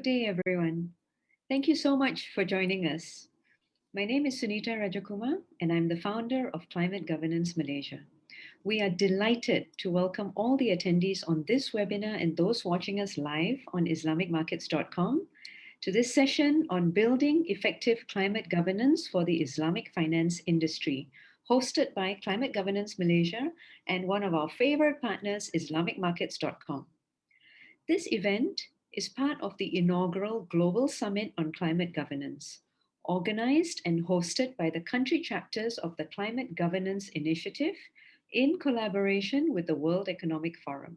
day, everyone. Thank you so much for joining us. My name is Sunita Rajakumar, and I'm the founder of Climate Governance Malaysia. We are delighted to welcome all the attendees on this webinar and those watching us live on IslamicMarkets.com to this session on building effective climate governance for the Islamic finance industry, hosted by Climate Governance Malaysia and one of our favorite partners, IslamicMarkets.com. This event is part of the inaugural Global Summit on Climate Governance, organized and hosted by the country chapters of the Climate Governance Initiative in collaboration with the World Economic Forum.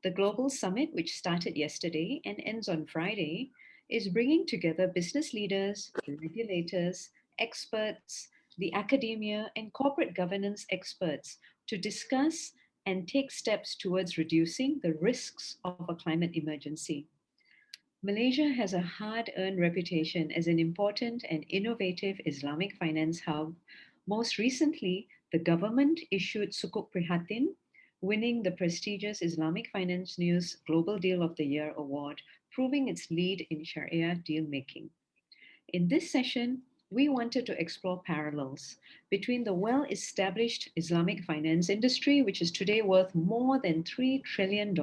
The Global Summit, which started yesterday and ends on Friday, is bringing together business leaders, regulators, experts, the academia, and corporate governance experts to discuss and take steps towards reducing the risks of a climate emergency. Malaysia has a hard-earned reputation as an important and innovative Islamic finance hub. Most recently, the government issued Sukuk Prihatin, winning the prestigious Islamic Finance News Global Deal of the Year award, proving its lead in Shariah deal-making. In this session, we wanted to explore parallels between the well-established Islamic finance industry, which is today worth more than $3 trillion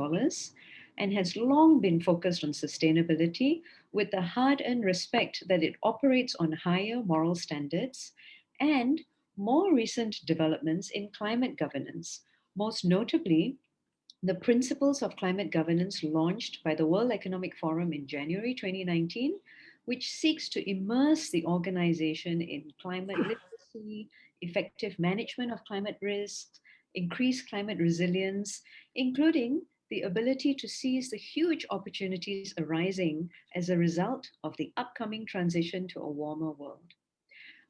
and has long been focused on sustainability, with the hard-earned respect that it operates on higher moral standards, and more recent developments in climate governance, most notably the Principles of Climate Governance launched by the World Economic Forum in January 2019, which seeks to immerse the organization in climate literacy, effective management of climate risks, increased climate resilience, including the ability to seize the huge opportunities arising as a result of the upcoming transition to a warmer world.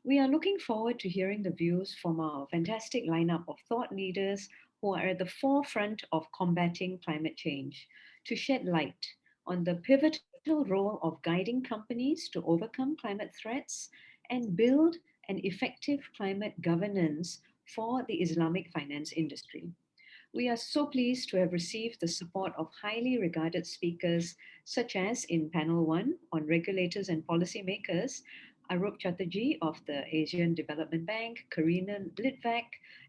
We are looking forward to hearing the views from our fantastic lineup of thought leaders who are at the forefront of combating climate change, to shed light on the pivotal role of guiding companies to overcome climate threats and build an effective climate governance for the Islamic finance industry. We are so pleased to have received the support of highly regarded speakers, such as in panel 1 on regulators and policymakers, Arup Chatterjee of the Asian Development Bank, Karina Litvak,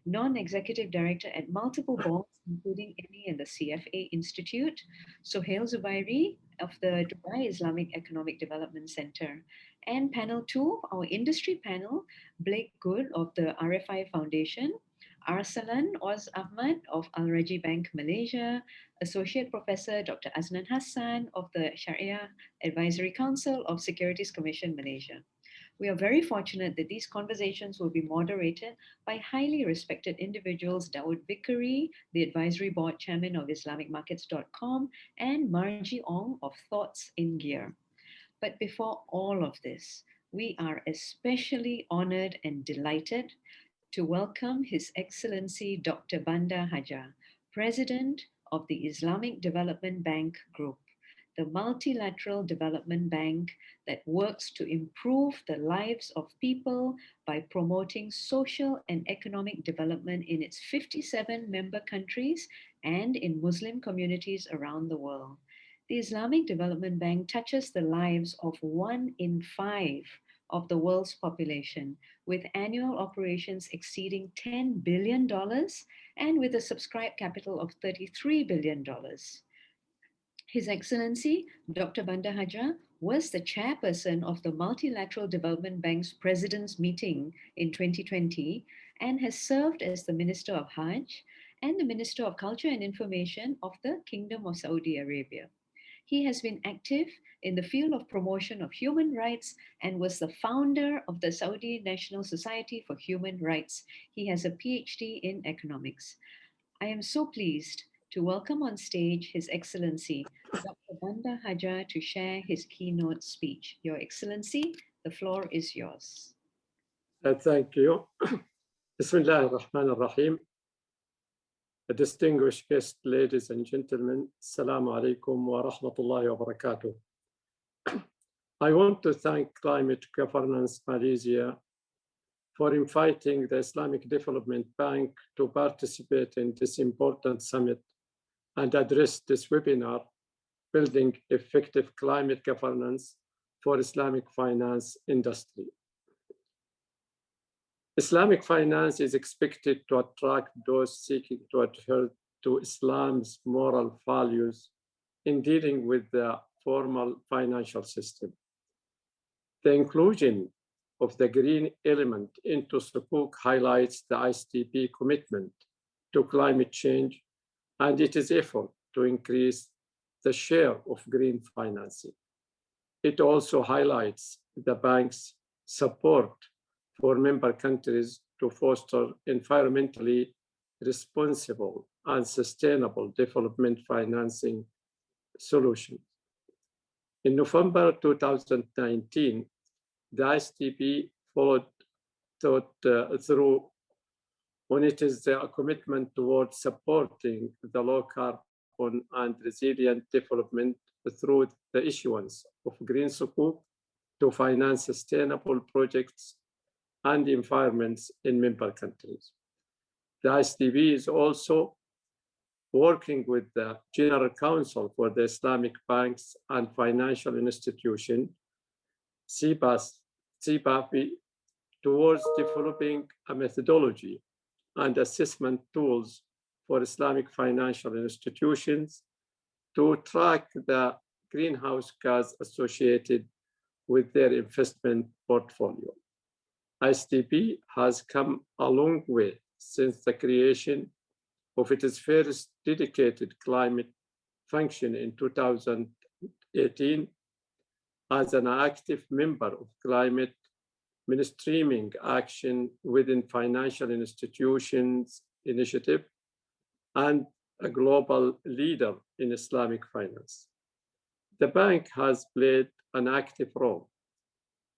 non-executive director at multiple boards, including ENI and the CFA Institute, Sohail Zubairi of the Dubai Islamic Economic Development Center, and panel 2, our industry panel, Blake Good of the RFI Foundation, Arsalan Oz Ahmad of Al Raji Bank Malaysia, Associate Professor Dr. Aznan Hassan of the Shariah Advisory Council of Securities Commission Malaysia. We are very fortunate that these conversations will be moderated by highly respected individuals, Dawood Vikari, the Advisory Board Chairman of IslamicMarkets.com, and Margie Ong of Thoughts in Gear. But before all of this, we are especially honored and delighted to welcome His Excellency Dr. Bandar Hajjar, President of the Islamic Development Bank Group, the multilateral development bank that works to improve the lives of people by promoting social and economic development in its 57 member countries and in Muslim communities around the world. The Islamic Development Bank touches the lives of 1 in 5 of the world's population, with annual operations exceeding $10 billion and with a subscribed capital of $33 billion. His Excellency, Dr. Bandar Hajjar, was the chairperson of the Multilateral Development Bank's President's Meeting in 2020 and has served as the Minister of Hajj and the Minister of Culture and Information of the Kingdom of Saudi Arabia. He has been active in the field of promotion of human rights and was the founder of the Saudi National Society for Human Rights. He has a PhD in economics. I am so pleased to welcome on stage His Excellency, Dr. Bandar Hajjar, to share his keynote speech. Your Excellency, the floor is yours. Thank you. Bismillah ar-Rahman ar-Rahim. Distinguished guests, ladies and gentlemen, Assalamu alaikum wa rahmatullahi wa barakatuh. I want to thank Climate Governance Malaysia for inviting the Islamic Development Bank to participate in this important summit and address this webinar building effective climate governance for Islamic finance industry. Islamic finance is expected to attract those seeking to adhere to Islam's moral values in dealing with the formal financial system. The inclusion of the green element into Sukuk highlights the ISTP commitment to climate change and its effort to increase the share of green financing. It also highlights the bank's support for member countries to foster environmentally responsible and sustainable development financing solutions. In November 2019, the ISTP followed through on its commitment towards supporting the low carbon and resilient development through the issuance of green sukuk to finance sustainable projects and environments in member countries. The ISTP is also working with the General Council for the Islamic Banks and Financial Institutions, CBAFI, towards developing a methodology and assessment tools for Islamic financial institutions to track the greenhouse gas associated with their investment portfolio. ISTP has come a long way since the creation of its first dedicated climate function in 2018 as an active member of climate mainstreaming action within financial institutions initiative and a global leader in Islamic finance. The bank has played an active role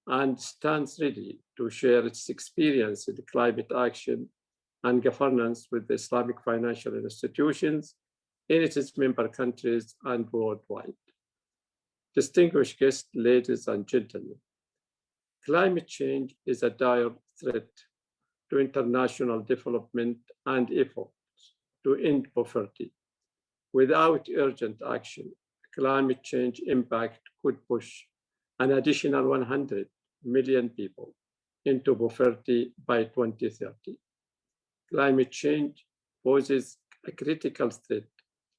and stands ready to share its experience in climate action and governance with the Islamic financial institutions in its member countries and worldwide. Distinguished guests, ladies and gentlemen, climate change is a dire threat to international development and efforts to end poverty. Without urgent action, climate change impact could push an additional 100 million people into poverty by 2030. Climate change poses a critical threat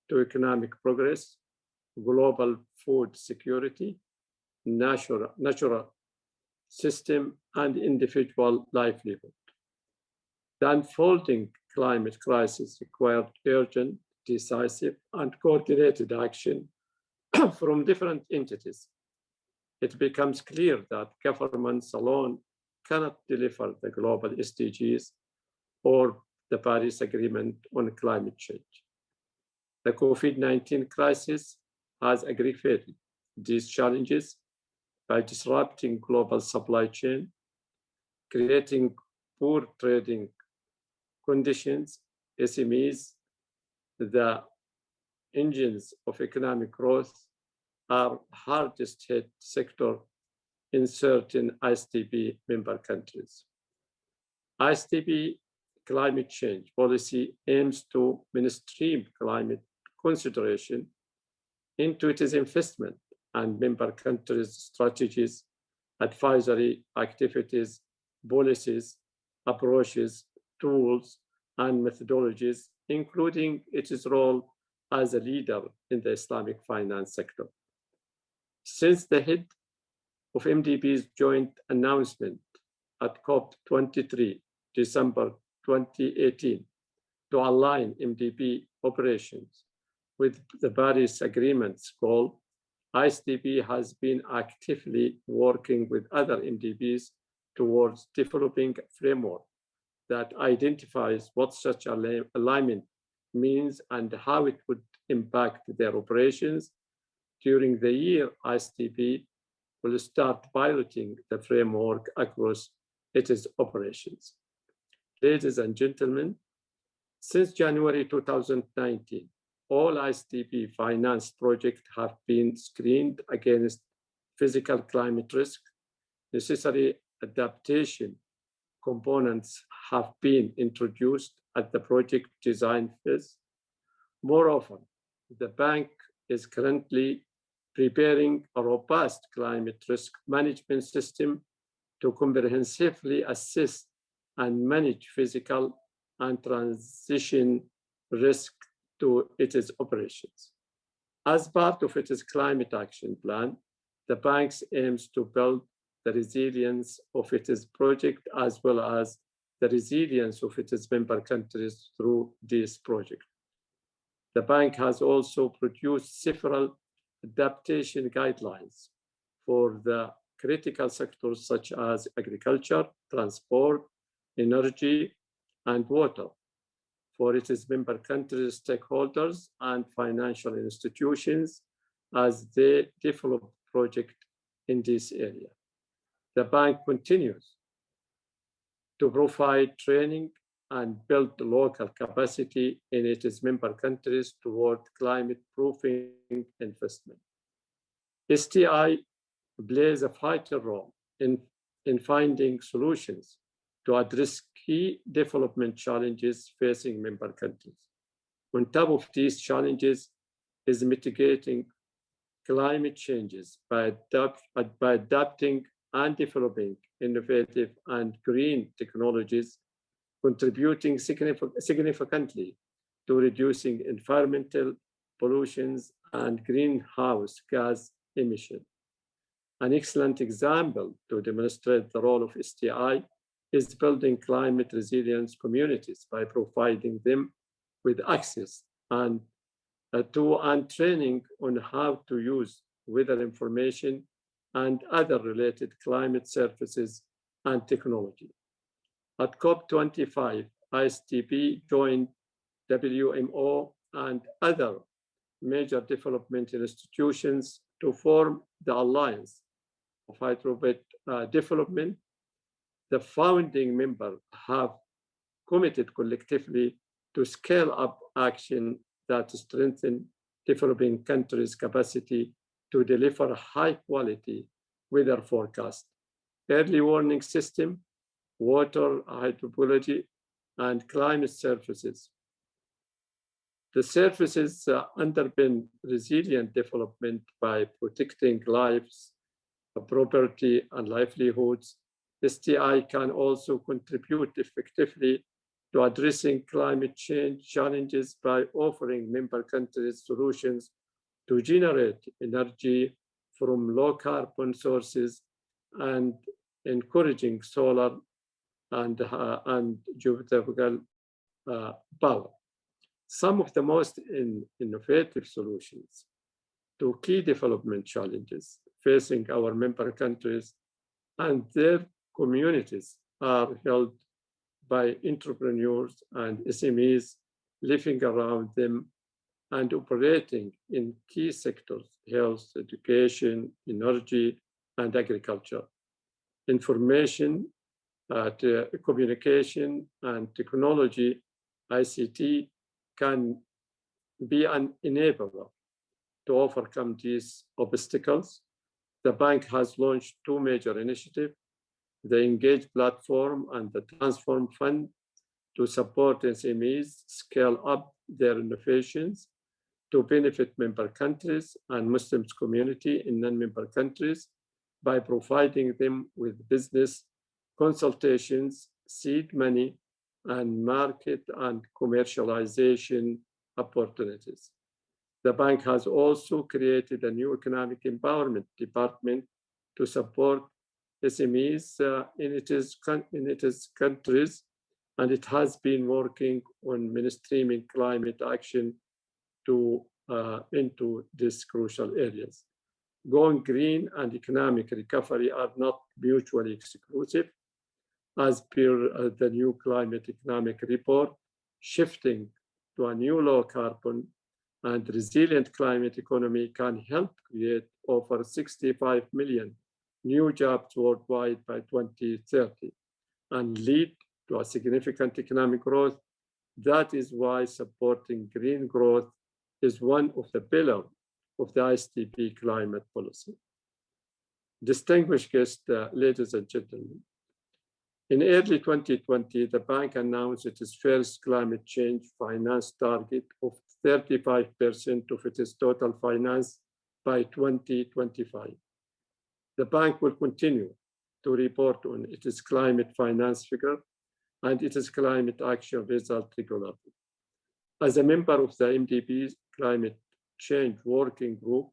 to economic progress, global food security, natural system, and individual livelihood. The unfolding climate crisis required urgent, decisive, and coordinated action from different entities. It becomes clear that governments alone cannot deliver the global SDGs or the Paris Agreement on climate change. The COVID-19 crisis has aggravated these challenges by disrupting global supply chain, creating poor trading conditions. SMEs, the engines of economic growth, are hardest hit sector in certain ISTP member countries. ISTP climate change policy aims to mainstream climate consideration into its investment and member countries' strategies, advisory activities, policies, approaches, tools, and methodologies, including its role as a leader in the Islamic finance sector. Since the head of MDB's joint announcement at COP23, December 2018, to align MDB operations with the Paris Agreement's goal, ISTP has been actively working with other MDBs towards developing a framework that identifies what such alignment means and how it would impact their operations. During the year, ISTP will start piloting the framework across its operations. Ladies and gentlemen, since January 2019, all ISTP financed projects have been screened against physical climate risk. Necessary adaptation components have been introduced at the project design phase. Moreover, the bank is currently preparing a robust climate risk management system to comprehensively assess and manage physical and transition risk to its operations. As part of its climate action plan, the bank aims to build the resilience of its project as well as the resilience of its member countries through this project. The bank has also produced several adaptation guidelines for the critical sectors such as agriculture, transport, energy, and water for its member countries, stakeholders, and financial institutions as they develop projects in this area. The bank continues to provide training and build local capacity in its member countries toward climate-proofing investment. STI plays a vital role in finding solutions to address key development challenges facing member countries. On top of these challenges is mitigating climate changes by adapting and developing innovative and green technologies, contributing significantly to reducing environmental pollutions and greenhouse gas emissions. An excellent example to demonstrate the role of STI is building climate resilience communities by providing them with access to and training on how to use weather information and other related climate services and technology. At COP25, ISTP joined WMO and other major development institutions to form the Alliance of Hydropower Development. The founding members have committed collectively to scale up action that strengthen developing countries' capacity to deliver high-quality weather forecast, early warning system, water hydrology, and climate services. The services underpin resilient development by protecting lives, property, and livelihoods. STI can also contribute effectively to addressing climate change challenges by offering member countries solutions to generate energy from low carbon sources and encouraging solar and geothermal power. Some of the most innovative solutions to key development challenges facing our member countries and their communities are held by entrepreneurs and SMEs living around them and operating in key sectors: health, education, energy, and agriculture. Information, communication, and technology, ICT, can be an enabler to overcome these obstacles. The bank has launched two major initiatives: the Engage platform and the Transform Fund, to support SMEs scale up their innovations to benefit member countries and Muslims community in non-member countries by providing them with business consultations, seed money, and market and commercialization opportunities. The bank has also created a new economic empowerment department to support SMEs in its countries, and it has been working on mainstreaming climate action into these crucial areas. Going green and economic recovery are not mutually exclusive. As per the new climate economic report, shifting to a new low carbon and resilient climate economy can help create over 65 million new jobs worldwide by 2030 and lead to a significant economic growth. That is why supporting green growth is one of the pillars of the ISTP climate policy. Distinguished guests, ladies and gentlemen, In early 2020, the bank announced its first climate change finance target of 35% of its total finance by 2025. The bank will continue to report on its climate finance figure and its climate action result regularly. As a member of the MDB's Climate Change Working Group,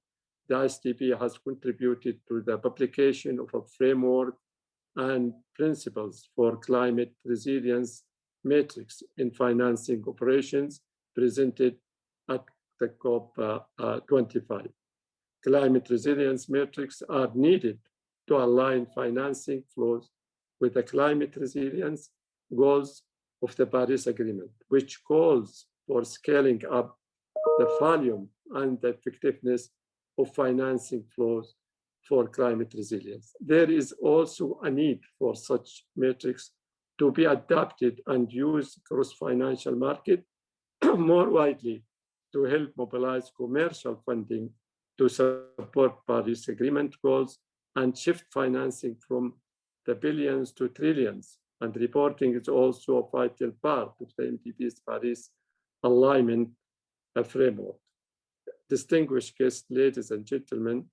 the ISDB has contributed to the publication of a framework and principles for climate resilience metrics in financing operations presented at the COP25. Climate resilience metrics are needed to align financing flows with the climate resilience goals of the Paris Agreement, which calls for scaling up the volume and the effectiveness of financing flows for climate resilience. There is also a need for such metrics to be adapted and used across financial market more widely to help mobilize commercial funding to support Paris Agreement goals and shift financing from the billions to trillions. And reporting is also a vital part of the MDB's Paris alignment framework. Distinguished guests, ladies and gentlemen,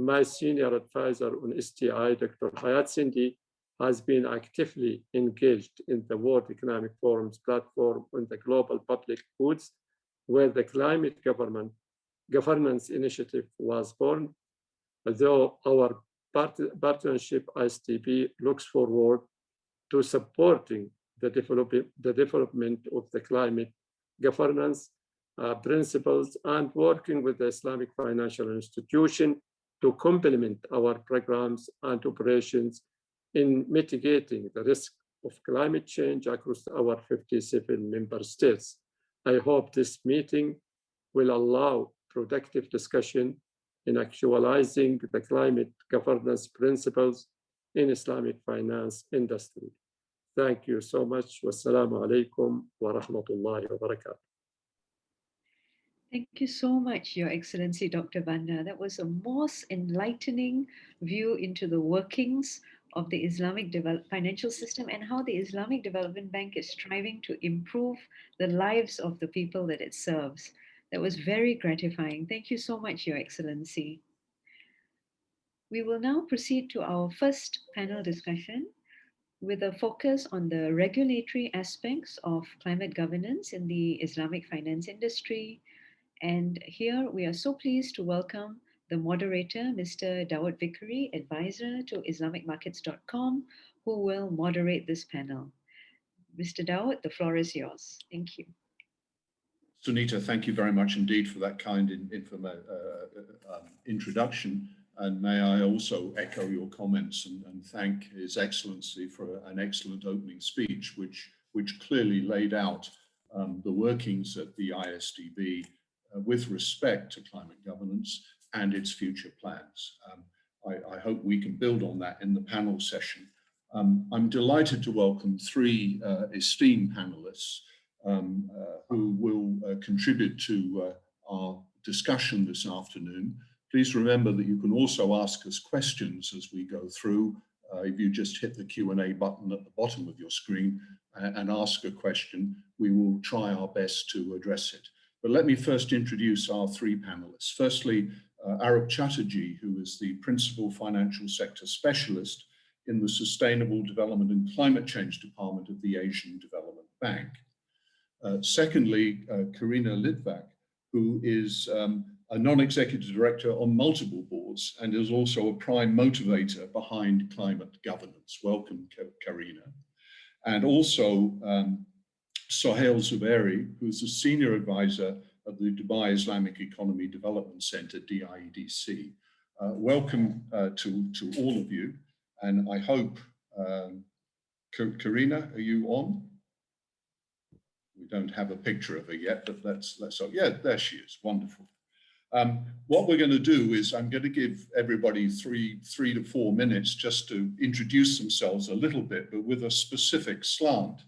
my senior advisor on STI, Dr. Hayat Sindi, has been actively engaged in the World Economic Forum's platform on the global public goods, where the climate governance initiative was born. Although our partnership ISDB looks forward to supporting the development of the climate governance principles and working with the Islamic financial institution to complement our programs and operations in mitigating the risk of climate change across our 57 member states. I hope this meeting will allow productive discussion in actualizing the climate governance principles in Islamic finance industry. Thank you so much. Wassalamu alaikum wa rahmatullahi wa barakatuh. Thank you so much, Your Excellency, Dr. Bandar. That was a most enlightening view into the workings of the Islamic financial system and how the Islamic Development Bank is striving to improve the lives of the people that it serves. That was very gratifying. Thank you so much, Your Excellency. We will now proceed to our first panel discussion with a focus on the regulatory aspects of climate governance in the Islamic finance industry. And here we are so pleased to welcome the moderator, Mr. Dawood Vikri, advisor to IslamicMarkets.com, who will moderate this panel. Mr. Dawood, the floor is yours. Thank you. Sunita, thank you very much indeed for that kind introduction. And may I also echo your comments and thank His Excellency for an excellent opening speech, which clearly laid out the workings at the ISDB with respect to climate governance and its future plans. I hope we can build on that in the panel session. I'm delighted to welcome three esteemed panelists who will contribute to our discussion this afternoon. Please remember that you can also ask us questions as we go through. If you just hit the Q&A button at the bottom of your screen and ask a question, we will try our best to address it. But let me first introduce our three panelists. Firstly, Arup Chatterjee, who is the Principal Financial Sector Specialist in the Sustainable Development and Climate Change Department of the Asian Development Bank. Secondly, Karina Litvak, who is a non-executive director on multiple boards and is also a prime motivator behind climate governance. Welcome, Karina. And also Sohail Zubairi, who's a senior advisor of the Dubai Islamic Economy Development Center, DIEDC. Welcome to all of you. And I hope, Karina, are you on? We don't have a picture of her yet, but let's yeah, there she is, wonderful. What we're going to do is I'm going to give everybody three to 4 minutes just to introduce themselves a little bit, but with a specific slant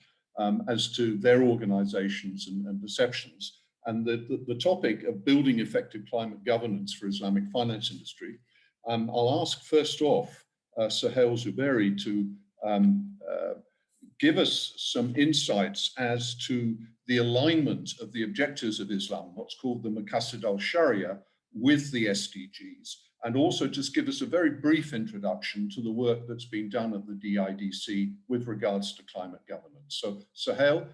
as to their organizations and perceptions. And the topic of building effective climate governance for Islamic finance industry. I'll ask first off Sohail Zubairi to give us some insights as to the alignment of the objectives of Islam, what's called the Maqasid al-Shariah, with the SDGs, and also just give us a very brief introduction to the work that's been done at the DIDC with regards to climate governance. So, Suhail,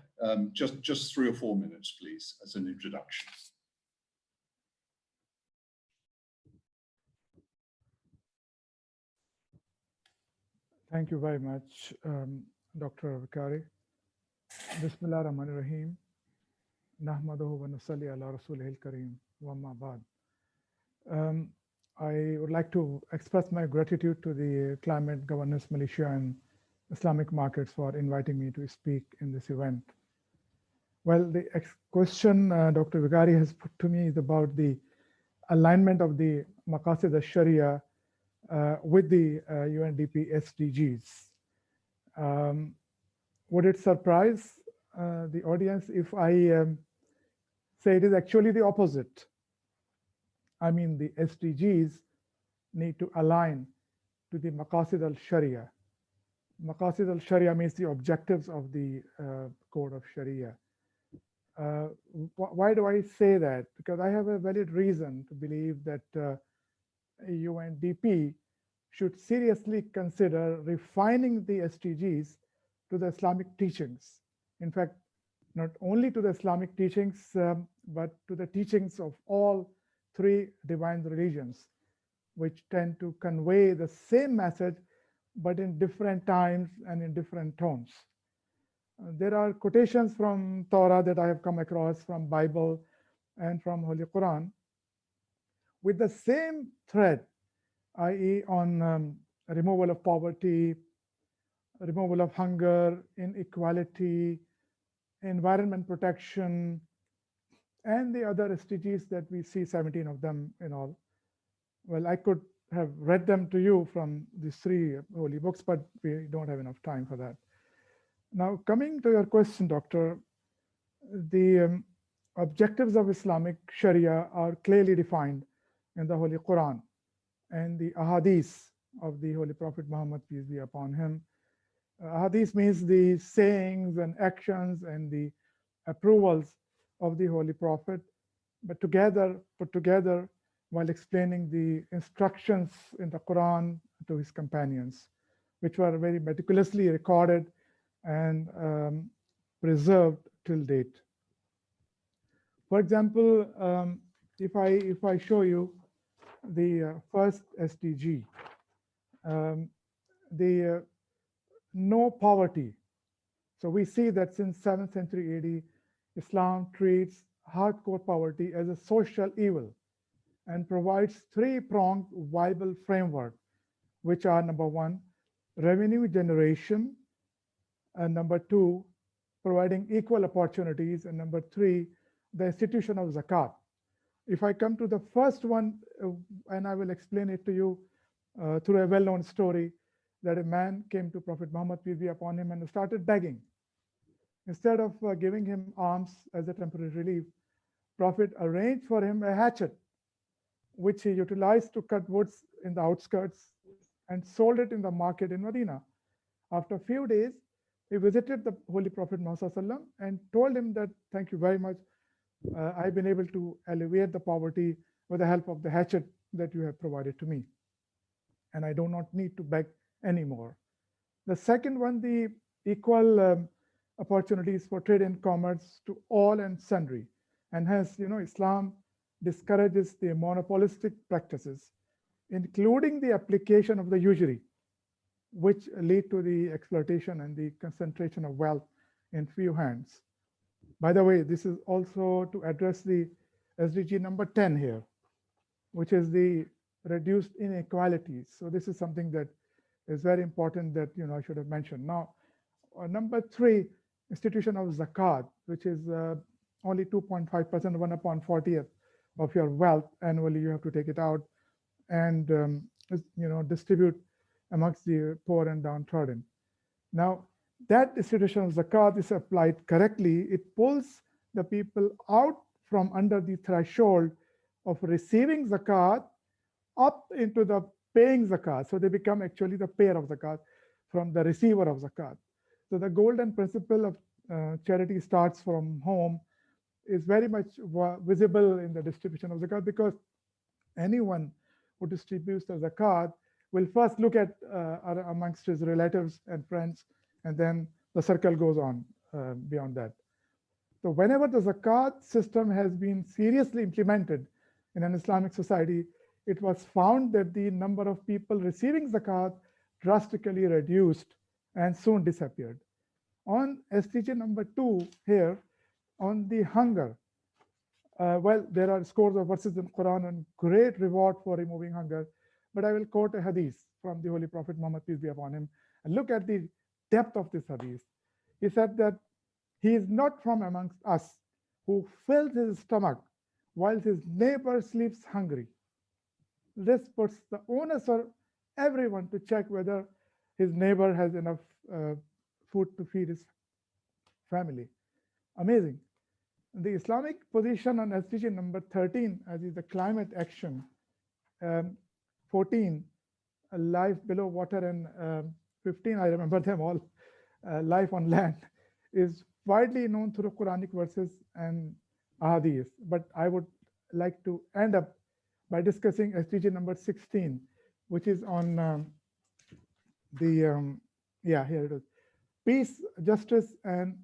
just 3 or 4 minutes, please, as an introduction. Thank you very much, Dr. Vikari. Bismillah ar-Rahman ar-Rahim. Nahmaduhu wa nusalli ala rasulihil kareem wa ma ba'd. I would like to express my gratitude to the Climate Governance Malaysia and Islamic Markets for inviting me to speak in this event. Well, the question Dr. Vikari has put to me is about the alignment of the Maqasid al-Sharia with the UNDP SDGs. Would it surprise the audience if I say it is actually the opposite? I mean, the SDGs need to align to the Maqasid al-Sharia. Maqasid al-Sharia means the objectives of the Code of Sharia. Why do I say that? Because I have a valid reason to believe that UNDP should seriously consider refining the SDGs to the Islamic teachings. In fact, not only to the Islamic teachings, but to the teachings of all 3 divine religions, which tend to convey the same message, but in different times and in different tones. There are quotations from Torah that I have come across, from Bible and from Holy Quran, with the same thread, i.e. on removal of poverty, removal of hunger, inequality, environment protection, and the other SDGs that we see, 17 of them in all. Well, I could have read them to you from these 3 holy books, but we don't have enough time for that. Now, coming to your question, Doctor, the objectives of Islamic Sharia are clearly defined in the Holy Quran and the ahadith of the Holy Prophet Muhammad, peace be upon him. Ahadith means the sayings and actions and the approvals of the Holy Prophet, but put together while explaining the instructions in the Quran to his companions, which were very meticulously recorded and preserved till date. For example, if I show you the first SDG, the no poverty. So we see that since 7th century AD, Islam treats hardcore poverty as a social evil and provides 3-pronged viable framework, which are: number 1, revenue generation, and number 2, providing equal opportunities, and number 3, the institution of zakat. If I come to the first one, and I will explain it to you through a well-known story, that a man came to Prophet Muhammad, peace be upon him, and started begging. Instead of giving him alms as a temporary relief, Prophet arranged for him a hatchet, which he utilized to cut woods in the outskirts and sold it in the market in Medina. After a few days, he visited the Holy Prophet Muhammad and told him that, thank you very much, I've been able to alleviate the poverty with the help of the hatchet that you have provided to me, and I do not need to beg anymore. The second one, the equal opportunities for trade and commerce to all and sundry. And hence, Islam discourages the monopolistic practices, including the application of the usury, which lead to the exploitation and the concentration of wealth in few hands. By the way, this is also to address the SDG number 10 here, which is the reduced inequalities. So this is something that is very important that I should have mentioned. Now, number 3, institution of zakat, which is only 2.5%, 1/40th of your wealth annually. You have to take it out and distribute amongst the poor and downtrodden. Now, that institution of zakat is applied correctly. It pulls the people out from under the threshold of receiving zakat up into the paying zakat. So they become actually the payer of zakat from the receiver of zakat. So the golden principle of charity starts from home is very much visible in the distribution of zakat, because anyone who distributes the zakat will first look at amongst his relatives and friends, and then the circle goes on beyond that. So whenever the zakat system has been seriously implemented in an Islamic society, it was found that the number of people receiving zakat drastically reduced and soon disappeared. On SDG number 2 here, on the hunger, well, there are scores of verses in Quran and great reward for removing hunger, but I will quote a hadith from the Holy Prophet Muhammad, peace be upon him, and look at the depth of this hadith. He said that he is not from amongst us who fills his stomach while his neighbor sleeps hungry. This puts the onus on everyone to check whether his neighbor has enough food to feed his family. Amazing. The Islamic position on SDG number 13, as is the climate action, 14, life below water, and 15, I remember them all, life on land, is widely known through Quranic verses and ahadith. But I would like to end up by discussing SDG number 16, which is on yeah, here it is. Peace, justice, and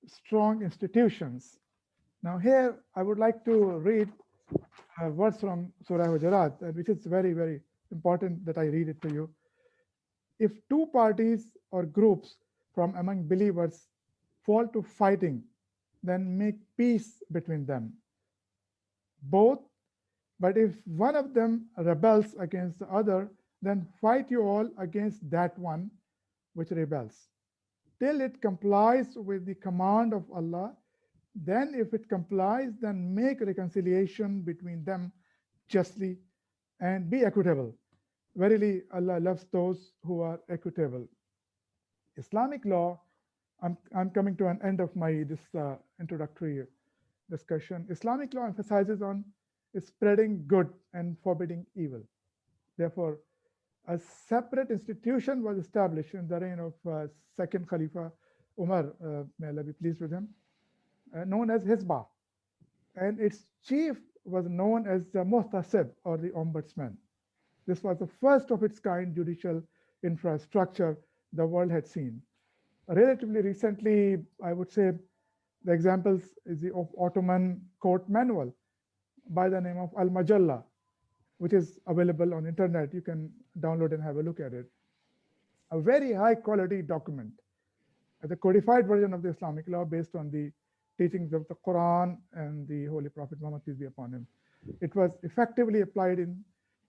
strong institutions. Now here, I would like to read a verse from Surah Hajjar, which is very, very important that I read it to you. If two parties or groups from among believers fall to fighting, then make peace between them. Both, but if one of them rebels against the other, then fight you all against that one which rebels, till it complies with the command of Allah. Then if it complies, then make reconciliation between them justly and be equitable. Verily, Allah loves those who are equitable. Islamic law, I'm coming to an end of my introductory discussion. Islamic law emphasizes on spreading good and forbidding evil. Therefore, a separate institution was established in the reign of second Khalifa Umar, may Allah be pleased with him, known as Hizbah, and its chief was known as the Muhtasib, or the Ombudsman. This was the first of its kind judicial infrastructure the world had seen. Relatively recently, I would say the examples is the Ottoman court manual by the name of Al-Majalla, which is available on internet. You can download and have a look at it. A very high quality document, the codified version of the Islamic law based on the teachings of the Quran and the Holy Prophet Muhammad, peace be upon him. It was effectively applied in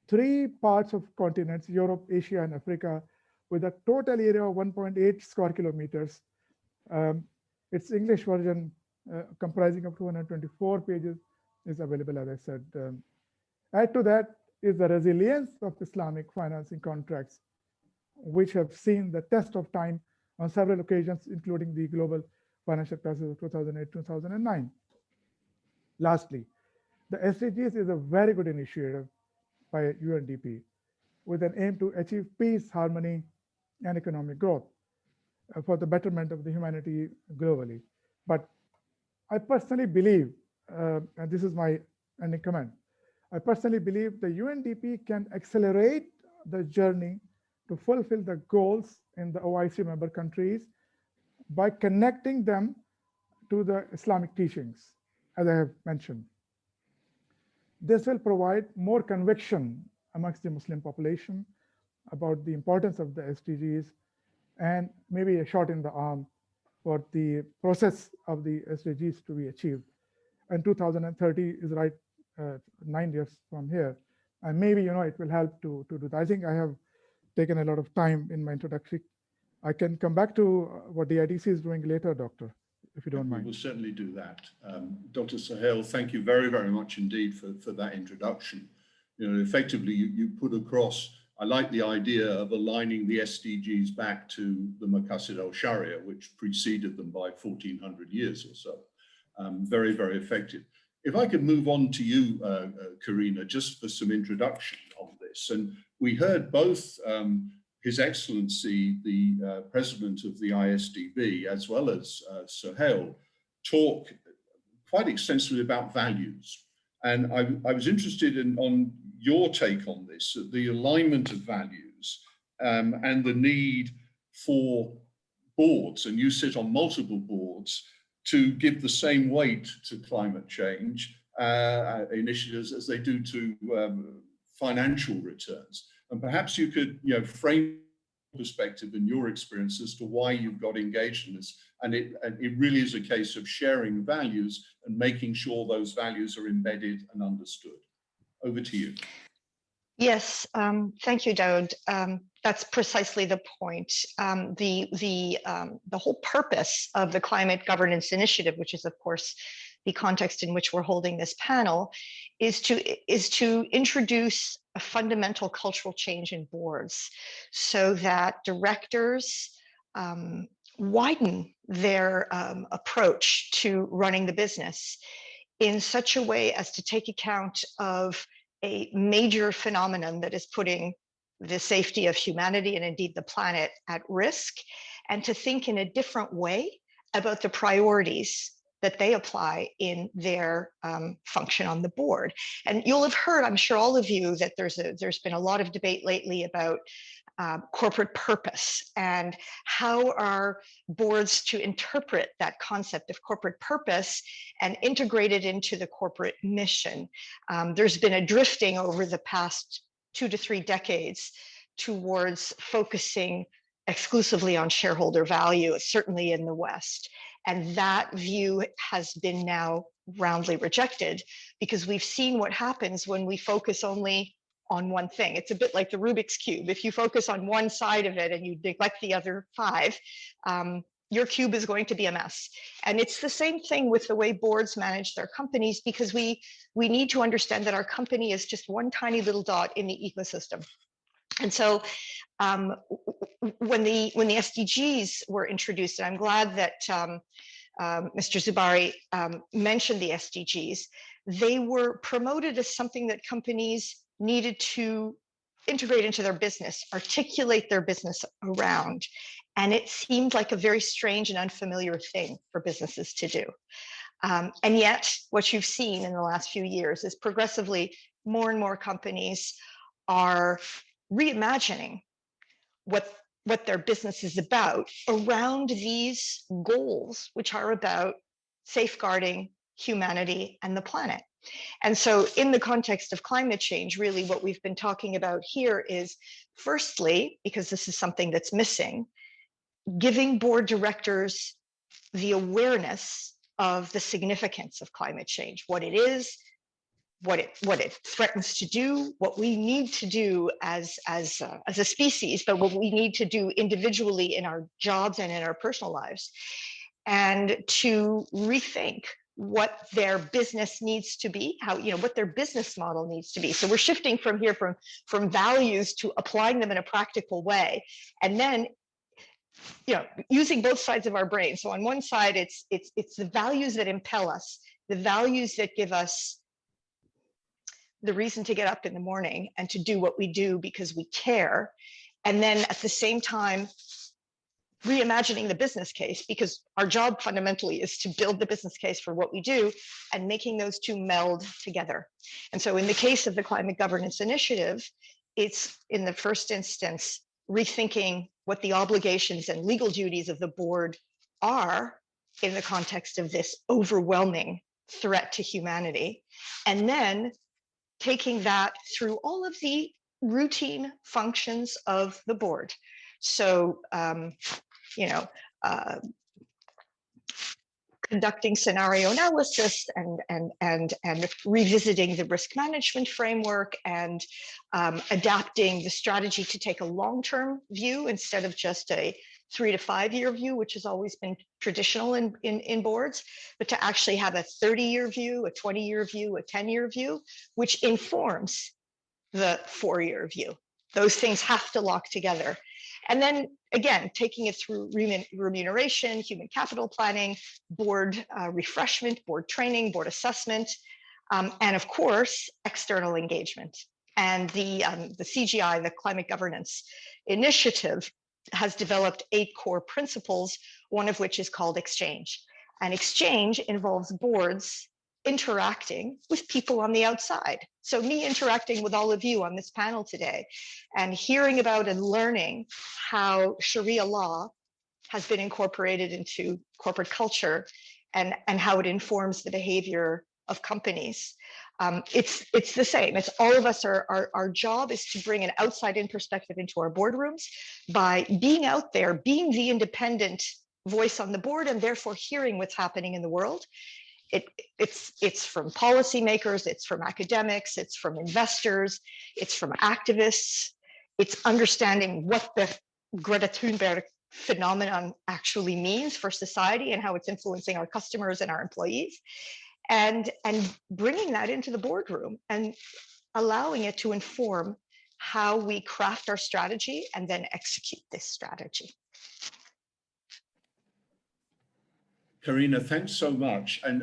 3 parts of continents, Europe, Asia, and Africa, with a total area of 1.8 square kilometers. Its English version, comprising of 224 pages, is available, as I said. Add to that is the resilience of Islamic financing contracts, which have seen the test of time on several occasions, including the global financial crisis of 2008-2009. Lastly, the SDGs is a very good initiative by UNDP with an aim to achieve peace, harmony, and economic growth for the betterment of the humanity globally. But I personally believe, and this is my ending comment, I personally believe the UNDP can accelerate the journey to fulfill the goals in the OIC member countries by connecting them to the Islamic teachings, as I have mentioned. This will provide more conviction amongst the Muslim population about the importance of the SDGs, and maybe a shot in the arm for the process of the SDGs to be achieved. And 2030 is right 9 years from here. And maybe, it will help to do that. I think I have taken a lot of time in my introduction. I can come back to what the IDC is doing later, Doctor, if you don't mind. We will certainly do that. Dr. Sahel, thank you very, very much indeed for that introduction. Effectively, you put across, I like the idea of aligning the SDGs back to the Maqasid al-Shariah, which preceded them by 1400 years or so. Very, very effective. If I could move on to you, Karina, just for some introduction on this. And we heard both His Excellency, the President of the ISDB, as well as Suhail, talk quite extensively about values. And I was interested on your take on this, the alignment of values and the need for boards, and you sit on multiple boards, to give the same weight to climate change initiatives as they do to financial returns. And perhaps you could, frame perspective and your experience as to why you've got engaged in this. And it really is a case of sharing values and making sure those values are embedded and understood. Over to you. Yes, thank you, Daud. That's precisely the point. The whole purpose of the Climate Governance Initiative, which is, of course, the context in which we're holding this panel, is to introduce a fundamental cultural change in boards so that directors widen their approach to running the business in such a way as to take account of a major phenomenon that is putting the safety of humanity and indeed the planet at risk, and to think in a different way about the priorities that they apply in their function on the board. And you'll have heard, I'm sure all of you, that there's been a lot of debate lately about corporate purpose and how are boards to interpret that concept of corporate purpose and integrate it into the corporate mission. There's been a drifting over the past 2 to 3 decades towards focusing exclusively on shareholder value, certainly in the West. And that view has been now roundly rejected because we've seen what happens when we focus only on one thing. It's a bit like the Rubik's Cube. If you focus on one side of it and you neglect the other 5, your cube is going to be a mess. And it's the same thing with the way boards manage their companies, because we need to understand that our company is just one tiny little dot in the ecosystem. And so when the SDGs were introduced, and I'm glad that Mr. Zubari mentioned the SDGs, they were promoted as something that companies needed to integrate into their business, articulate their business around. And it seemed like a very strange and unfamiliar thing for businesses to do. And yet, what you've seen in the last few years is progressively more and more companies are reimagining what their business is about around these goals, which are about safeguarding humanity and the planet. And so in the context of climate change, really what we've been talking about here is, firstly, because this is something that's missing, giving board directors the awareness of the significance of climate change, what it is, what it threatens to do, what we need to do as a species, but what we need to do individually in our jobs and in our personal lives, and to rethink what their business needs to be, what their business model needs to be. So we're shifting from values to applying them in a practical way, and then using both sides of our brain. So on one side, it's the values that impel us, the values that give us the reason to get up in the morning and to do what we do because we care. And then at the same time, reimagining the business case, because our job fundamentally is to build the business case for what we do, and making those two meld together. And so in the case of the Climate Governance Initiative, it's in the first instance rethinking what the obligations and legal duties of the board are in the context of this overwhelming threat to humanity, and then taking that through all of the routine functions of the board. So, conducting scenario analysis and revisiting the risk management framework, and adapting the strategy to take a long-term view instead of just a 3 to 5 year view, which has always been traditional in boards, but to actually have a 30-year view, a 20-year view, a 10-year view, which informs the 4-year view. Those things have to lock together. And then again, taking it through remuneration, human capital planning, board refreshment, board training, board assessment, and of course, external engagement. And the CGI, the Climate Governance Initiative, has developed 8 core principles, one of which is called exchange. And exchange involves boards interacting with people on the outside. So me interacting with all of you on this panel today and hearing about and learning how Sharia law has been incorporated into corporate culture and how it informs the behavior of companies. It's the same. It's all of us. Our job is to bring an outside-in perspective into our boardrooms by being out there, being the independent voice on the board, and therefore hearing what's happening in the world. It's from policymakers, it's from academics, it's from investors, it's from activists. It's understanding what the Greta Thunberg phenomenon actually means for society and how it's influencing our customers and our employees, and bringing that into the boardroom and allowing it to inform how we craft our strategy and then execute this strategy. Karina, thanks so much. And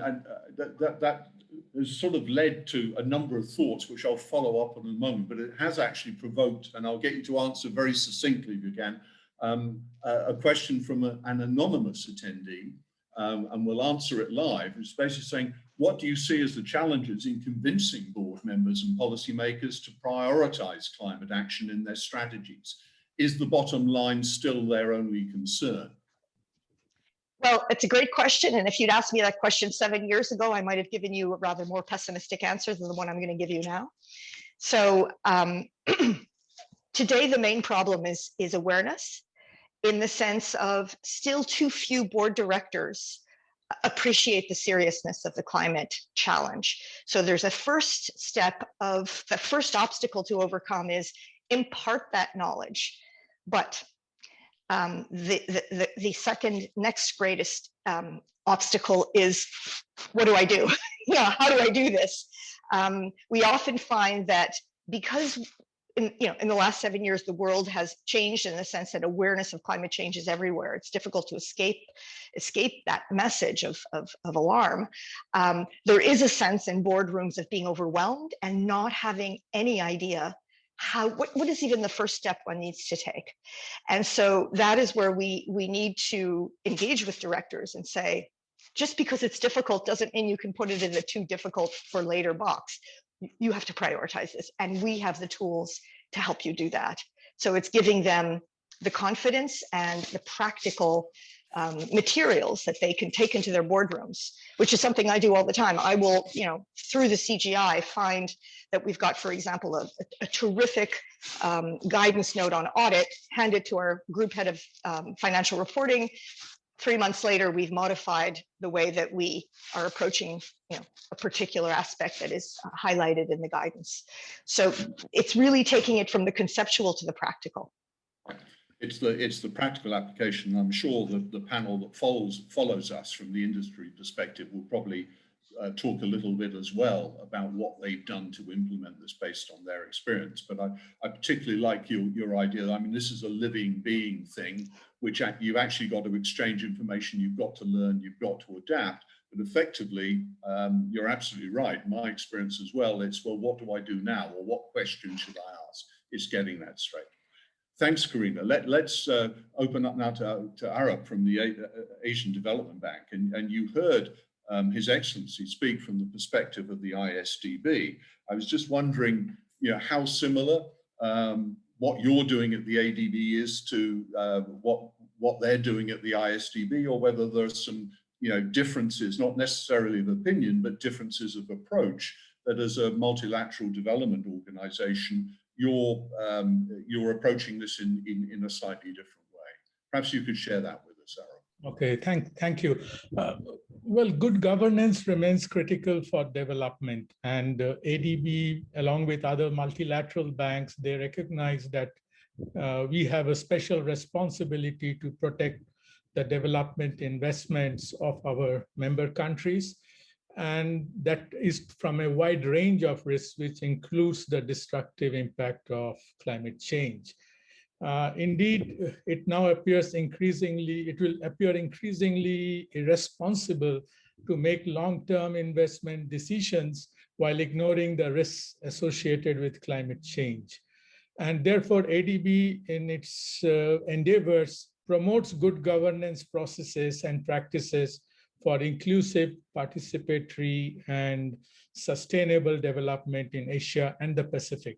that has sort of led to a number of thoughts, which I'll follow up on in a moment, but it has actually provoked, and I'll get you to answer very succinctly if you can, a question from an anonymous attendee, and we'll answer it live. It's basically saying, what do you see as the challenges in convincing board members and policymakers to prioritize climate action in their strategies? Is the bottom line still their only concern? Well, it's a great question. And if you'd asked me that question 7 years ago, I might have given you a rather more pessimistic answer than the one I'm going to give you now. So today, the main problem is awareness, in the sense of still too few board directors appreciate the seriousness of the climate challenge. So there's a first step of the first obstacle to overcome is impart that knowledge. But the second next greatest obstacle is, what do I do? How do I do this? We often find that because in the last 7 years, the world has changed in the sense that awareness of climate change is everywhere. It's difficult to escape that message of alarm. There is a sense in boardrooms of being overwhelmed and not having any idea what is even the first step one needs to take. And so that is where we need to engage with directors and say, just because it's difficult doesn't mean you can put it in the too difficult for later box. You have to prioritize this, and we have the tools to help you do that. So it's giving them the confidence and the practical materials that they can take into their boardrooms, which is something I do all the time. I will, through the CGI, find that we've got, for example, a terrific guidance note on audit, handed to our group head of financial reporting. 3 months later, we've modified the way that we are approaching, a particular aspect that is highlighted in the guidance. So it's really taking it from the conceptual to the practical. It's the practical application. I'm sure that the panel that follows us from the industry perspective will probably talk a little bit as well about what they've done to implement this based on their experience. But I particularly like your idea. I mean, this is a living being thing, which you've actually got to exchange information, you've got to learn, you've got to adapt. But effectively, you're absolutely right. My experience as well, it's, well, what do I do now? Or what question should I ask? It's getting that straight. Thanks, Karina. Let's open up now to Arab from the Asian Development Bank. And you heard His Excellency speak from the perspective of the ISDB. I was just wondering, how similar what you're doing at the ADB is to what they're doing at the ISDB, or whether there's some differences, not necessarily of opinion, but differences of approach, that as a multilateral development organization, you're approaching this in a slightly different way. Perhaps you could share that with us, Aaron. Okay, thank you. Well, good governance remains critical for development, and ADB, along with other multilateral banks, they recognize that we have a special responsibility to protect the development investments of our member countries. And that is from a wide range of risks, which includes the destructive impact of climate change. Indeed, it will appear increasingly irresponsible to make long-term investment decisions while ignoring the risks associated with climate change. And therefore, ADB in its endeavors promotes good governance processes and practices for inclusive, participatory, and sustainable development in Asia and the Pacific.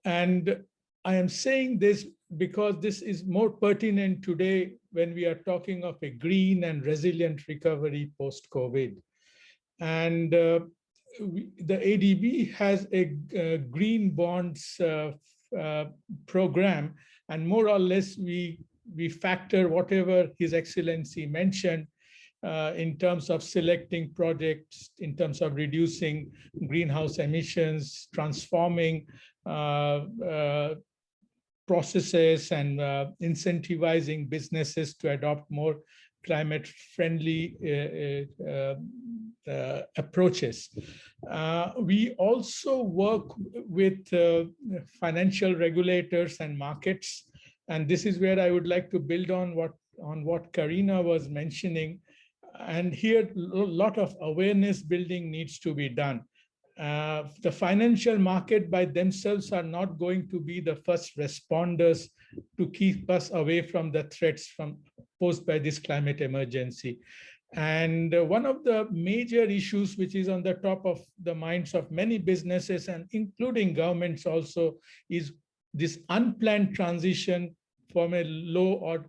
And I am saying this because this is more pertinent today when we are talking of a green and resilient recovery post-COVID. And the ADB has a green bonds program, and more or less we factor whatever His Excellency mentioned in terms of selecting projects, in terms of reducing greenhouse emissions, transforming processes, and incentivizing businesses to adopt more climate-friendly approaches. We also work with financial regulators and markets, and this is where I would like to build on what Karina was mentioning. And here, a lot of awareness building needs to be done. The financial market by themselves are not going to be the first responders to keep us away from the threats posed by this climate emergency. And one of the major issues which is on the top of the minds of many businesses, and including governments also, is this unplanned transition from a low or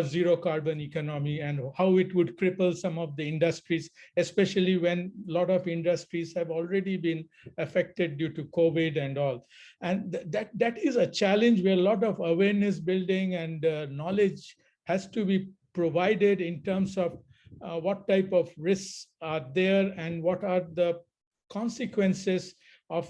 zero carbon economy, and how it would cripple some of the industries, especially when a lot of industries have already been affected due to COVID and all. And that is a challenge where a lot of awareness building and knowledge has to be provided in terms of what type of risks are there and what are the consequences of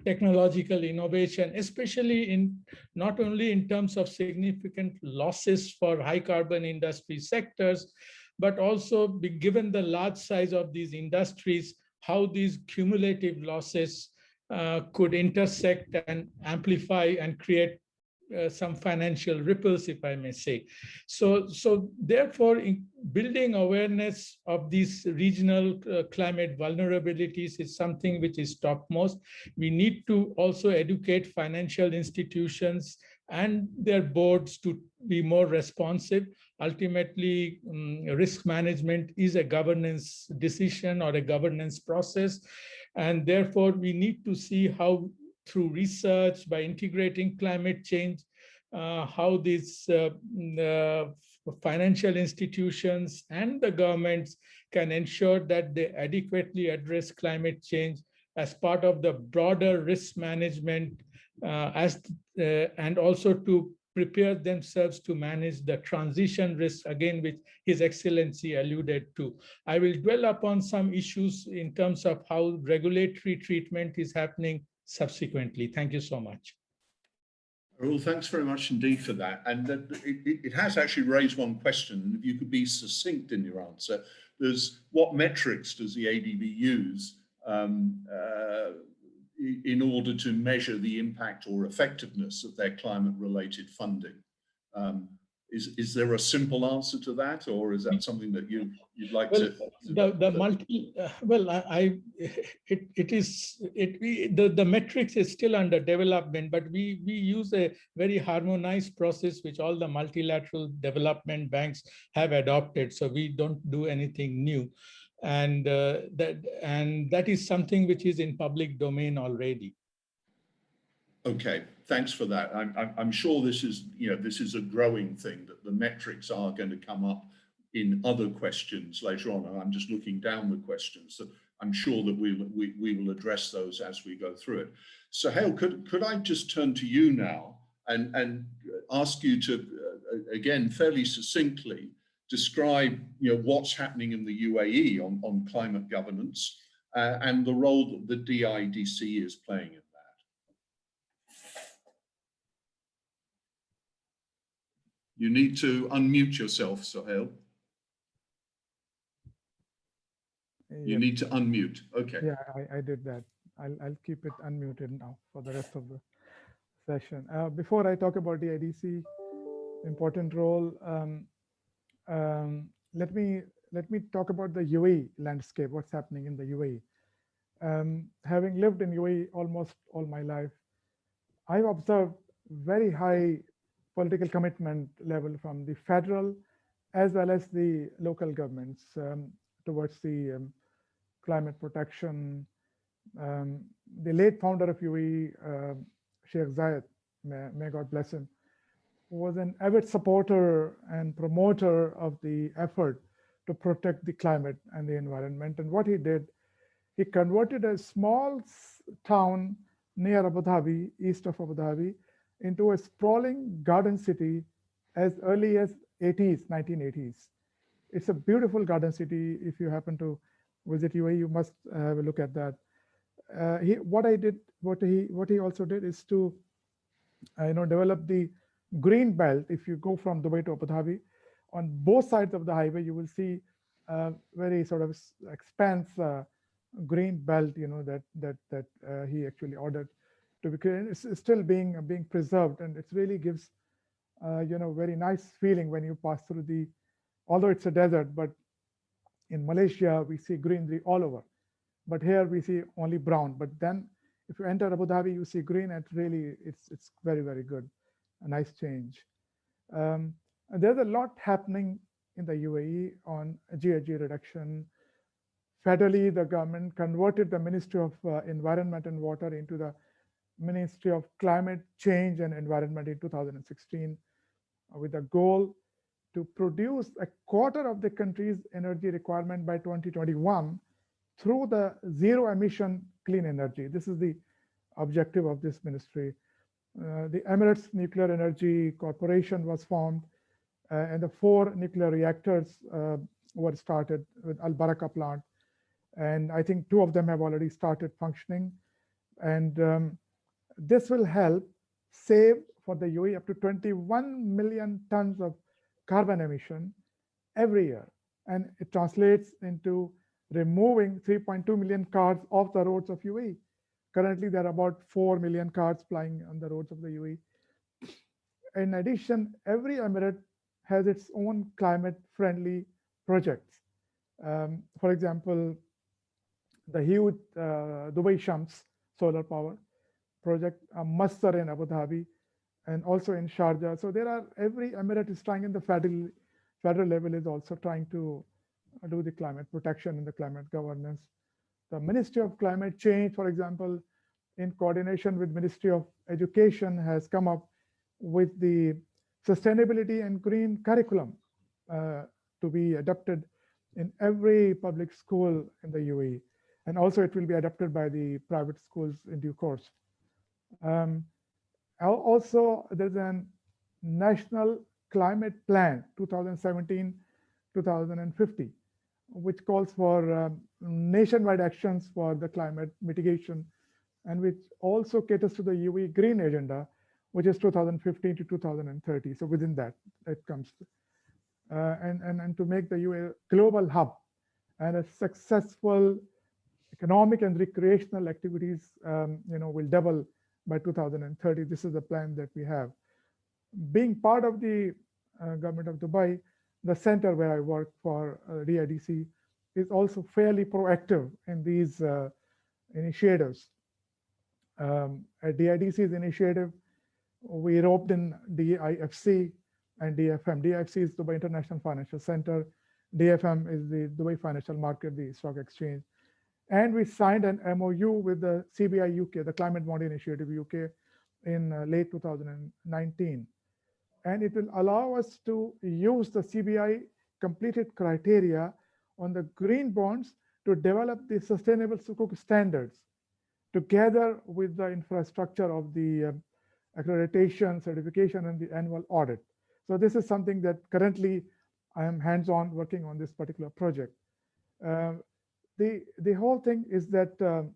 technological innovation, especially not only in terms of significant losses for high carbon industry sectors, but also given the large size of these industries, how these cumulative losses could intersect and amplify and create some financial ripples, if I may say. So therefore, in building awareness of these regional climate vulnerabilities is something which is topmost. We need to also educate financial institutions and their boards to be more responsive. Ultimately, risk management is a governance decision or a governance process. And therefore, we need to see how, through research, by integrating climate change, how these financial institutions and the governments can ensure that they adequately address climate change as part of the broader risk management, and also to prepare themselves to manage the transition risk, again, which His Excellency alluded to. I will dwell upon some issues in terms of how regulatory treatment is happening subsequently. Thank you so much. Well, thanks very much indeed for that. And it has actually raised one question. If you could be succinct in your answer, what metrics does the ADB use in order to measure the impact or effectiveness of their climate-related funding? Is there a simple answer to that, or is that something that you'd like to? The metrics is still under development, but we use a very harmonized process which all the multilateral development banks have adopted. So we don't do anything new, and that is something which is in public domain already. Okay, thanks for that. I'm sure this is a growing thing, that the metrics are going to come up in other questions later on. And I'm just looking down the questions, so I'm sure that we will address those as we go through it. So Hale, could I just turn to you now and ask you to again fairly succinctly describe what's happening in the UAE on climate governance and the role that the DIDC is playing in. You need to unmute yourself, Sohail. You need to unmute. Okay. Yeah, I did that. I'll keep it unmuted now for the rest of the session. Before I talk about the IDC important role, let me talk about the UAE landscape. What's happening in the UAE? Having lived in UAE almost all my life, I've observed very high political commitment level from the federal as well as the local governments towards the climate protection. The late founder of UAE, Sheikh Zayed, may God bless him, was an avid supporter and promoter of the effort to protect the climate and the environment. And what he did, he converted a small town near Abu Dhabi, east of Abu Dhabi, into a sprawling garden city as early as 1980s. It's a beautiful garden city. If you happen to visit UAE, you must have a look at that. What he also did is to develop the green belt. If you go from Dubai to Abu Dhabi, on both sides of the highway, you will see very sort of expanse green belt, that he actually ordered to be created. It's still being preserved, and it really gives very nice feeling when you pass through although it's a desert, but in Malaysia we see greenery all over, but here we see only brown. But then if you enter Abu Dhabi, you see green, and really it's very, very good, a nice change. And there's a lot happening in the UAE on GHG reduction. Federally, the government converted the Ministry of Environment and Water into the Ministry of Climate Change and Environment in 2016, with a goal to produce a quarter of the country's energy requirement by 2021 through the zero emission clean energy. This is the objective of this ministry. The Emirates Nuclear Energy Corporation was formed, and the 4 nuclear reactors were started with Al Baraka plant. And I think 2 of them have already started functioning. And this will help save for the UAE up to 21 million tons of carbon emission every year. And it translates into removing 3.2 million cars off the roads of UAE. Currently, there are about 4 million cars flying on the roads of the UAE. In addition, every emirate has its own climate-friendly projects. For example, the huge Dubai Shams solar power project, Masdar in Abu Dhabi, and also in Sharjah. So every emirate is trying, in the federal level is also trying to do the climate protection and the climate governance. The Ministry of Climate Change, for example, in coordination with Ministry of Education, has come up with the sustainability and green curriculum to be adopted in every public school in the UAE. And also it will be adopted by the private schools in due course. Also, there's a National Climate Plan 2017-2050, which calls for nationwide actions for the climate mitigation, and which also caters to the UAE Green Agenda, which is 2015 to 2030. So within that, it comes. And to make the UAE a global hub and a successful economic and recreational activities, will double by 2030. This is the plan that we have. Being part of the government of Dubai, the center where I work for DIDC is also fairly proactive in these initiatives. At DIDC's initiative, we roped in DIFC and DFM. DIFC is Dubai International Financial Center. DFM is the Dubai Financial Market, the stock exchange. And we signed an MOU with the CBI UK, the Climate Bond Initiative UK, in late 2019. And it will allow us to use the CBI completed criteria on the green bonds to develop the sustainable Sukuk standards together with the infrastructure of the accreditation, certification, and the annual audit. So this is something that currently I am hands-on working on this particular project. The whole thing is that the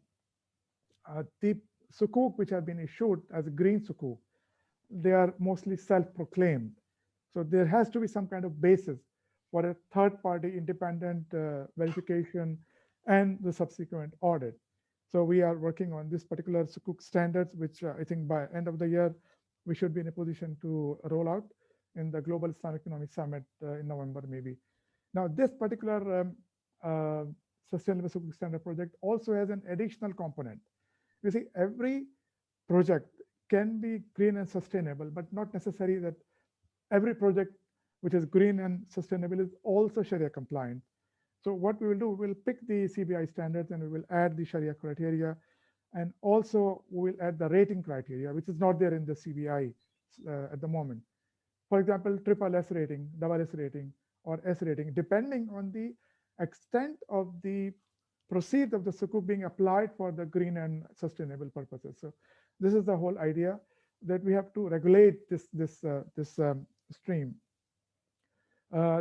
Sukuk which have been issued as a green Sukuk, they are mostly self-proclaimed. So there has to be some kind of basis for a third-party independent verification and the subsequent audit. So we are working on this particular Sukuk standards, which I think by end of the year, we should be in a position to roll out in the Global Islamic Economic Summit in November, maybe. Now, this particular Sustainable Sukuk Standard project also has an additional component. You see, every project can be green and sustainable, but not necessary that every project which is green and sustainable is also Sharia compliant. So what we will do, we'll pick the CBI standards and we will add the Sharia criteria, and also we will add the rating criteria, which is not there in the CBI at the moment. For example, SSS rating, SS rating, or S rating, depending on the extent of the proceeds of the sukuk being applied for the green and sustainable purposes. So this is the whole idea, that we have to regulate this stream.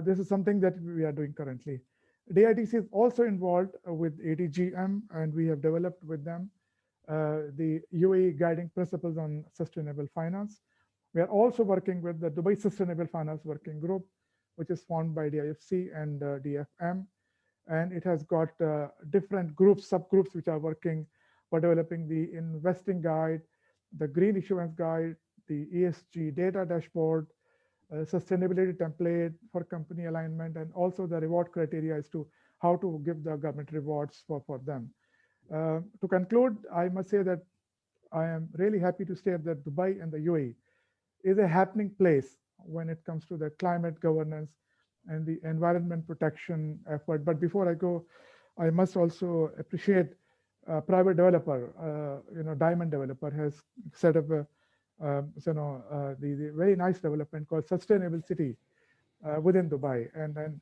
This is something that we are doing currently. DITC is also involved with ADGM, and we have developed with them the UAE guiding principles on sustainable finance. We are also working with the Dubai Sustainable Finance Working Group, which is formed by DIFC and DFM. And it has got different groups, subgroups, which are working for developing the investing guide, the green issuance guide, the ESG data dashboard, sustainability template for company alignment, and also the reward criteria as to how to give the government rewards for them. To conclude, I must say that I am really happy to state that Dubai and the UAE is a happening place when it comes to the climate governance and the environment protection effort. But before I go, I must also appreciate a private developer, Diamond Developer has set up a the very nice development called Sustainable City within Dubai. And then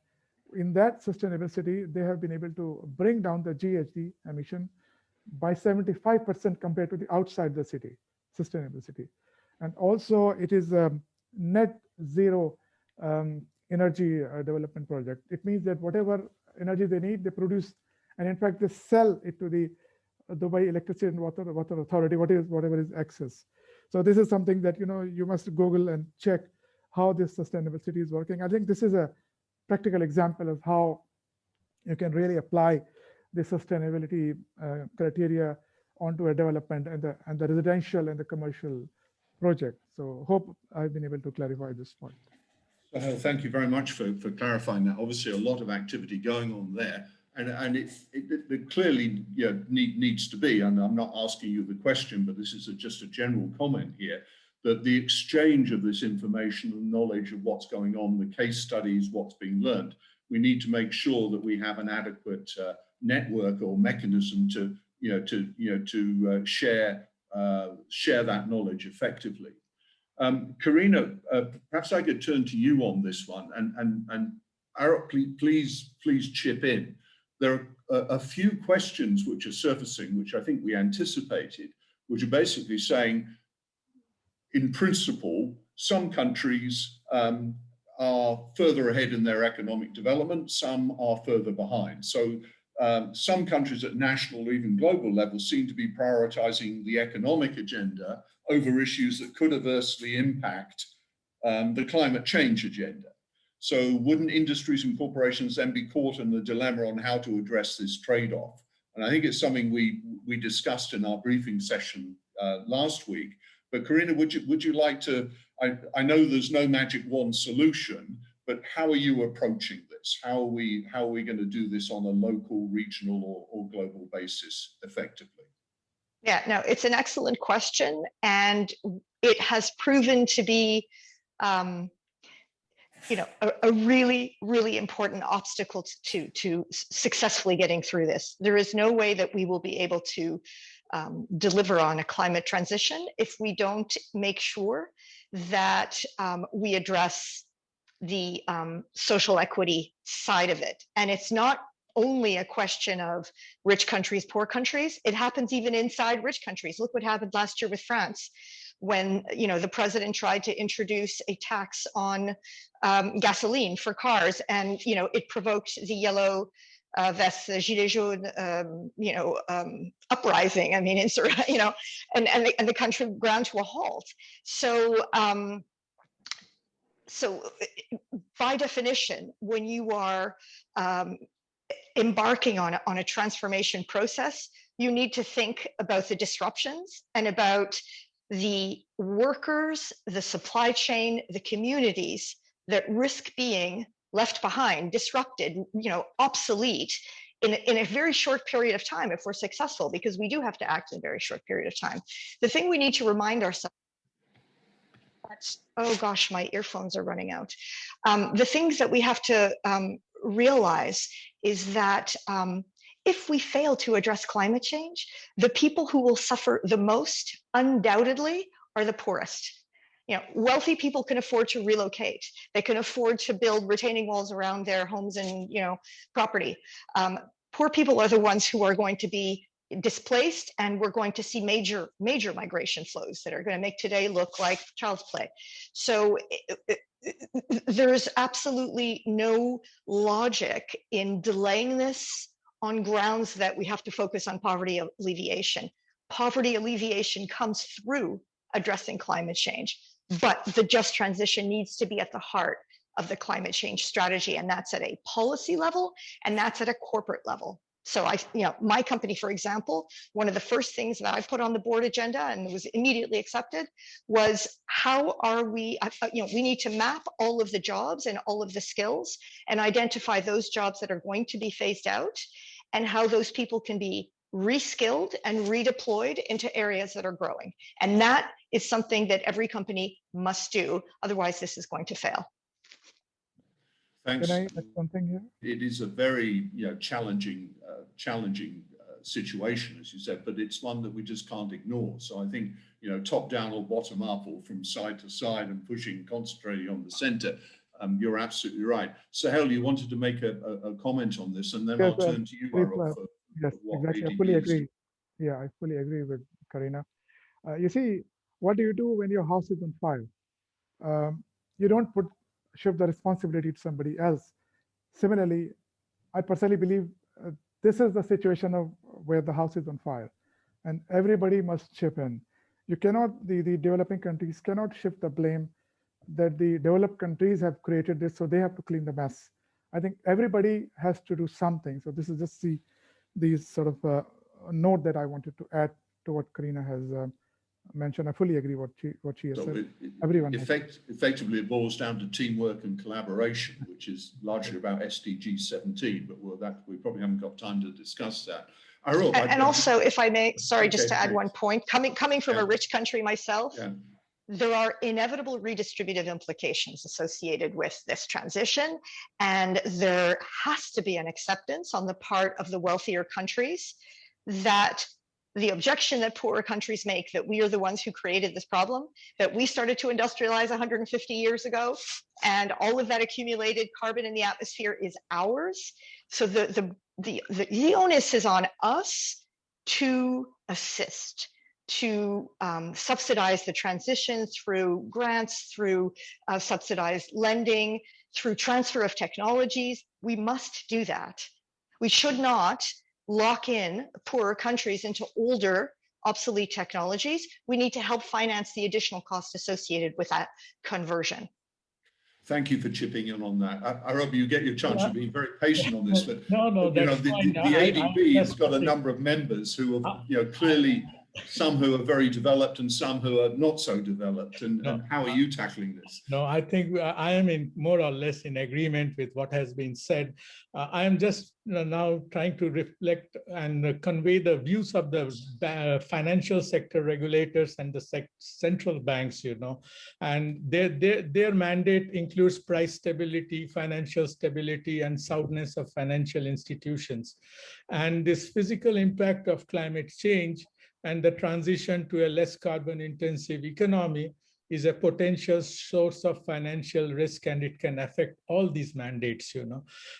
in that sustainable city, they have been able to bring down the GHG emission by 75% compared to the outside the city, sustainable city. And also it is a net zero energy development project. It means that whatever energy they need, they produce, and in fact, they sell it to the Dubai Electricity and Water Authority, whatever is excess. So this is something that you must Google and check how this sustainable city is working. I think this is a practical example of how you can really apply the sustainability criteria onto a development and the residential and the commercial project. So hope I've been able to clarify this point. Thank you very much for clarifying that. Obviously, a lot of activity going on there, and it clearly needs to be. And I'm not asking you the question, but this is just a general comment here, that the exchange of this information and knowledge of what's going on, the case studies, what's being learned, we need to make sure that we have an adequate network or mechanism to share that knowledge effectively. Karina, perhaps I could turn to you on this one, and Arup, please chip in. There are a few questions which are surfacing, which I think we anticipated, which are basically saying, in principle, some countries are further ahead in their economic development, some are further behind. So some countries at national or even global level seem to be prioritizing the economic agenda over issues that could adversely impact the climate change agenda. So wouldn't industries and corporations then be caught in the dilemma on how to address this trade-off? And I think it's something we discussed in our briefing session last week. But Karina, would you like to, I know there's no magic wand solution, but how are you approaching this? How are we going to do this on a local, regional, or global basis effectively? Yeah, no, it's an excellent question, and it has proven to be, a really, really important obstacle to successfully getting through this. There is no way that we will be able to deliver on a climate transition if we don't make sure that we address the social equity side of it. And it's not only a question of rich countries, poor countries. It happens even inside rich countries. Look what happened last year with France, when the president tried to introduce a tax on gasoline for cars, and it provoked the yellow vests, the gilets jaunes, uprising. I mean, and the country ground to a halt. So. So by definition, when you are embarking on a transformation process, you need to think about the disruptions and about the workers, the supply chain, the communities that risk being left behind, disrupted, obsolete in a very short period of time if we're successful, because we do have to act in a very short period of time. The thing we need to remind ourselves, oh gosh, my earphones are running out. The things that we have to realize is that if we fail to address climate change, the people who will suffer the most, undoubtedly, are the poorest. You know, wealthy people can afford to relocate. They can afford to build retaining walls around their homes and, you know, property. Poor people are the ones who are going to be displaced, and we're going to see major migration flows that are going to make today look like child's play. So there is absolutely no logic in delaying this on grounds that we have to focus on poverty alleviation. Poverty alleviation comes through addressing climate change, but the just transition needs to be at the heart of the climate change strategy, and that's at a policy level, and that's at a corporate level. So my company, for example, one of the first things that I put on the board agenda and was immediately accepted was how are we, we need to map all of the jobs and all of the skills and identify those jobs that are going to be phased out and how those people can be reskilled and redeployed into areas that are growing. And that is something that every company must do. Otherwise, this is going to fail. Thanks. Can I add something here? It is a very challenging situation, as you said, but it's one that we just can't ignore. So I think top down or bottom up or from side to side and concentrating on the centre. You're absolutely right. Sahel, you wanted to make a comment on this, and then Yes, I'll turn to you, Arab. Yes, exactly. I fully agree. Yeah, I fully agree with Karina. You see, what do you do when your house is on fire? You don't shift the responsibility to somebody else. Similarly, I personally believe this is the situation of where the house is on fire, and everybody must chip in. You cannot, the developing countries cannot shift the blame that the developed countries have created this, so they have to clean the mess. I think everybody has to do something. So this is just the sort of note that I wanted to add to what Karina has mentioned. I fully agree what she has said. Everyone effectively it boils down to teamwork and collaboration, which is largely about SDG 17, but we probably haven't got time to discuss that. And also, if I may, sorry, just to add one point, coming from a rich country myself, there are inevitable redistributive implications associated with this transition, and there has to be an acceptance on the part of the wealthier countries that the objection that poorer countries make, that we are the ones who created this problem, that we started to industrialize 150 years ago, and all of that accumulated carbon in the atmosphere is ours. So the onus is on us to assist, to subsidize the transition through grants, through subsidized lending, through transfer of technologies. We must do that. We should not lock in poorer countries into older, obsolete technologies. We need to help finance the additional cost associated with that conversion. Thank you for chipping in on that. Arab, you get your chance. You've been very patient on this, but the ADB has got a number of members who are clearly some who are very developed and some who are not so developed. And how are you tackling this? No, I think I am in more or less in agreement with what has been said. I am just now trying to reflect and convey the views of the financial sector regulators and the central banks, and their mandate includes price stability, financial stability, and soundness of financial institutions. And this physical impact of climate change and the transition to a less carbon-intensive economy is a potential source of financial risk, and it can affect all these mandates,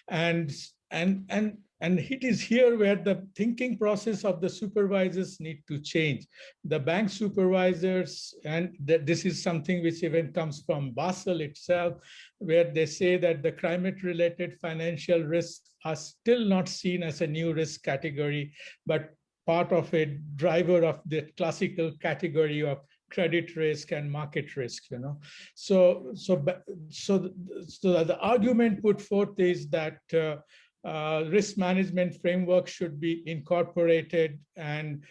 And it is here where the thinking process of the supervisors need to change. The bank supervisors, and this is something which even comes from Basel itself, where they say that the climate-related financial risks are still not seen as a new risk category, but part of a driver of the classical category of credit risk and market risk, So the argument put forth is that risk management framework should be incorporated, and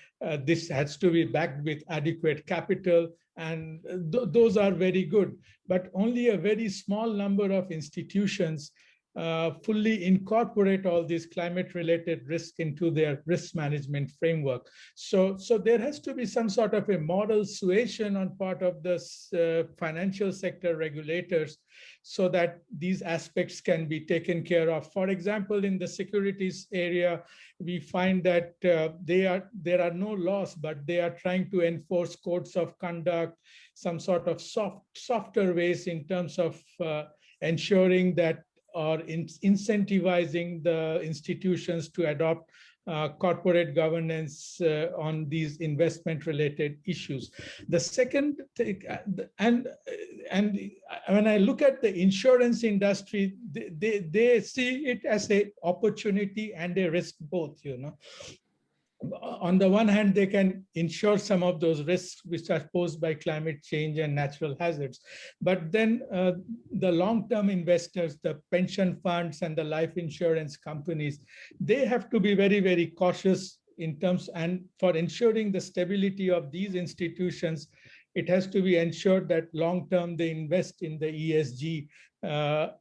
this has to be backed with adequate capital, and those are very good. But only a very small number of institutions fully incorporate all these climate-related risks into their risk management framework. So there has to be some sort of a moral suasion on part of the financial sector regulators so that these aspects can be taken care of. For example, in the securities area, we find that there are no laws, but they are trying to enforce codes of conduct, some sort of softer ways in terms of ensuring that or incentivizing the institutions to adopt corporate governance on these investment-related issues. The second thing, and when I look at the insurance industry, they see it as an opportunity and a risk both, you know. On the one hand, they can insure some of those risks which are posed by climate change and natural hazards. But then the long-term investors, the pension funds and the life insurance companies, they have to be very, very cautious in terms, and for ensuring the stability of these institutions, it has to be ensured that long-term they invest in the ESG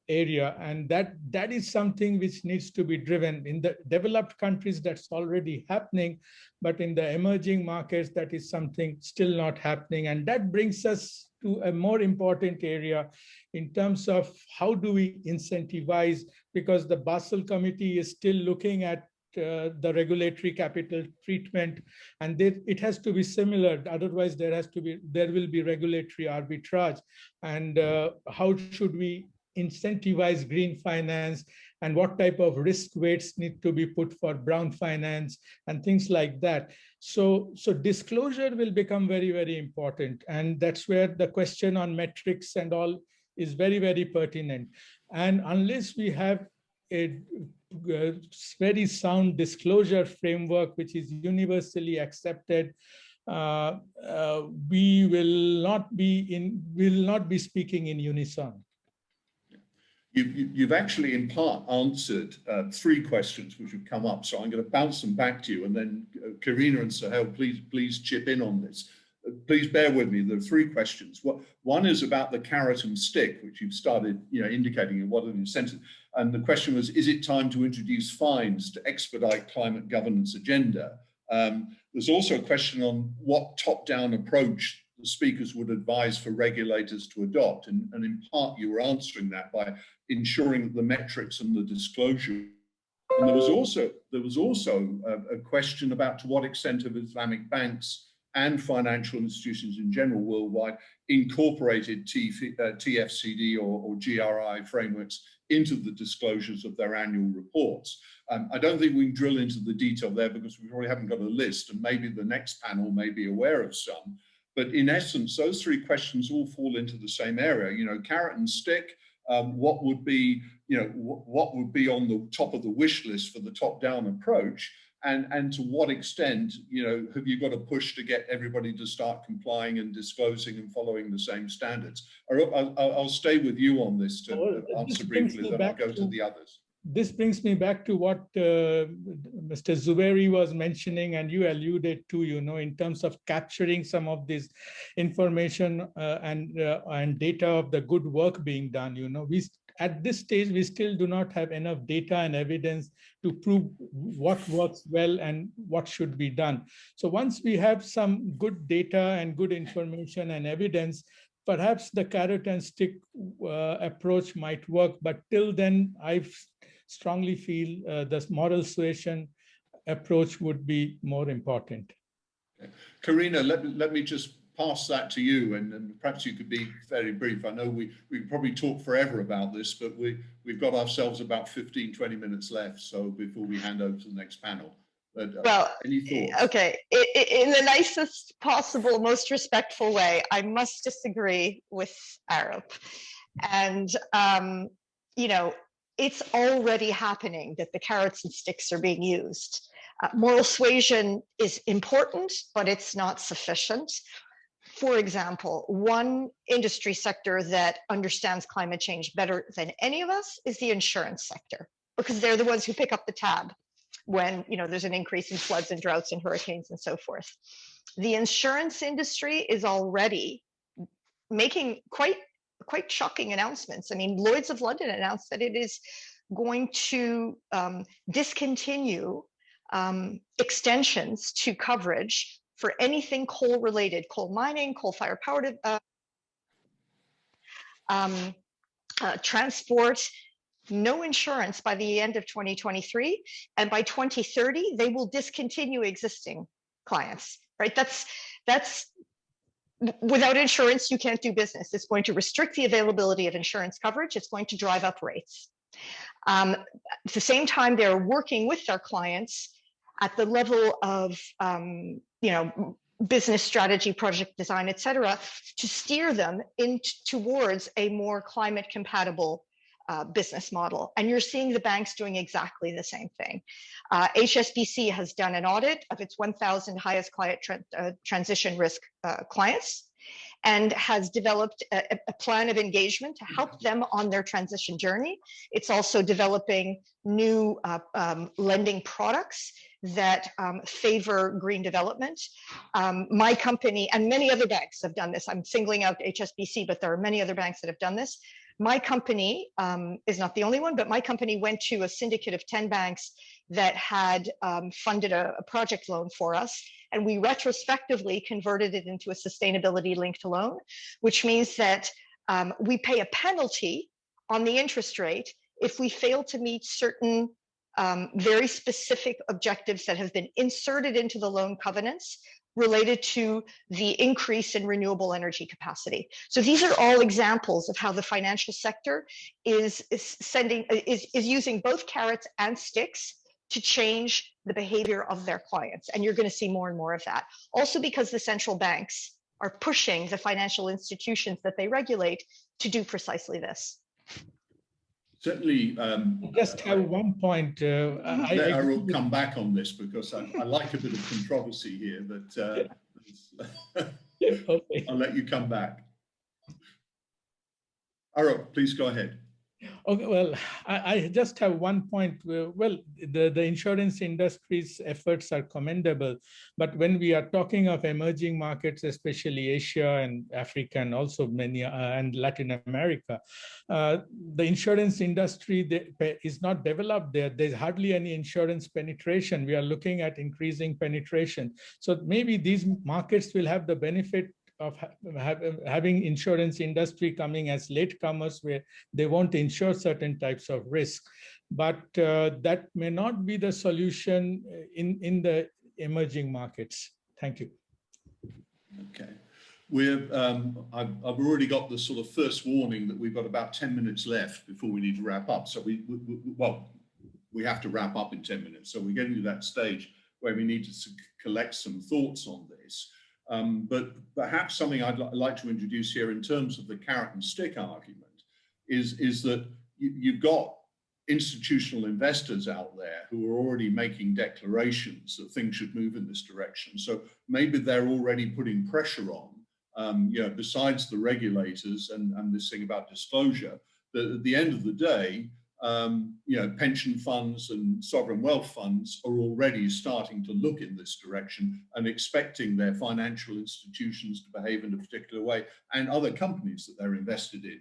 area. And that is something which needs to be driven. In the developed countries, that's already happening, but in the emerging markets, that is something still not happening. And that brings us to a more important area in terms of how do we incentivize, because the Basel Committee is still looking at the regulatory capital treatment, and it has to be similar. Otherwise, there will be regulatory arbitrage. And how should we incentivize green finance, and what type of risk weights need to be put for brown finance and things like that. So disclosure will become very, very important, and that's where the question on metrics and all is very, very pertinent. And unless we have a very sound disclosure framework which is universally accepted, we will not be speaking in unison. You've actually in part answered 3 questions which have come up, so I'm going to bounce them back to you, and then Karina and Sahel, please chip in on this. Please bear with me. There are 3 questions. One is about the carrot and stick, which you've started, indicating what an incentive. And the question was, is it time to introduce fines to expedite climate governance agenda? There's also a question on what top-down approach the speakers would advise for regulators to adopt. And in part, you were answering that by ensuring that the metrics and the disclosure. And there was also a question about to what extent have Islamic banks and financial institutions in general worldwide incorporated TFCD or GRI frameworks into the disclosures of their annual reports. I don't think we can drill into the detail there because we really haven't got a list, and maybe the next panel may be aware of some. But in essence, those 3 questions all fall into the same area. Carrot and stick. What would be on the top of the wish list for the top-down approach? And to what extent, have you got to push to get everybody to start complying and disclosing and following the same standards? I'll stay with you on this to answer briefly, then I'll go to the others. This brings me back to what Mr. Zubairi was mentioning, and you alluded to, in terms of capturing some of this information and data of the good work being done. At this stage, we still do not have enough data and evidence to prove what works well and what should be done. So once we have some good data and good information and evidence, perhaps the carrot and stick approach might work. But till then, I strongly feel the moral suasion approach would be more important. Okay. Karina, let me just pass that to you, and perhaps you could be very brief. I know we could probably talk forever about this, but we've got ourselves about 15, 20 minutes left, so before we hand over to the next panel. But, any thoughts? Okay, in the nicest possible, most respectful way, I must disagree with Arab. And, it's already happening that the carrots and sticks are being used. Moral suasion is important, but it's not sufficient. For example, one industry sector that understands climate change better than any of us is the insurance sector, because they're the ones who pick up the tab when there's an increase in floods and droughts and hurricanes and so forth. The insurance industry is already making quite shocking announcements. I mean, Lloyd's of London announced that it is going to discontinue extensions to coverage for anything coal related, coal mining, coal-fired power, transport, no insurance by the end of 2023. And by 2030, they will discontinue existing clients, right? That's without insurance, you can't do business. It's going to restrict the availability of insurance coverage. It's going to drive up rates. At the same time, they're working with their clients at the level of, business strategy, project design, et cetera, to steer them towards a more climate compatible business model. And you're seeing the banks doing exactly the same thing. HSBC has done an audit of its 1,000 highest client transition risk clients and has developed a plan of engagement to help them on their transition journey. It's also developing new lending products that favor green development. My company and many other banks have done this. I'm singling out HSBC, but there are many other banks that have done this. My company is not the only one, but my company went to a syndicate of 10 banks that had funded a project loan for us. And we retrospectively converted it into a sustainability linked loan, which means that we pay a penalty on the interest rate if we fail to meet certain very specific objectives that have been inserted into the loan covenants related to the increase in renewable energy capacity. So these are all examples of how the financial sector is using both carrots and sticks to change the behavior of their clients. And you're going to see more and more of that. Also because the central banks are pushing the financial institutions that they regulate to do precisely this. Certainly. Just have one point. I will come back on this because I like a bit of controversy here, but okay. I'll let you come back. Arup, please go ahead. Okay, well, I just have one point. Well, the insurance industry's efforts are commendable, but when we are talking of emerging markets, especially Asia and Africa and also many and Latin America, the insurance industry is not developed there. There's hardly any insurance penetration. We are looking at increasing penetration. So maybe these markets will have the benefit of having insurance industry coming as latecomers where they won't insure certain types of risk. But that may not be the solution in the emerging markets. Thank you. Okay. I've already got the sort of first warning that we've got about 10 minutes left before we need to wrap up. So we have to wrap up in 10 minutes. So we're getting to that stage where we need to collect some thoughts on this. But perhaps something I'd like to introduce here in terms of the carrot and stick argument is that you've got institutional investors out there who are already making declarations that things should move in this direction. So maybe they're already putting pressure on, besides the regulators and this thing about disclosure, that at the end of the day, pension funds and sovereign wealth funds are already starting to look in this direction and expecting their financial institutions to behave in a particular way, and other companies that they're invested in,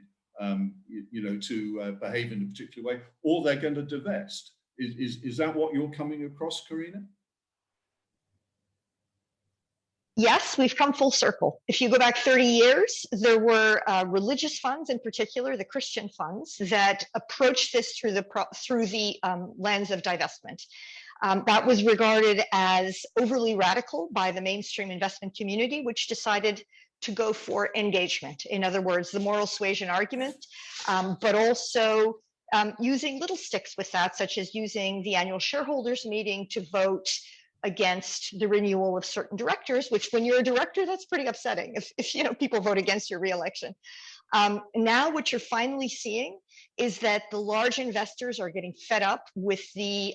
to behave in a particular way, or they're going to divest. Is that what you're coming across, Karina? Yes, we've come full circle. If you go back 30 years, there were religious funds, in particular the Christian funds, that approached this through the lens of divestment. That was regarded as overly radical by the mainstream investment community, which decided to go for engagement. In other words, the moral suasion argument, but also using little sticks with that, such as using the annual shareholders meeting to vote against the renewal of certain directors, which when you're a director, that's pretty upsetting if people vote against your reelection. Now what you're finally seeing is that the large investors are getting fed up with the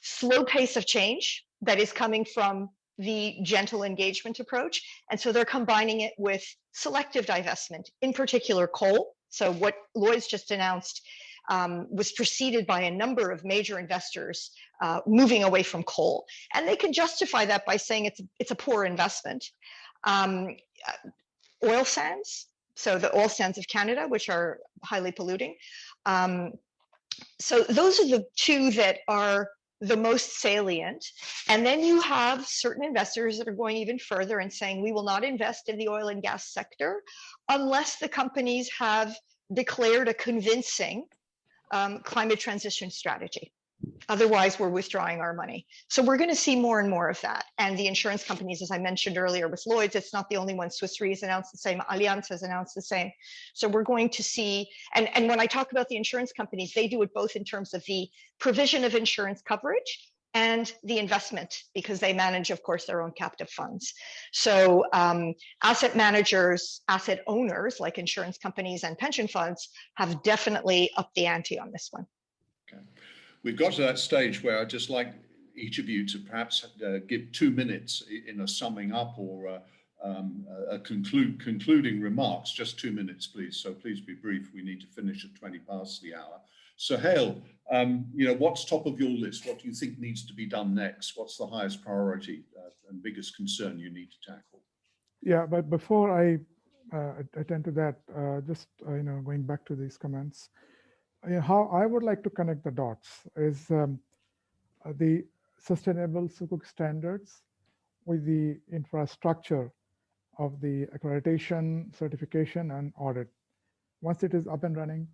slow pace of change that is coming from the gentle engagement approach. And so they're combining it with selective divestment, in particular coal. So what Lloyd's just announced was preceded by a number of major investors moving away from coal. And they can justify that by saying it's a poor investment. Oil sands, so the oil sands of Canada, which are highly polluting, So those are the two that are the most salient. And then you have certain investors that are going even further and saying, we will not invest in the oil and gas sector unless the companies have declared a convincing climate transition strategy. Otherwise, we're withdrawing our money. So we're going to see more and more of that. And the insurance companies, as I mentioned earlier with Lloyd's, it's not the only one. Swiss Re has announced the same. Allianz has announced the same. So we're going to see, and when I talk about the insurance companies, they do it both in terms of the provision of insurance coverage and the investment, because they manage, of course, their own captive funds. So asset managers, asset owners, like insurance companies and pension funds, have definitely upped the ante on this one. Okay. We've got to that stage where I'd just like each of you to perhaps give 2 minutes in a summing up or a concluding remarks. Just 2 minutes, please. So please be brief. We need to finish at 20 past the hour. Sohail, you know, what's top of your list? What do you think needs to be done next? What's the highest priority and biggest concern you need to tackle? Yeah, but before I attend to that, just you know, going back to these comments, how I would like to connect the dots is the sustainable Sukuk standards with the infrastructure of the accreditation, certification, and audit. Once it is up and running,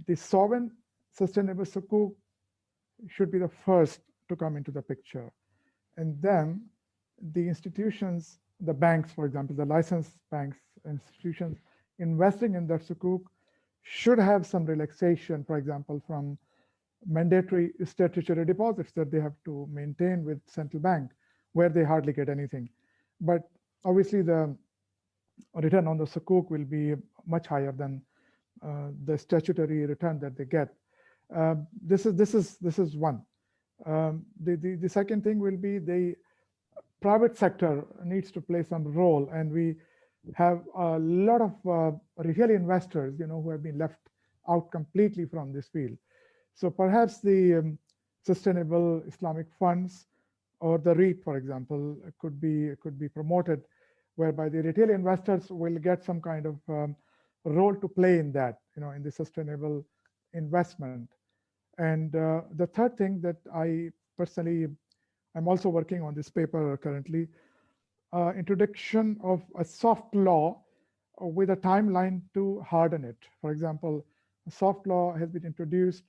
the sovereign sustainable Sukuk should be the first to come into the picture. And then the institutions, the banks, for example, the licensed banks, institutions investing in that Sukuk should have some relaxation, for example, from mandatory statutory deposits that they have to maintain with central bank, where they hardly get anything. But obviously the return on the Sukuk will be much higher than the statutory return that they get. This is one. The second thing will be the private sector needs to play some role, and we have a lot of retail investors, you know, who have been left out completely from this field. So perhaps the sustainable Islamic funds or the REIT, for example, could be promoted, whereby the retail investors will get some kind of role to play in that, you know, in the sustainable investment. And the third thing that I personally, I'm also working on this paper currently, introduction of a soft law with a timeline to harden it. For example, a soft law has been introduced,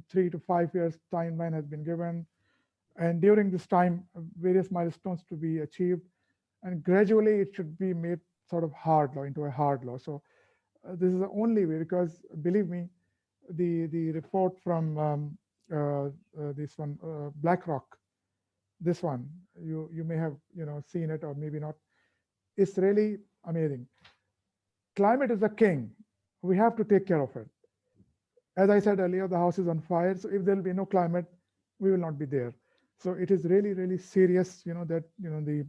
3 to 5 years timeline has been given. And during this time, various milestones to be achieved. And gradually it should be made sort of hard law into a hard law. So this is the only way, because believe me, the report from this one, BlackRock, this one, you may have, you know, seen it or maybe not. It's really amazing. Climate is the king. We have to take care of it. As I said earlier, the house is on fire. So if there will be no climate, we will not be there. So it is really, really serious, you know, that, you know,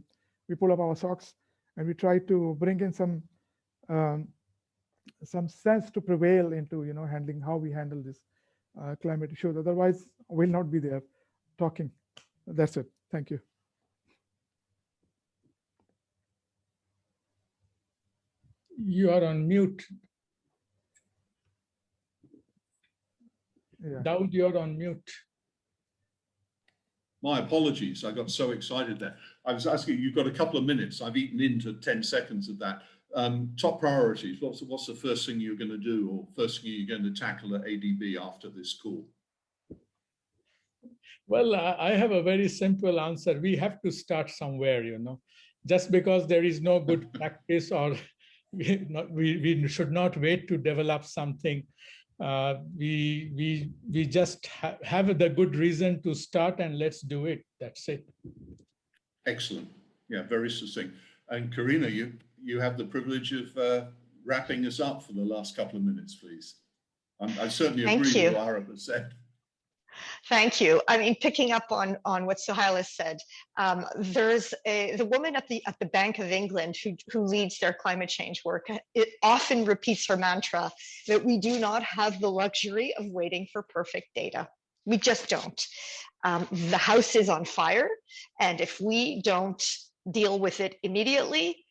we pull up our socks and we try to bring in some sense to prevail into, you know, handling how we handle this climate issues. Otherwise, we'll not be there talking. That's it. Thank you. You are on mute. Yeah. Daud, you're on mute. My apologies. I got so excited there. I was asking, you've got a couple of minutes. I've eaten into 10 seconds of that. Top priorities. What's the first thing you're going to do, or first thing you're going to tackle at ADB after this call? Well, I have a very simple answer. We have to start somewhere, you know. Just because there is no good practice, or we should not wait to develop something. We just have the good reason to start, and let's do it. That's it. Excellent. Yeah, very succinct. And Karina, you have the privilege of wrapping us up for the last couple of minutes, please. I certainly agree with what Arab has said. Thank you. I mean, picking up on what Sohail has said, there's the woman at the Bank of England who leads their climate change work. It often repeats her mantra that we do not have the luxury of waiting for perfect data. We just don't. The house is on fire, and if we don't deal with it immediately,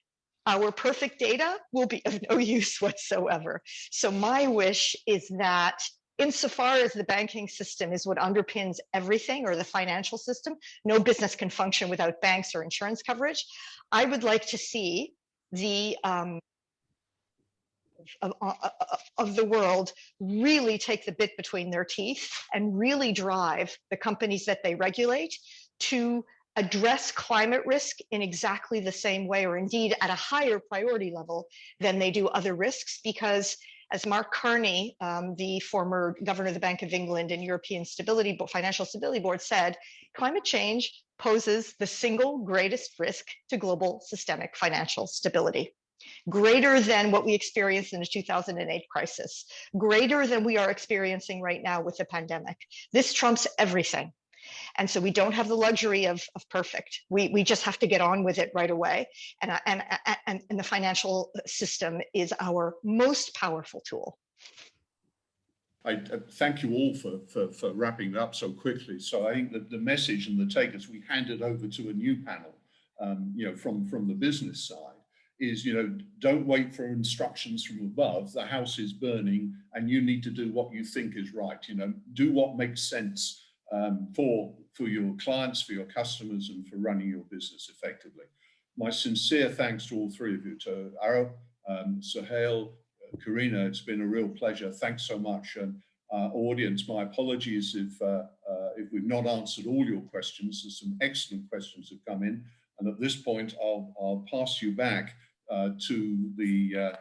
our perfect data will be of no use whatsoever. So my wish is that insofar as the banking system is what underpins everything, or the financial system, no business can function without banks or insurance coverage. I would like to see the of the world really take the bit between their teeth and really drive the companies that they regulate to address climate risk in exactly the same way, or indeed at a higher priority level than they do other risks. Because as Mark Carney, the former governor of the Bank of England and European Financial Stability Board, said, climate change poses the single greatest risk to global systemic financial stability. Greater than what we experienced in the 2008 crisis, greater than we are experiencing right now with the pandemic. This trumps everything. And so we don't have the luxury of perfect. We just have to get on with it right away. And the financial system is our most powerful tool. I thank you all for wrapping it up so quickly. So I think that the message and the take as we hand it over to a new panel, from the business side, is, don't wait for instructions from above. The house is burning and you need to do what you think is right. Do what makes sense for your clients, for your customers, and for running your business effectively. My sincere thanks to all three of you, to Arab, Suhail, Karina. It's been a real pleasure. Thanks so much. And audience, my apologies if we've not answered all your questions. There's some excellent questions have come in. And at this point, I'll pass you back to the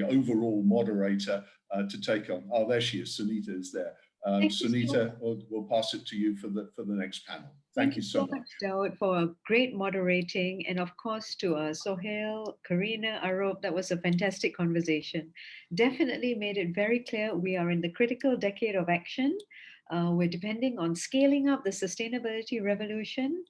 overall moderator to take on. Oh, there she is. Sunita is there. Sunita, we'll pass it to you for the next panel. Thank you so much, Daud, for great moderating, and of course to Sohail, Karina, Arup. That was a fantastic conversation. Definitely made it very clear we are in the critical decade of action. We're depending on scaling up the sustainability revolution.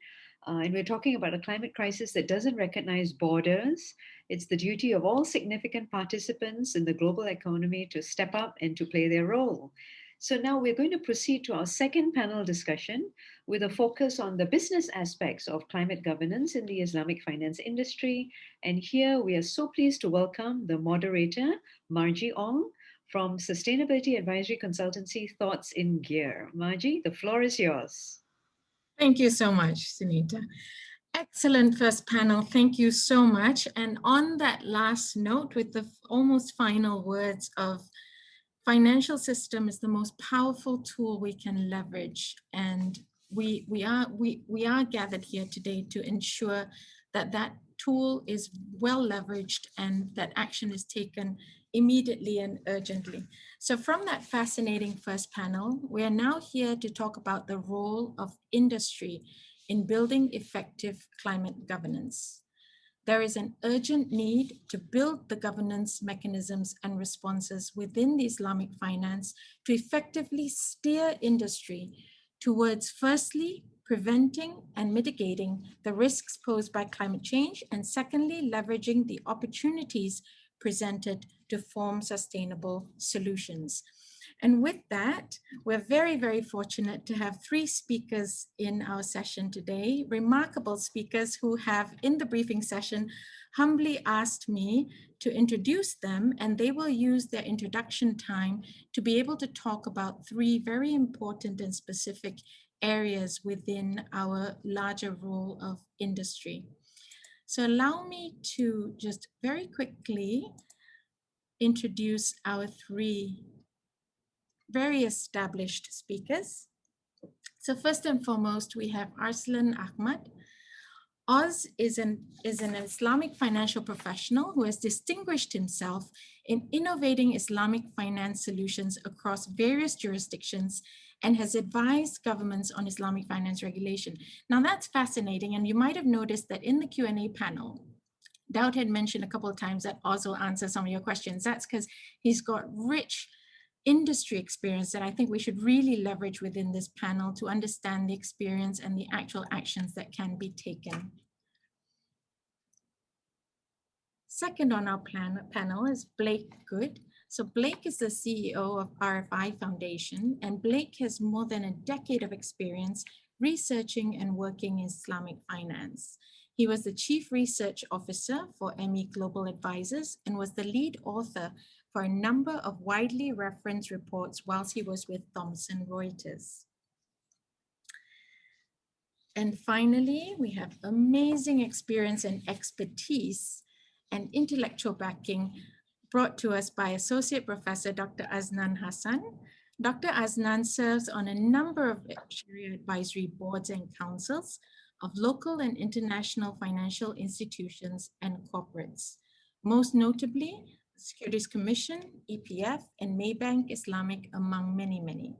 And we're talking about a climate crisis that doesn't recognize borders. It's the duty of all significant participants in the global economy to step up and to play their role. So now we're going to proceed to our second panel discussion with a focus on the business aspects of climate governance in the Islamic finance industry. And here we are so pleased to welcome the moderator, Margie Ong, from Sustainability Advisory Consultancy Thoughts in Gear. Margie, the floor is yours. Thank you so much, Sunita. Excellent first panel. Thank you so much. And on that last note, with the almost final words of financial system is the most powerful tool we can leverage. And we are gathered here today to ensure that that tool is well leveraged and that action is taken immediately and urgently. So from that fascinating first panel, we are now here to talk about the role of industry in building effective climate governance. There is an urgent need to build the governance mechanisms and responses within the Islamic finance to effectively steer industry towards, firstly, preventing and mitigating the risks posed by climate change, and secondly, leveraging the opportunities presented to form sustainable solutions. And with that, we're very, very fortunate to have three speakers in our session today, remarkable speakers who have, in the briefing session, humbly asked me to introduce them, and they will use their introduction time to be able to talk about three very important and specific areas within our larger role of industry. So allow me to just very quickly introduce our three very established speakers. So first and foremost, we have Arslan Ahmad. Oz is an Islamic financial professional who has distinguished himself in innovating Islamic finance solutions across various jurisdictions and has advised governments on Islamic finance regulation. Now that's fascinating, and you might have noticed that in the Q&A panel, Daud had mentioned a couple of times that Oz will answer some of your questions. That's because he's got rich industry experience that I think we should really leverage within this panel to understand the experience and the actual actions that can be taken. Second on our panel is Blake Good. So Blake is the CEO of RFI Foundation, and Blake has more than a decade of experience researching and working in Islamic finance. He was the Chief Research Officer for ME Global Advisors and was the lead author for a number of widely referenced reports whilst he was with Thomson Reuters. And finally, we have amazing experience and expertise and intellectual backing brought to us by Associate Professor Dr. Aznan Hassan. Dr. Aznan serves on a number of Shariah advisory boards and councils of local and international financial institutions and corporates, most notably the Securities Commission, EPF, and Maybank Islamic, among many, many.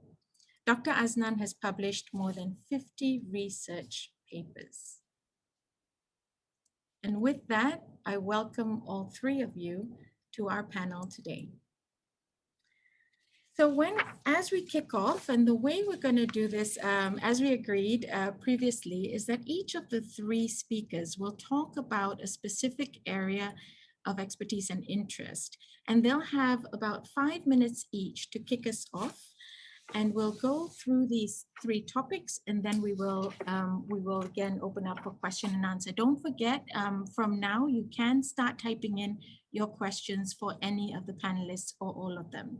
Dr. Aznan has published more than 50 research papers. And with that, I welcome all three of you to our panel today. So as we kick off, and the way we're going to do this, as we agreed previously, is that each of the three speakers will talk about a specific area of expertise and interest, and they'll have about 5 minutes each to kick us off. And we'll go through these three topics, and then we will again open up for question and answer. Don't forget, from now, you can start typing in your questions for any of the panelists or all of them.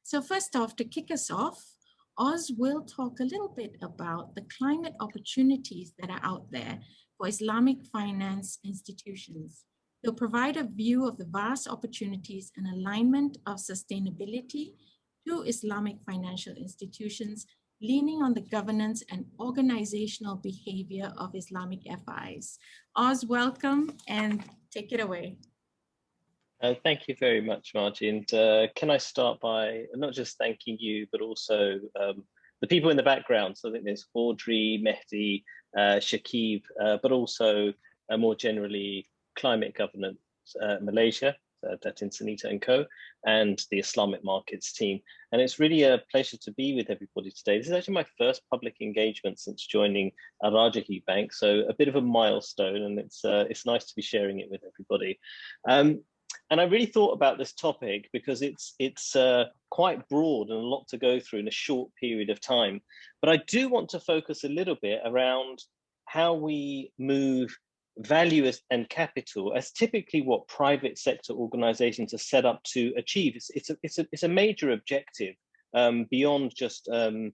So first off, to kick us off, Oz will talk a little bit about the climate opportunities that are out there for Islamic finance institutions. He'll provide a view of the vast opportunities and alignment of sustainability to Islamic financial institutions, leaning on the governance and organizational behavior of Islamic FIs. Oz, welcome, and take it away. Thank you very much, Margie. And can I start by not just thanking you, but also the people in the background. So I think there's Audrey, Mehdi, Shakib, but also more generally climate governance Malaysia, that's in Sunita and Co, and the Islamic markets team. And it's really a pleasure to be with everybody today. This is actually my first public engagement since joining Rajakumar Bank, so a bit of a milestone, and it's nice to be sharing it with everybody. And I really thought about this topic because it's quite broad and a lot to go through in a short period of time. But I do want to focus a little bit around how we move value and capital as typically what private sector organizations are set up to achieve. It's a major objective beyond just the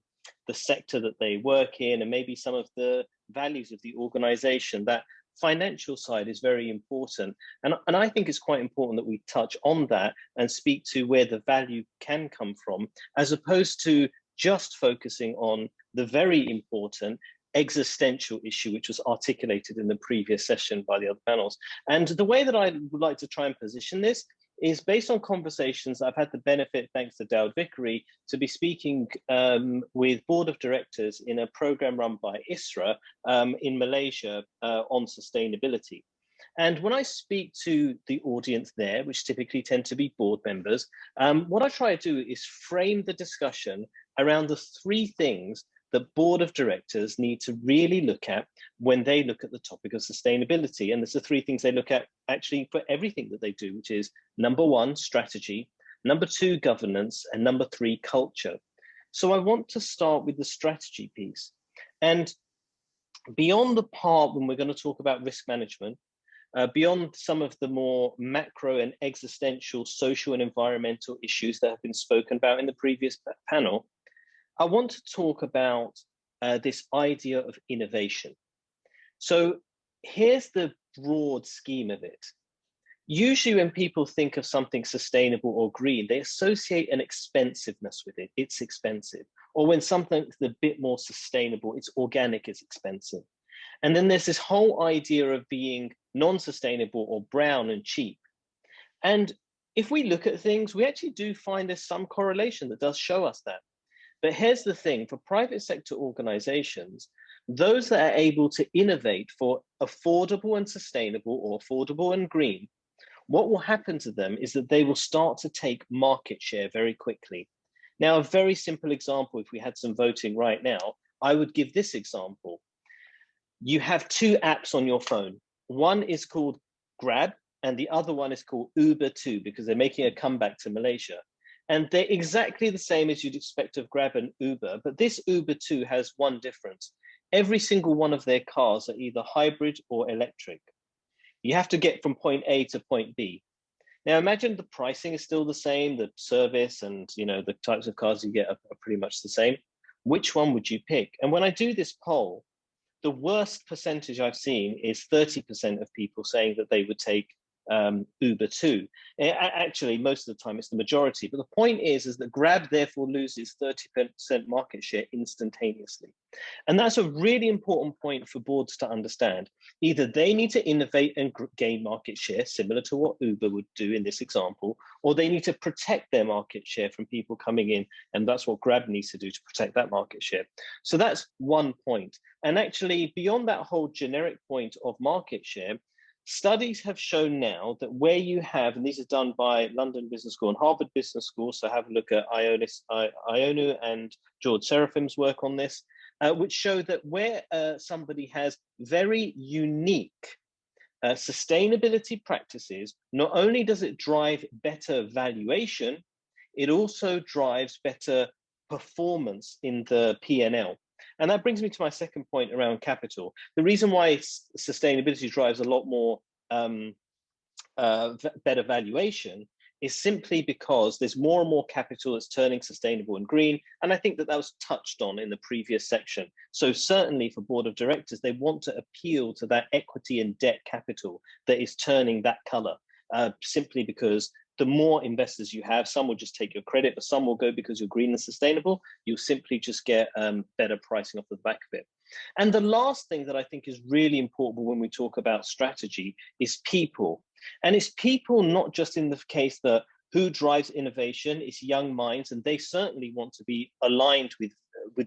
sector that they work in and maybe some of the values of the organization. That financial side is very important. And I think it's quite important that we touch on that and speak to where the value can come from, as opposed to just focusing on the very important existential issue, which was articulated in the previous session by the other panels. And the way that I would like to try and position this is based on conversations I've had the benefit, thanks to Daud Vickery, to be speaking with board of directors in a program run by ISRA in Malaysia on sustainability. And when I speak to the audience there, which typically tend to be board members, what I try to do is frame the discussion around the three things the board of directors need to really look at when they look at the topic of sustainability. And there's the three things they look at actually for everything that they do, which is number one, strategy, number two, governance, and number three, culture. So I want to start with the strategy piece. And beyond the part when we're going to talk about risk management, beyond some of the more macro and existential social and environmental issues that have been spoken about in the previous panel, I want to talk about this idea of innovation. So here's the broad scheme of it. Usually when people think of something sustainable or green, they associate an expensiveness with it. It's expensive. Or when something's a bit more sustainable, it's organic, it's expensive. And then there's this whole idea of being non-sustainable or brown and cheap. And if we look at things, we actually do find there's some correlation that does show us that. But here's the thing, for private sector organizations, those that are able to innovate for affordable and sustainable or affordable and green, what will happen to them is that they will start to take market share very quickly. Now, a very simple example, if we had some voting right now, I would give this example. You have two apps on your phone. One is called Grab, and the other one is called Uber 2, because they're making a comeback to Malaysia. And they're exactly the same as you'd expect of Grab and Uber, but this Uber 2 has one difference. Every single one of their cars are either hybrid or electric. You have to get from point A to point B. Now imagine the pricing is still the same, the service and the types of cars you get are pretty much the same. Which one would you pick? And when I do this poll, the worst percentage I've seen is 30% of people saying that they would take Uber too. Actually, most of the time it's the majority. But the point is that Grab therefore loses 30% market share instantaneously. And that's a really important point for boards to understand. Either they need to innovate and gain market share, similar to what Uber would do in this example, or they need to protect their market share from people coming in. And that's what Grab needs to do to protect that market share. So that's one point. And actually, beyond that whole generic point of market share, studies have shown now that where you have, and these are done by London Business School and Harvard Business School, so have a look at Ionu and George Seraphim's work on this, which show that where somebody has very unique sustainability practices, not only does it drive better valuation, it also drives better performance in the P&L. And that brings me to my second point around capital. The reason why sustainability drives a lot more better valuation is simply because there's more and more capital that's turning sustainable and green. And I think that was touched on in the previous section. So certainly for board of directors, they want to appeal to that equity and debt capital that is turning that color, simply because the more investors you have, some will just take your credit, but some will go because you're green and sustainable. You'll simply just get better pricing off the back of it. And the last thing that I think is really important when we talk about strategy is people. And it's people not just in the case that who drives innovation, it's young minds, and they certainly want to be aligned with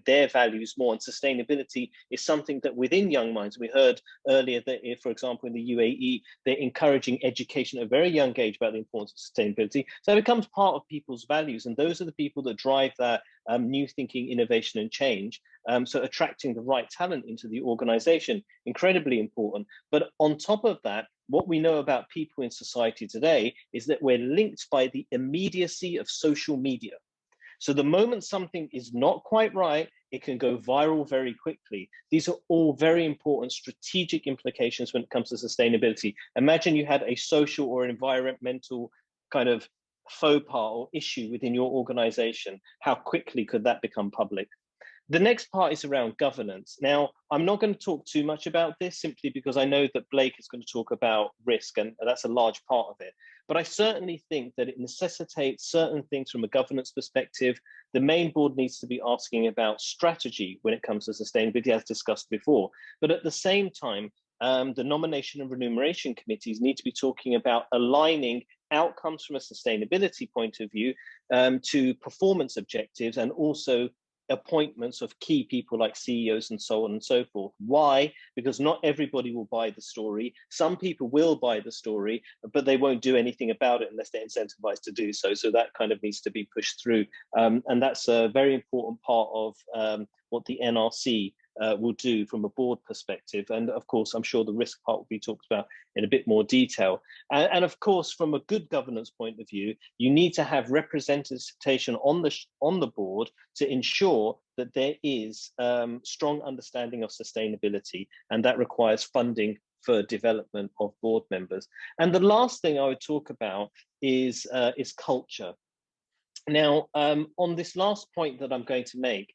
their values more. And sustainability is something that within young minds, we heard earlier that, if, for example, in the UAE, they're encouraging education at a very young age about the importance of sustainability. So it becomes part of people's values. And those are the people that drive that new thinking, innovation, and change. So attracting the right talent into the organization, incredibly important. But on top of that, what we know about people in society today is that we're linked by the immediacy of social media. So the moment something is not quite right, it can go viral very quickly. These are all very important strategic implications when it comes to sustainability. Imagine you had a social or environmental kind of faux pas or issue within your organization. How quickly could that become public? The next part is around governance. Now, I'm not going to talk too much about this simply because I know that Blake is going to talk about risk, and that's a large part of it. But I certainly think that it necessitates certain things from a governance perspective. The main board needs to be asking about strategy when it comes to sustainability, as discussed before. But at the same time, the nomination and remuneration committees need to be talking about aligning outcomes from a sustainability point of view to performance objectives, and also appointments of key people like CEOs and so on and so forth. Why? Because not everybody will buy the story. Some people will buy the story, but they won't do anything about it unless they're incentivized to do so. So that kind of needs to be pushed through. And that's a very important part of what the NRC will do from a board perspective. And of course, I'm sure the risk part will be talked about in a bit more detail. And of course, from a good governance point of view, you need to have representation on the board to ensure that there is strong understanding of sustainability, and that requires funding for development of board members. And the last thing I would talk about is culture. Now, on this last point that I'm going to make,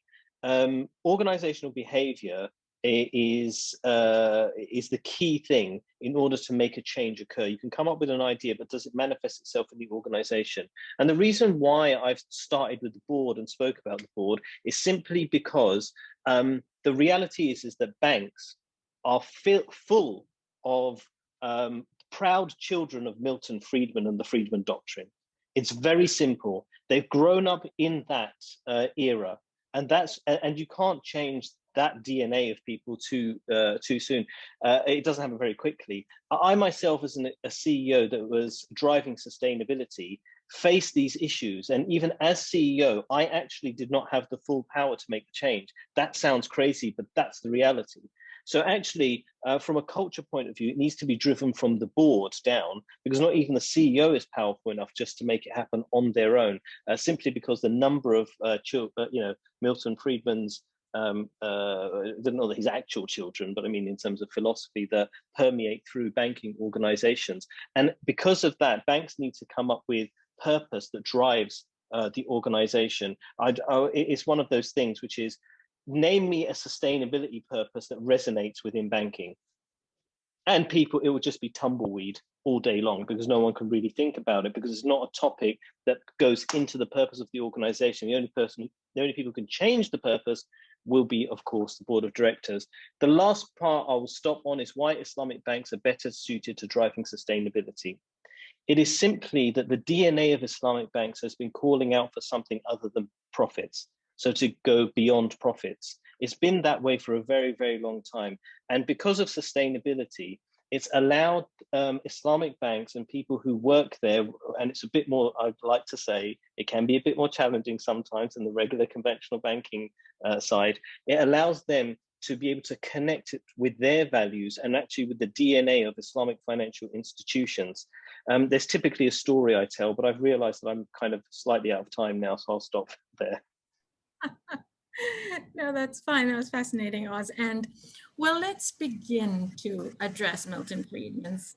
organizational behavior is the key thing in order to make a change occur. You can come up with an idea, but does it manifest itself in the organization? And the reason why I've started with the board and spoke about the board is simply because the reality is that banks are full of proud children of Milton Friedman and the Friedman Doctrine. It's very simple. They've grown up in that era. And you can't change that DNA of people too soon. It doesn't happen very quickly. I myself, as a CEO that was driving sustainability, faced these issues. And even as CEO, I actually did not have the full power to make the change. That sounds crazy, but that's the reality. So actually, from a culture point of view, it needs to be driven from the board down, because not even the CEO is powerful enough just to make it happen on their own, simply because the number of Milton Friedman's not know his actual children, but I mean in terms of philosophy that permeate through banking organizations. And because of that, banks need to come up with purpose that drives the organization. It's one of those things which is, name me a sustainability purpose that resonates within banking. And people, it would just be tumbleweed all day long, because no one can really think about it, because it's not a topic that goes into the purpose of the organization. The only people who can change the purpose will be, of course, the board of directors. The last part I will stop on is why Islamic banks are better suited to driving sustainability. It is simply that the DNA of Islamic banks has been calling out for something other than profits. So to go beyond profits. It's been that way for a very, very long time. And because of sustainability, it's allowed Islamic banks and people who work there, and it's a bit more, I'd like to say, it can be a bit more challenging sometimes than the regular conventional banking side. It allows them to be able to connect it with their values and actually with the DNA of Islamic financial institutions. There's typically a story I tell, but I've realized that I'm kind of slightly out of time now, so I'll stop there. No, that's fine. That was fascinating, Oz. And well, let's begin to address Milton Friedman's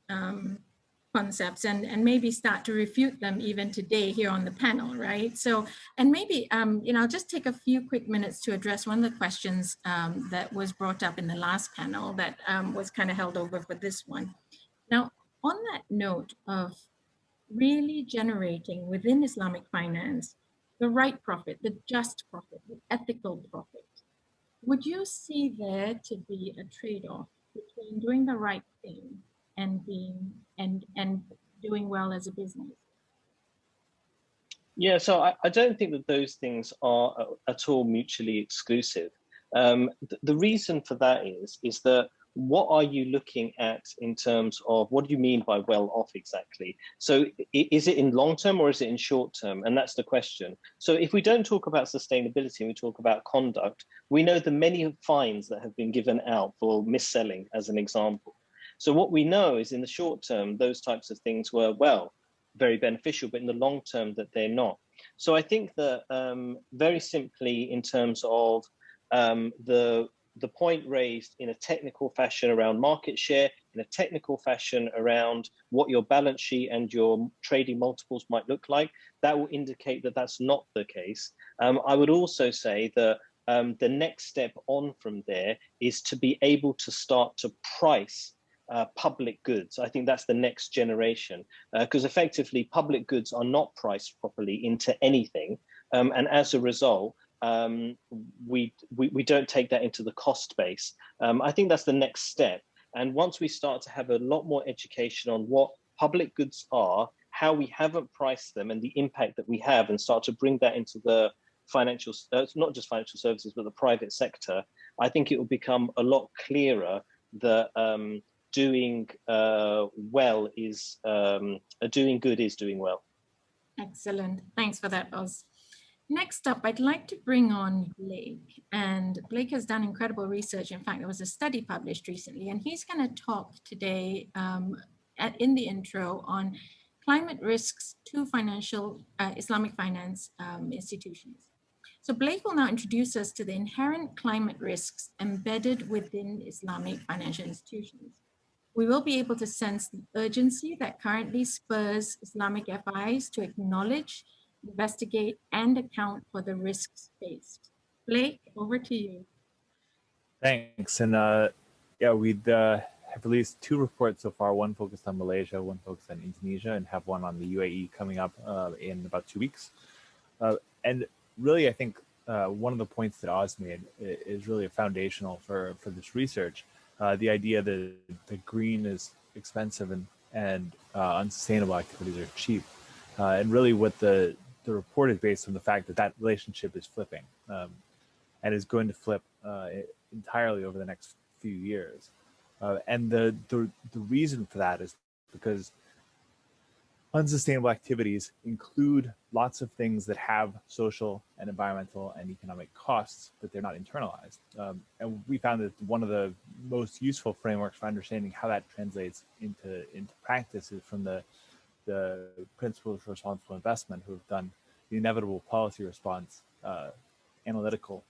concepts and maybe start to refute them even today here on the panel, right? So, and maybe, I'll just take a few quick minutes to address one of the questions that was brought up in the last panel that was kind of held over for this one. Now, on that note of really generating within Islamic finance the right profit, the just profit, the ethical profit, would you see there to be a trade-off between doing the right thing and doing well as a business? Yeah, so I don't think that those things are at all mutually exclusive. The reason for that is that what are you looking at in terms of, what do you mean by well off exactly? So is it in long term or is it in short term? And that's the question. So if we don't talk about sustainability and we talk about conduct, we know the many fines that have been given out for mis-selling as an example. So what we know is in the short term, those types of things were, well, very beneficial, but in the long term that they're not. So I think that very simply in terms of the point raised in a technical fashion around market share, in a technical fashion around what your balance sheet and your trading multiples might look like, that will indicate that that's not the case. I would also say that the next step on from there is to be able to start to price public goods. I think that's the next generation, because effectively public goods are not priced properly into anything. And as a result, we don't take that into the cost base. I think that's the next step. And once we start to have a lot more education on what public goods are, how we haven't priced them and the impact that we have, and start to bring that into the financial, not just financial services, but the private sector, I think it will become a lot clearer that doing well is, doing good is doing well. Excellent. Thanks for that, Oz. Next up, I'd like to bring on Blake. And Blake has done incredible research. In fact, there was a study published recently, and he's going to talk today in the intro on climate risks to financial Islamic finance institutions. So Blake will now introduce us to the inherent climate risks embedded within Islamic financial institutions. We will be able to sense the urgency that currently spurs Islamic FIs to acknowledge, investigate, and account for the risks faced. Blake, over to you. Thanks. And yeah, we'd have released 2 reports so far, one focused on Malaysia, one focused on Indonesia, and have one on the UAE coming up in about 2 weeks. And really, I think one of the points that Oz made is really foundational for this research. The idea that the green is expensive and unsustainable activities are cheap. And really what the report is based on the fact that relationship is flipping and is going to flip entirely over the next few years. And the reason for that is because unsustainable activities include lots of things that have social and environmental and economic costs, but they're not internalized. And we found that one of the most useful frameworks for understanding how that translates into practice is from the Principles for Responsible Investment, who have done the Inevitable Policy Response analytical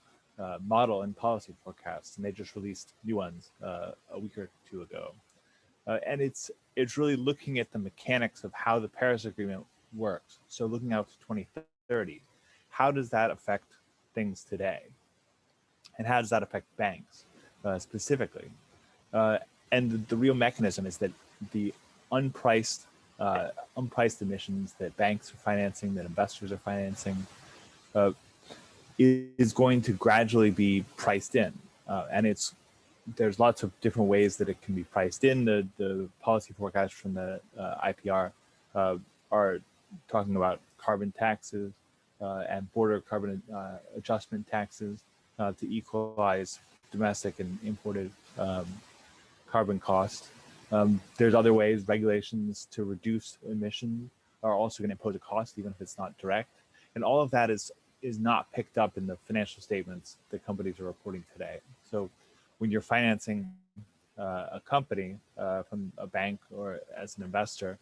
model and policy forecasts, and they just released new ones a week or two ago. And it's really looking at the mechanics of how the Paris Agreement works. So looking out to 2030, how does that affect things today? And how does that affect banks specifically? And the real mechanism is that the unpriced emissions that banks are financing, that investors are financing, is going to gradually be priced in. And there's lots of different ways that it can be priced in. The policy forecasts from the IPR are talking about carbon taxes and border carbon adjustment taxes to equalize domestic and imported carbon costs. There's other ways. Regulations to reduce emissions are also going to impose a cost, even if it's not direct. And all of that is not picked up in the financial statements that companies are reporting today. So when you're financing a company from a bank or as an investor,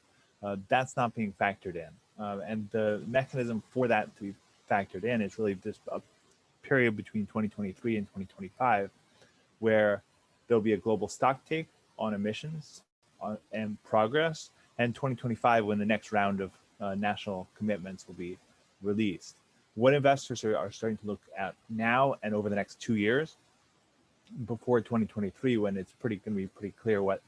that's not being factored in. And the mechanism for that to be factored in is really just a period between 2023 and 2025, where there'll be a global stock take on emissions and progress, and 2025 when the next round of national commitments will be released. What investors are starting to look at now and over the next 2 years, before 2023, when it's going to be pretty clear what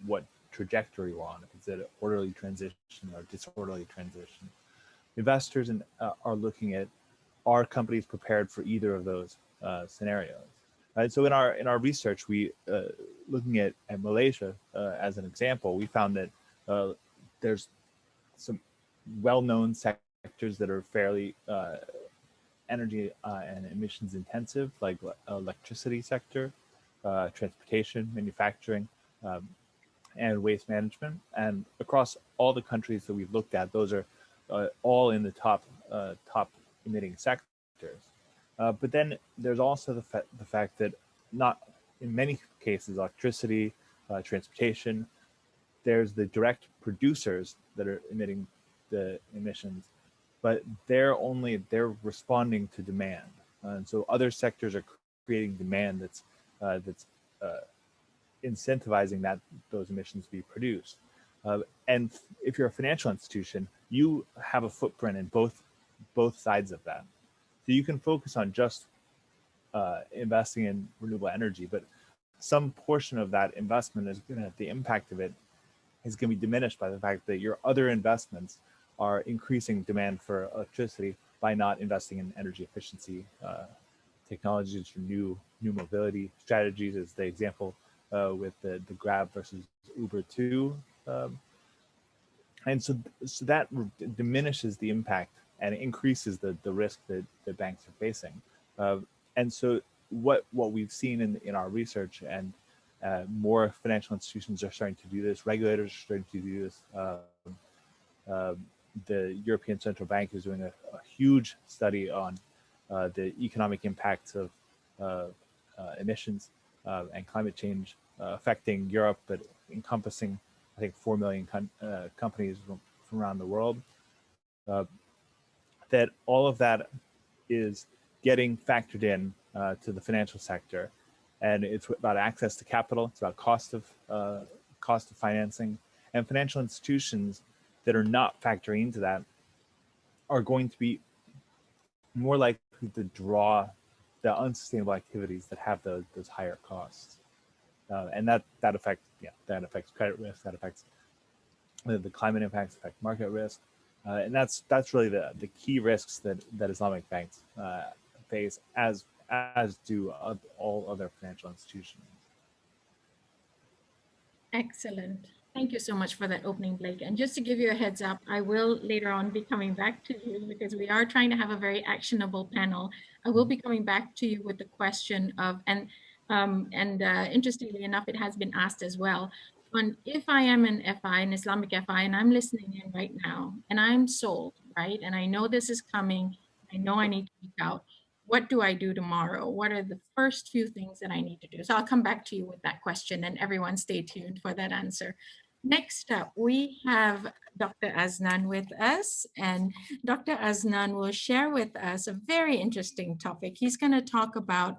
trajectory we're on, if it's an orderly transition or disorderly transition. Investors are looking at, are companies prepared for either of those scenarios? Right? So in our research, we looking at Malaysia as an example, we found that there's some well-known sectors that are fairly energy and emissions intensive, like electricity sector, transportation, manufacturing, and waste management. And across all the countries that we've looked at, those are all in the top emitting sectors. But then there's also the fact that not in many cases, electricity, transportation, there's the direct producers that are emitting the emissions, but they're responding to demand. And so other sectors are creating demand that's incentivizing those emissions be produced. And if you're a financial institution, you have a footprint in both sides of that. So you can focus on just investing in renewable energy, but some portion of that investment is going to, the impact of it is going to be diminished by the fact that your other investments are increasing demand for electricity by not investing in energy efficiency technologies or new mobility strategies, as the example with the Grab versus Uber 2. And so that diminishes the impact and increases the risk that the banks are facing. And so what we've seen in our research, and more financial institutions are starting to do this, regulators are starting to do this. The European Central Bank is doing a huge study on the economic impacts of emissions and climate change affecting Europe, but encompassing, I think, 4 million companies from around the world. That all of that is getting factored in to the financial sector, and it's about access to capital. It's about cost of financing, and financial institutions that are not factoring into that are going to be more likely to draw the unsustainable activities that have those higher costs, and that affects credit risk, that affects the climate impacts, affect market risk, and that's really the key risks that Islamic banks face, as do all other financial institutions. Excellent. Thank you so much for that opening, Blake. And just to give you a heads up, I will later on be coming back to you, because we are trying to have a very actionable panel. I will be coming back to you with the question of, and interestingly enough, it has been asked as well, on if I am an FI, an Islamic FI, and I'm listening in right now, and I'm sold, right? And I know this is coming, I know I need to speak out. What do I do tomorrow? What are the first few things that I need to do? So I'll come back to you with that question, and everyone stay tuned for that answer. Next up, we have Dr. Aznan with us, and Dr. Aznan will share with us a very interesting topic. He's going to talk about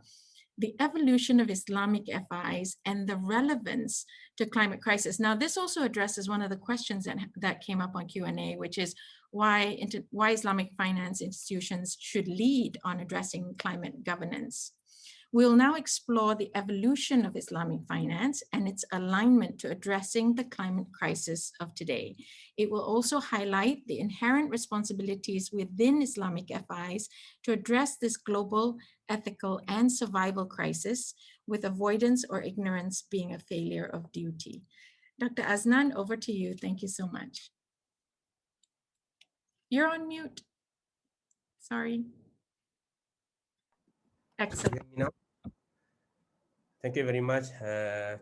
the evolution of Islamic FIs, and the relevance to climate crisis. Now, this also addresses one of the questions that came up on Q&A, which is why Islamic finance institutions should lead on addressing climate governance. We'll now explore the evolution of Islamic finance and its alignment to addressing the climate crisis of today. It will also highlight the inherent responsibilities within Islamic FIs to address this global, ethical, and survival crisis, with avoidance or ignorance being a failure of duty. Dr. Aznan, over to you. Thank you so much. You're on mute. Sorry. Excellent. Thank you very much.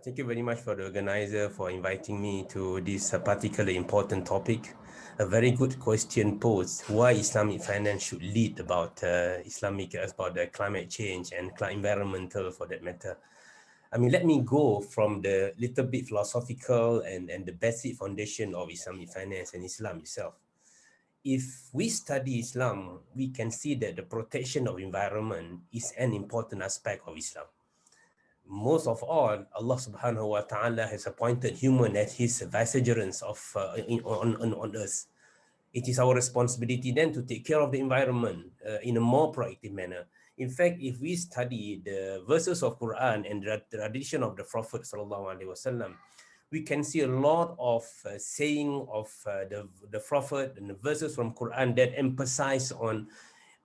Thank you very much for the organizer for inviting me to this particularly important topic. A very good question posed: why Islamic finance should lead about about the climate change and environmental, for that matter. I mean, let me go from the little bit philosophical and the basic foundation of Islamic finance and Islam itself. If we study Islam, we can see that the protection of environment is an important aspect of Islam. Most of all, Allah subhanahu wa ta'ala has appointed human as his vicegerents on earth. It is our responsibility then to take care of the environment in a more proactive manner. In fact, if we study the verses of Quran and the tradition of the Prophet sallallahu alaihi wasallam, we can see a lot of saying of the Prophet and the verses from Quran that emphasize on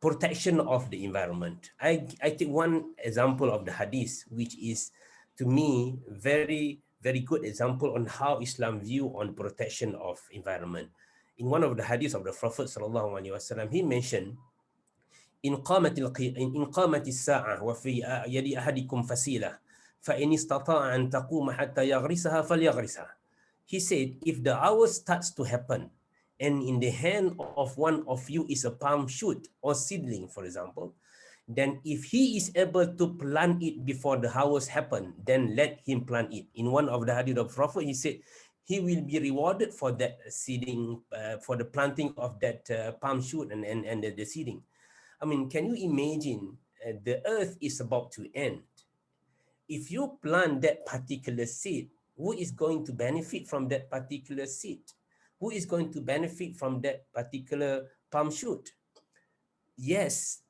protection of the environment. I take one example of the hadith, which is, to me, very, very good example on how Islam view on protection of environment. In one of the hadiths of the Prophet sallallahu alaihi wasallam, he mentioned, "In qamat as-sa'ah wa fi yadi ahadikum fasilah, fa in istata'a an taquma hatta yaghrisaha falyaghrisha." He said, if the hour starts to happen, and in the hand of one of you is a palm shoot or seedling, for example, then if he is able to plant it before the hours happen, then let him plant it. In one of the hadith of Prophet, he said, he will be rewarded for that seeding, for the planting of that palm shoot and the seeding. I mean, can you imagine the earth is about to end? If you plant that particular seed, who is going to benefit from that particular seed? Who is going to benefit from that particular palm shoot? Yes,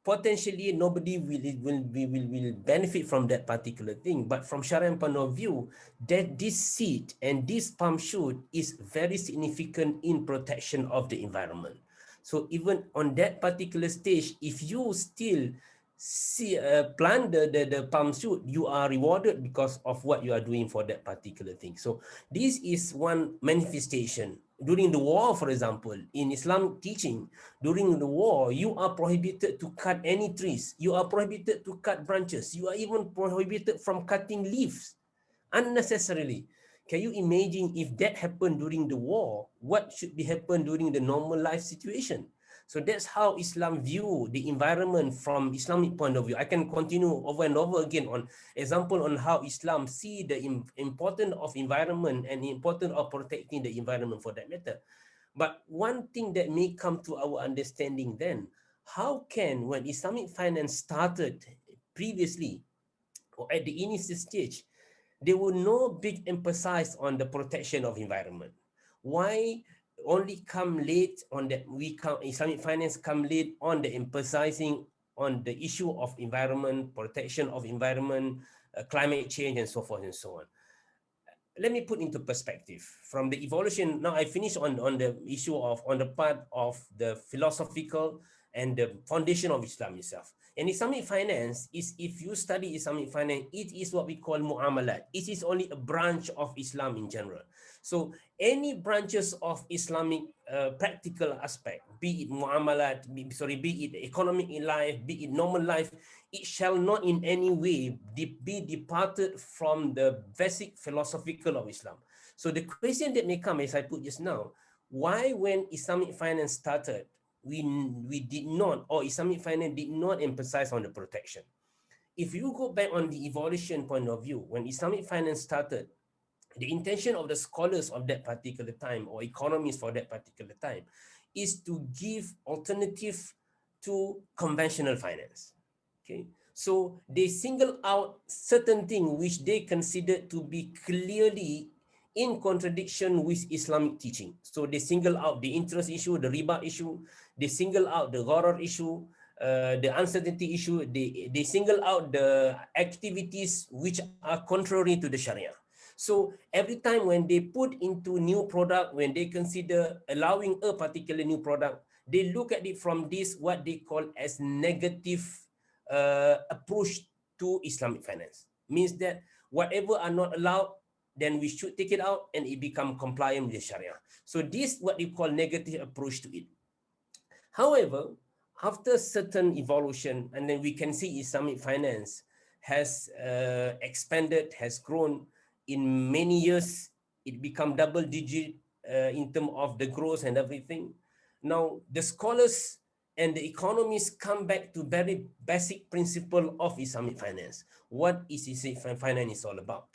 potentially nobody will benefit from that particular thing. But from Shariah point of view, that this seed and this palm shoot is very significant in protection of the environment. So even on that particular stage, if you still plant the palm shoot, you are rewarded because of what you are doing for that particular thing. So this is one manifestation. During the war, for example, in Islamic teaching, during the war, you are prohibited to cut any trees. You are prohibited to cut branches. You are even prohibited from cutting leaves unnecessarily. Can you imagine if that happened during the war? What should be happen during the normal life situation? So that's how Islam view the environment from Islamic point of view. I can continue over and over again on example on how Islam see the importance of environment and the importance of protecting the environment, for that matter. But one thing that may come to our understanding then, how can, when Islamic finance started previously or at the initial stage, there were no big emphasis on the protection of environment? Why only come late on that? Islamic finance come late on the emphasizing on the issue of environment, protection of environment, climate change, and so forth and so on. Let me put into perspective from the evolution. Now I finish on the issue of, on the part of the philosophical and the foundation of Islam itself. And Islamic finance is, if you study Islamic finance, it is what we call mu'amalat. It is only a branch of Islam in general. So any branches of Islamic practical aspect, be it mu'amalat, be it economic in life, be it normal life, it shall not in any way be departed from the basic philosophical of Islam. So the question that may come, as I put just now, why when Islamic finance started, we did not, or Islamic finance did not emphasize on the protection? If you go back on the evolution point of view, when Islamic finance started, the intention of the scholars of that particular time or economists for that particular time is to give alternative to conventional finance. Okay, So they single out certain things which they consider to be clearly in contradiction with Islamic teaching. So they single out the interest issue, the riba issue, they single out the gharar issue, the uncertainty issue, they single out the activities which are contrary to the Sharia. So every time when they put into new product, when they consider allowing a particular new product, they look at it from this, what they call as negative approach to Islamic finance. Means that whatever are not allowed, then we should take it out and it become compliant with the Sharia. So this what you call negative approach to it. However, after certain evolution, and then we can see Islamic finance has expanded, has grown in many years. It become double digit in terms of the growth and everything. Now, the scholars and the economists come back to very basic principle of Islamic finance. What is Islamic finance all about?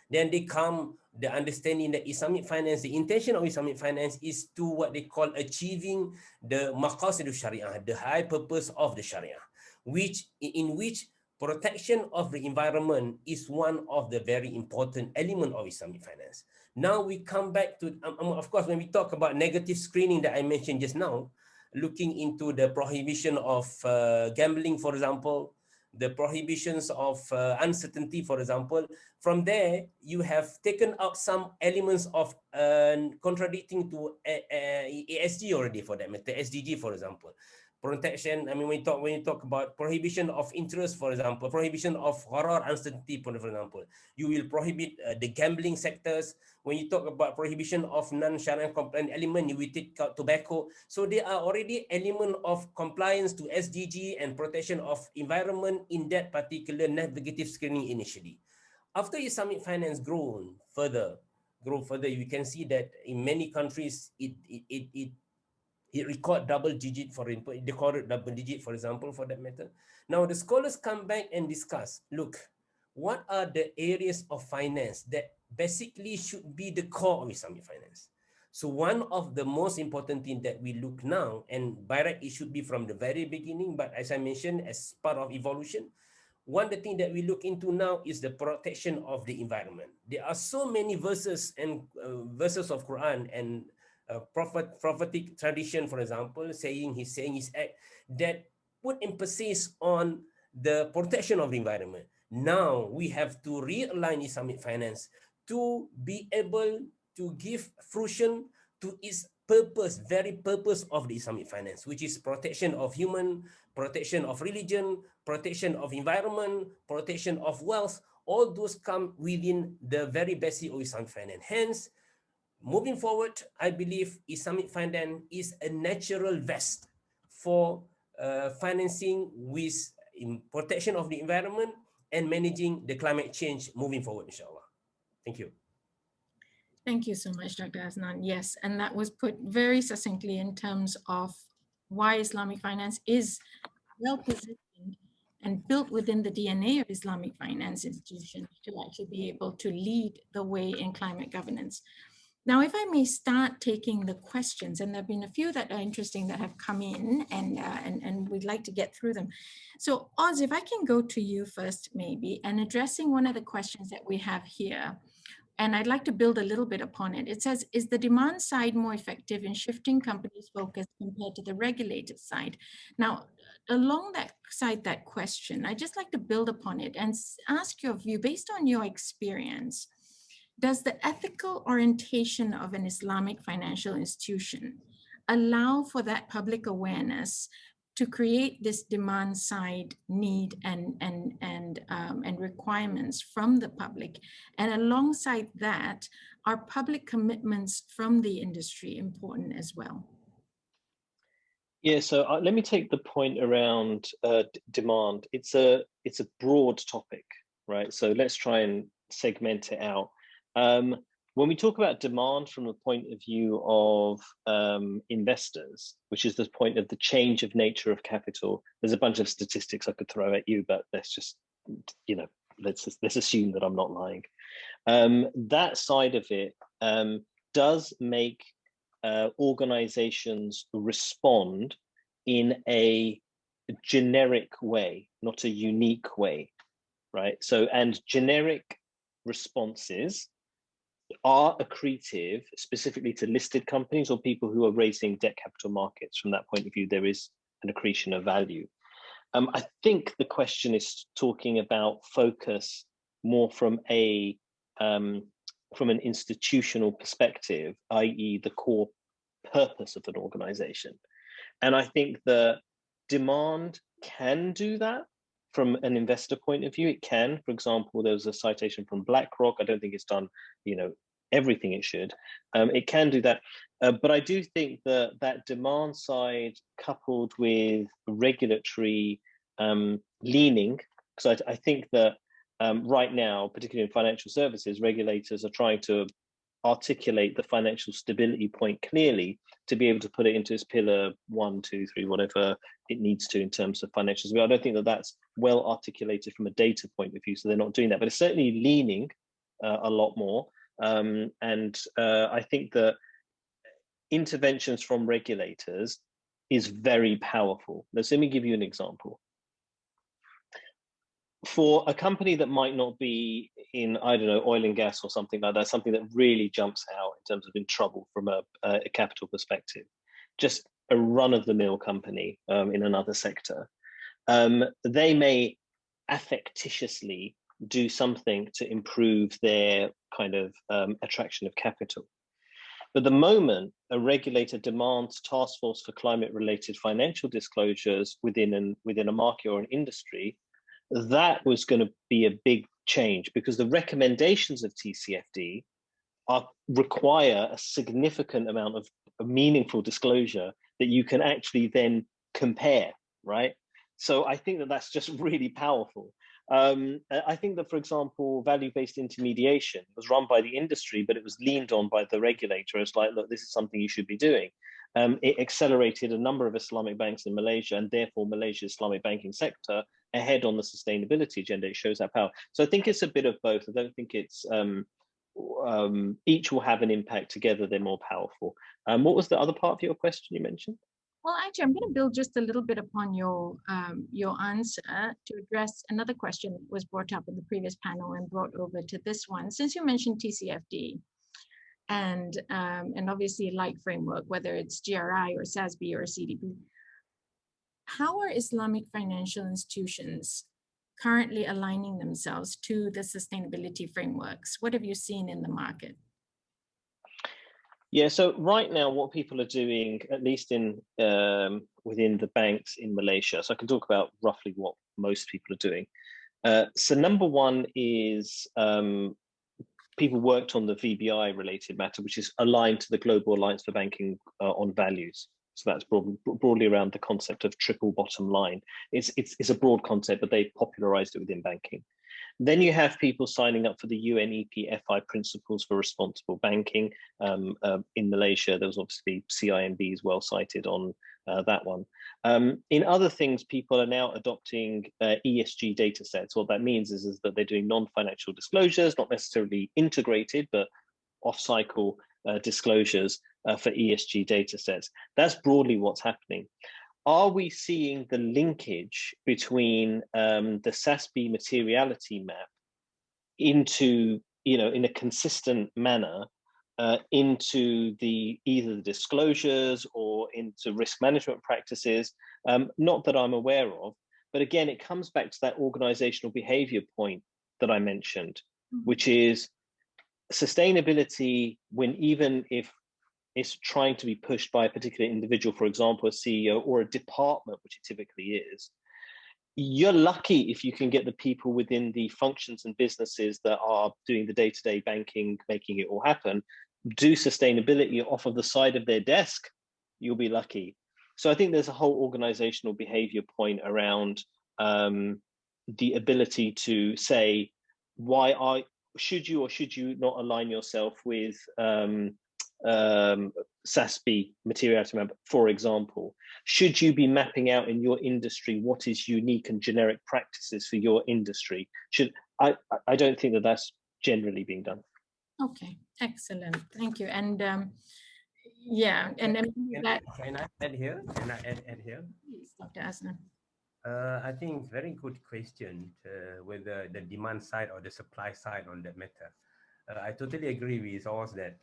Then they come the understanding that Islamic finance, the intention of Islamic finance is to what they call achieving the maqasid of Sharia, the high purpose of the Sharia, in which protection of the environment is one of the very important element of Islamic finance. Now we come back to, of course, when we talk about negative screening that I mentioned just now, looking into the prohibition of gambling, for example, the prohibitions of uncertainty, for example. From there, you have taken out some elements of contradicting to ESG already, for that matter, SDG, for example. Protection, I mean, when you talk about prohibition of interest, for example, prohibition of gharar, uncertainty, for example, you will prohibit the gambling sectors. When you talk about prohibition of non-Sharia compliant element, you will take out tobacco. So there are already element of compliance to SDG and protection of environment in that particular negative screening initially. After Islamic finance grow further, you can see that in many countries it record double digit, for example, it recorded double digit, for example, for that matter. Now the scholars come back and discuss, look, what are the areas of finance that basically should be the core of Islamic finance? So one of the most important thing that we look now, and by right, it should be from the very beginning, but as I mentioned, as part of evolution, one of the things that we look into now is the protection of the environment. There are so many verses and verses of Quran and prophetic tradition, for example, saying his act that put emphasis on the protection of the environment. Now we have to realign Islamic finance to be able to give fruition to its purpose, very purpose of the Islamic finance, which is protection of human, protection of religion, protection of environment, protection of wealth. All those come within the very basic of Islamic finance. Hence, moving forward, I believe Islamic finance is a natural vest for financing with protection of the environment and managing the climate change moving forward, inshallah. Thank you. Thank you so much, Dr. Hasnan. Yes, and that was put very succinctly in terms of why Islamic finance is well positioned and built within the DNA of Islamic finance institutions to actually be able to lead the way in climate governance. Now, if I may start taking the questions, and there have been a few that are interesting that have come in, and we'd like to get through them. So Oz, if I can go to you first, maybe, and addressing one of the questions that we have here, and I'd like to build a little bit upon it. It says, is the demand side more effective in shifting companies' focus compared to the regulated side? Now, along that side, that question, I'd just like to build upon it and ask your view, based on your experience, does the ethical orientation of an Islamic financial institution allow for that public awareness to create this demand side need and requirements from the public? And alongside that, are public commitments from the industry important as well? Yeah, so let me take the point around demand. It's a broad topic, right? So let's try and segment it out. When we talk about demand from the point of view of investors, which is the point of the change of nature of capital, there's a bunch of statistics I could throw at you, but let's just, let's assume that I'm not lying. That side of it does make organizations respond in a generic way, not a unique way, right? So, and generic responses are accretive specifically to listed companies or people who are raising debt capital markets. From that point of view, there is an accretion of value. I think the question is talking about focus more from an institutional perspective, i.e. the core purpose of an organization. And I think the demand can do that from an investor point of view. It can. For example, there was a citation from BlackRock. I don't think it's done, everything it should. It can do that. But I do think that that demand side coupled with regulatory leaning, because I think that right now, particularly in financial services, regulators are trying to articulate the financial stability point clearly to be able to put it into its pillar 1, 2, 3, whatever it needs to in terms of financials. I don't think that that's well articulated from a data point of view, so they're not doing that, but it's certainly leaning a lot more. I think that interventions from regulators is very powerful. Let me give you an example. For a company that might not be in, I don't know, oil and gas or something like that, something that really jumps out in terms of in trouble from a capital perspective, just a run-of-the-mill company in another sector, they may affectitiously do something to improve their kind of attraction of capital. But the moment a regulator demands task force for climate-related financial disclosures within a market or an industry, that was going to be a big change, because the recommendations of TCFD require a significant amount of meaningful disclosure that you can actually then compare, right? So I think that that's just really powerful. I think that, for example, value-based intermediation was run by the industry, but it was leaned on by the regulator as like, look, this is something you should be doing. It accelerated a number of Islamic banks in Malaysia, and therefore Malaysia's Islamic banking sector ahead on the sustainability agenda. It shows that power. So I think it's a bit of both. I don't think it's each will have an impact. Together, they're more powerful. What was the other part of your question you mentioned? Well, actually, I'm going to build just a little bit upon your answer to address another question that was brought up in the previous panel and brought over to this one. Since you mentioned TCFD and obviously light framework, whether it's GRI or SASB or CDP, how are Islamic financial institutions currently aligning themselves to the sustainability frameworks? What have you seen in the market? Yeah, so right now, what people are doing, at least in within the banks in Malaysia, so I can talk about roughly what most people are doing. So number one is people worked on the VBI related matter, which is aligned to the Global Alliance for Banking on Values. So that's broadly around the concept of triple bottom line. It's a broad concept, but they popularized it within banking. Then you have people signing up for the UNEP-FI Principles for Responsible Banking. In Malaysia, there was obviously CIMB as well cited on that one. In other things, people are now adopting ESG data sets. What that means is that they're doing non-financial disclosures, not necessarily integrated, but off-cycle disclosures for ESG data sets. That's broadly what's happening. Are we seeing the linkage between the SASB materiality map into, in a consistent manner, into either the disclosures or into risk management practices? Not that I'm aware of, but again, it comes back to that organizational behavior point that I mentioned, which is sustainability, even if it's trying to be pushed by a particular individual, for example, a CEO or a department, which it typically is, you're lucky if you can get the people within the functions and businesses that are doing the day-to-day banking, making it all happen, do sustainability off of the side of their desk, you'll be lucky. So I think there's a whole organizational behavior point around the ability to say, should you or should you not align yourself with SASB materiality map, for example? Should you be mapping out in your industry what is unique and generic practices for your industry? I don't think that that's generally being done. Okay, excellent, thank you. And yeah, and can I add here? Can I add here? Please, Dr. Asna. I think very good question, whether the demand side or the supply side on that matter. I totally agree with us that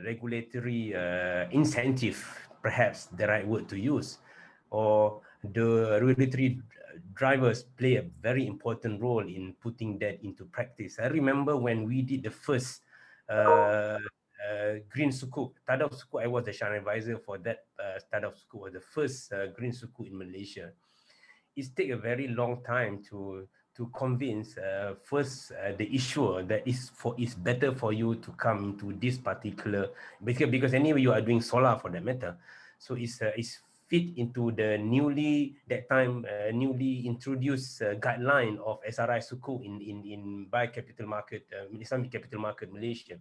regulatory incentive, perhaps the right word to use, or the regulatory drivers play a very important role in putting that into practice. I remember when we did the first green sukuk, Tadaf Sukuk, I was the Shariah advisor for that. Tadaf Sukuk was the first green sukuk in Malaysia. It takes a very long time to convince first the issuer that it's better for you to come into this particular, because anyway you are doing solar for that matter, so it's fit into the newly introduced guideline of SRI Sukuk in by capital market, Islamic capital market Malaysia.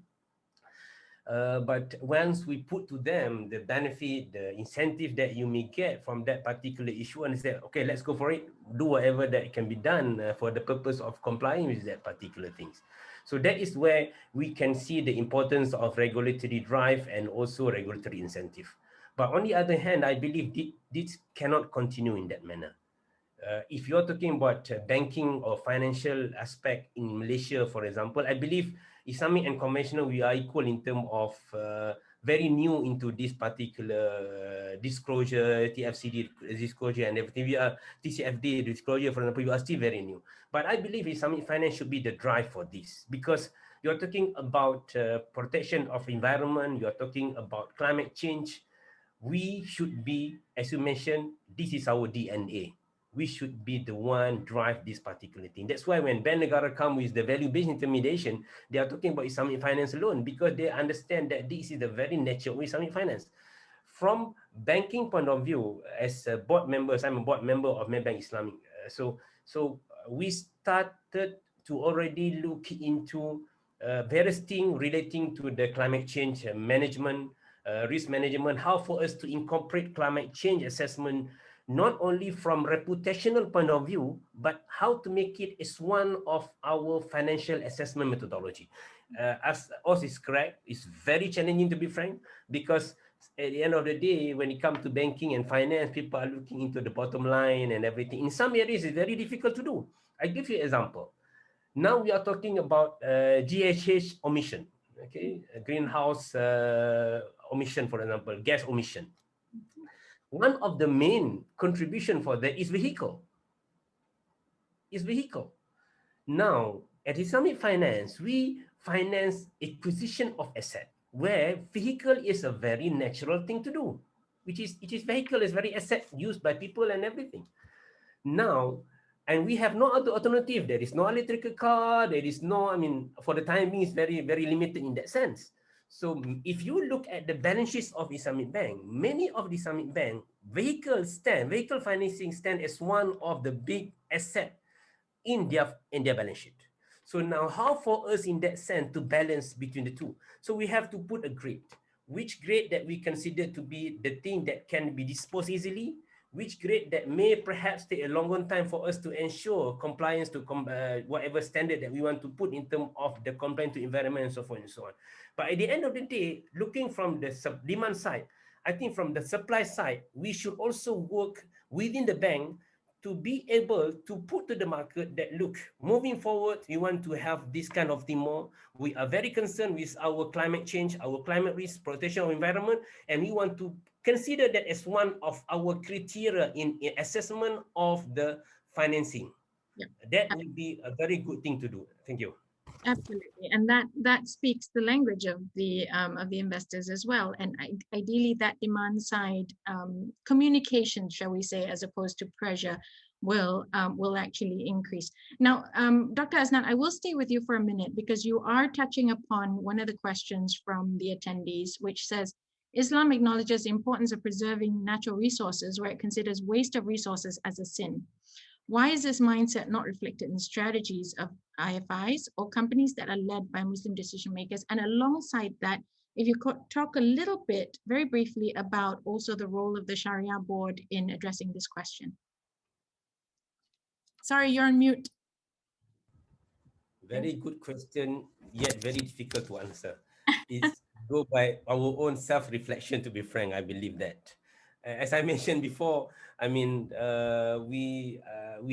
But once we put to them the benefit, the incentive that you may get from that particular issue, and say, okay, let's go for it, do whatever that can be done for the purpose of complying with that particular things. So that is where we can see the importance of regulatory drive and also regulatory incentive. But on the other hand, I believe this cannot continue in that manner. If you're talking about banking or financial aspect in Malaysia, for example, I believe Islamic and conventional, we are equal in terms of very new into this particular disclosure, TFCD disclosure and everything. We are TCFD disclosure, for example, we are still very new. But I believe Islamic finance should be the drive for this, because you're talking about protection of environment, you're talking about climate change. We should be, as you mentioned, this is our DNA. We should be the one drive this particular thing. That's why when Bank Negara come with the value-based intermediation, they are talking about Islamic finance alone, because they understand that this is the very nature of Islamic finance. From banking point of view, as board members, I'm a board member of Maybank Islamic. So we started to already look into various things relating to the climate change management, risk management, how for us to incorporate climate change assessment not only from reputational point of view, but how to make it as one of our financial assessment methodology. As Oz is correct, it's very challenging, to be frank, because at the end of the day, when it comes to banking and finance, people are looking into the bottom line and everything. In some areas, it's very difficult to do. I give you an example. Now we are talking about GHG omission, okay, greenhouse omission, for example, gas omission. One of the main contribution for that is vehicle. Now, at Islamic Finance, we finance acquisition of asset, where vehicle is a very natural thing to do, vehicle is very asset used by people and everything. Now, and we have no other alternative. There is no electrical car. There is no, for the time being, it's very, very limited in that sense. So if you look at the balance sheets of Islamic Bank, many of the Islamic Bank, vehicle financing stand as one of the big asset in their balance sheet. So now how for us in that sense to balance between the two? So we have to put a grade. Which grade that we consider to be the thing that can be disposed easily, which grade that may perhaps take a longer time for us to ensure compliance to whatever standard that we want to put in terms of the compliance to environment and so forth and so on. But at the end of the day, looking from the demand side, I think from the supply side, we should also work within the bank to be able to put to the market that, look, moving forward, we want to have this kind of thing more. We are very concerned with our climate change, our climate risk, protection of environment, and we want to consider that as one of our criteria in assessment of the financing. Yeah. That would be a very good thing to do. Thank you. Absolutely, and that speaks the language of the investors as well. And ideally, that demand side communication, shall we say, as opposed to pressure, will actually increase. Now, Dr. Asnan, I will stay with you for a minute because you are touching upon one of the questions from the attendees, which says, Islam acknowledges the importance of preserving natural resources where it considers waste of resources as a sin. Why is this mindset not reflected in strategies of IFIs or companies that are led by Muslim decision makers? And alongside that, if you could talk a little bit, very briefly, about also the role of the Shariah board in addressing this question. Sorry, you're on mute. Very good question, yet very difficult to answer. It's go by our own self-reflection, to be frank, I believe that. as I mentioned before, I mean, we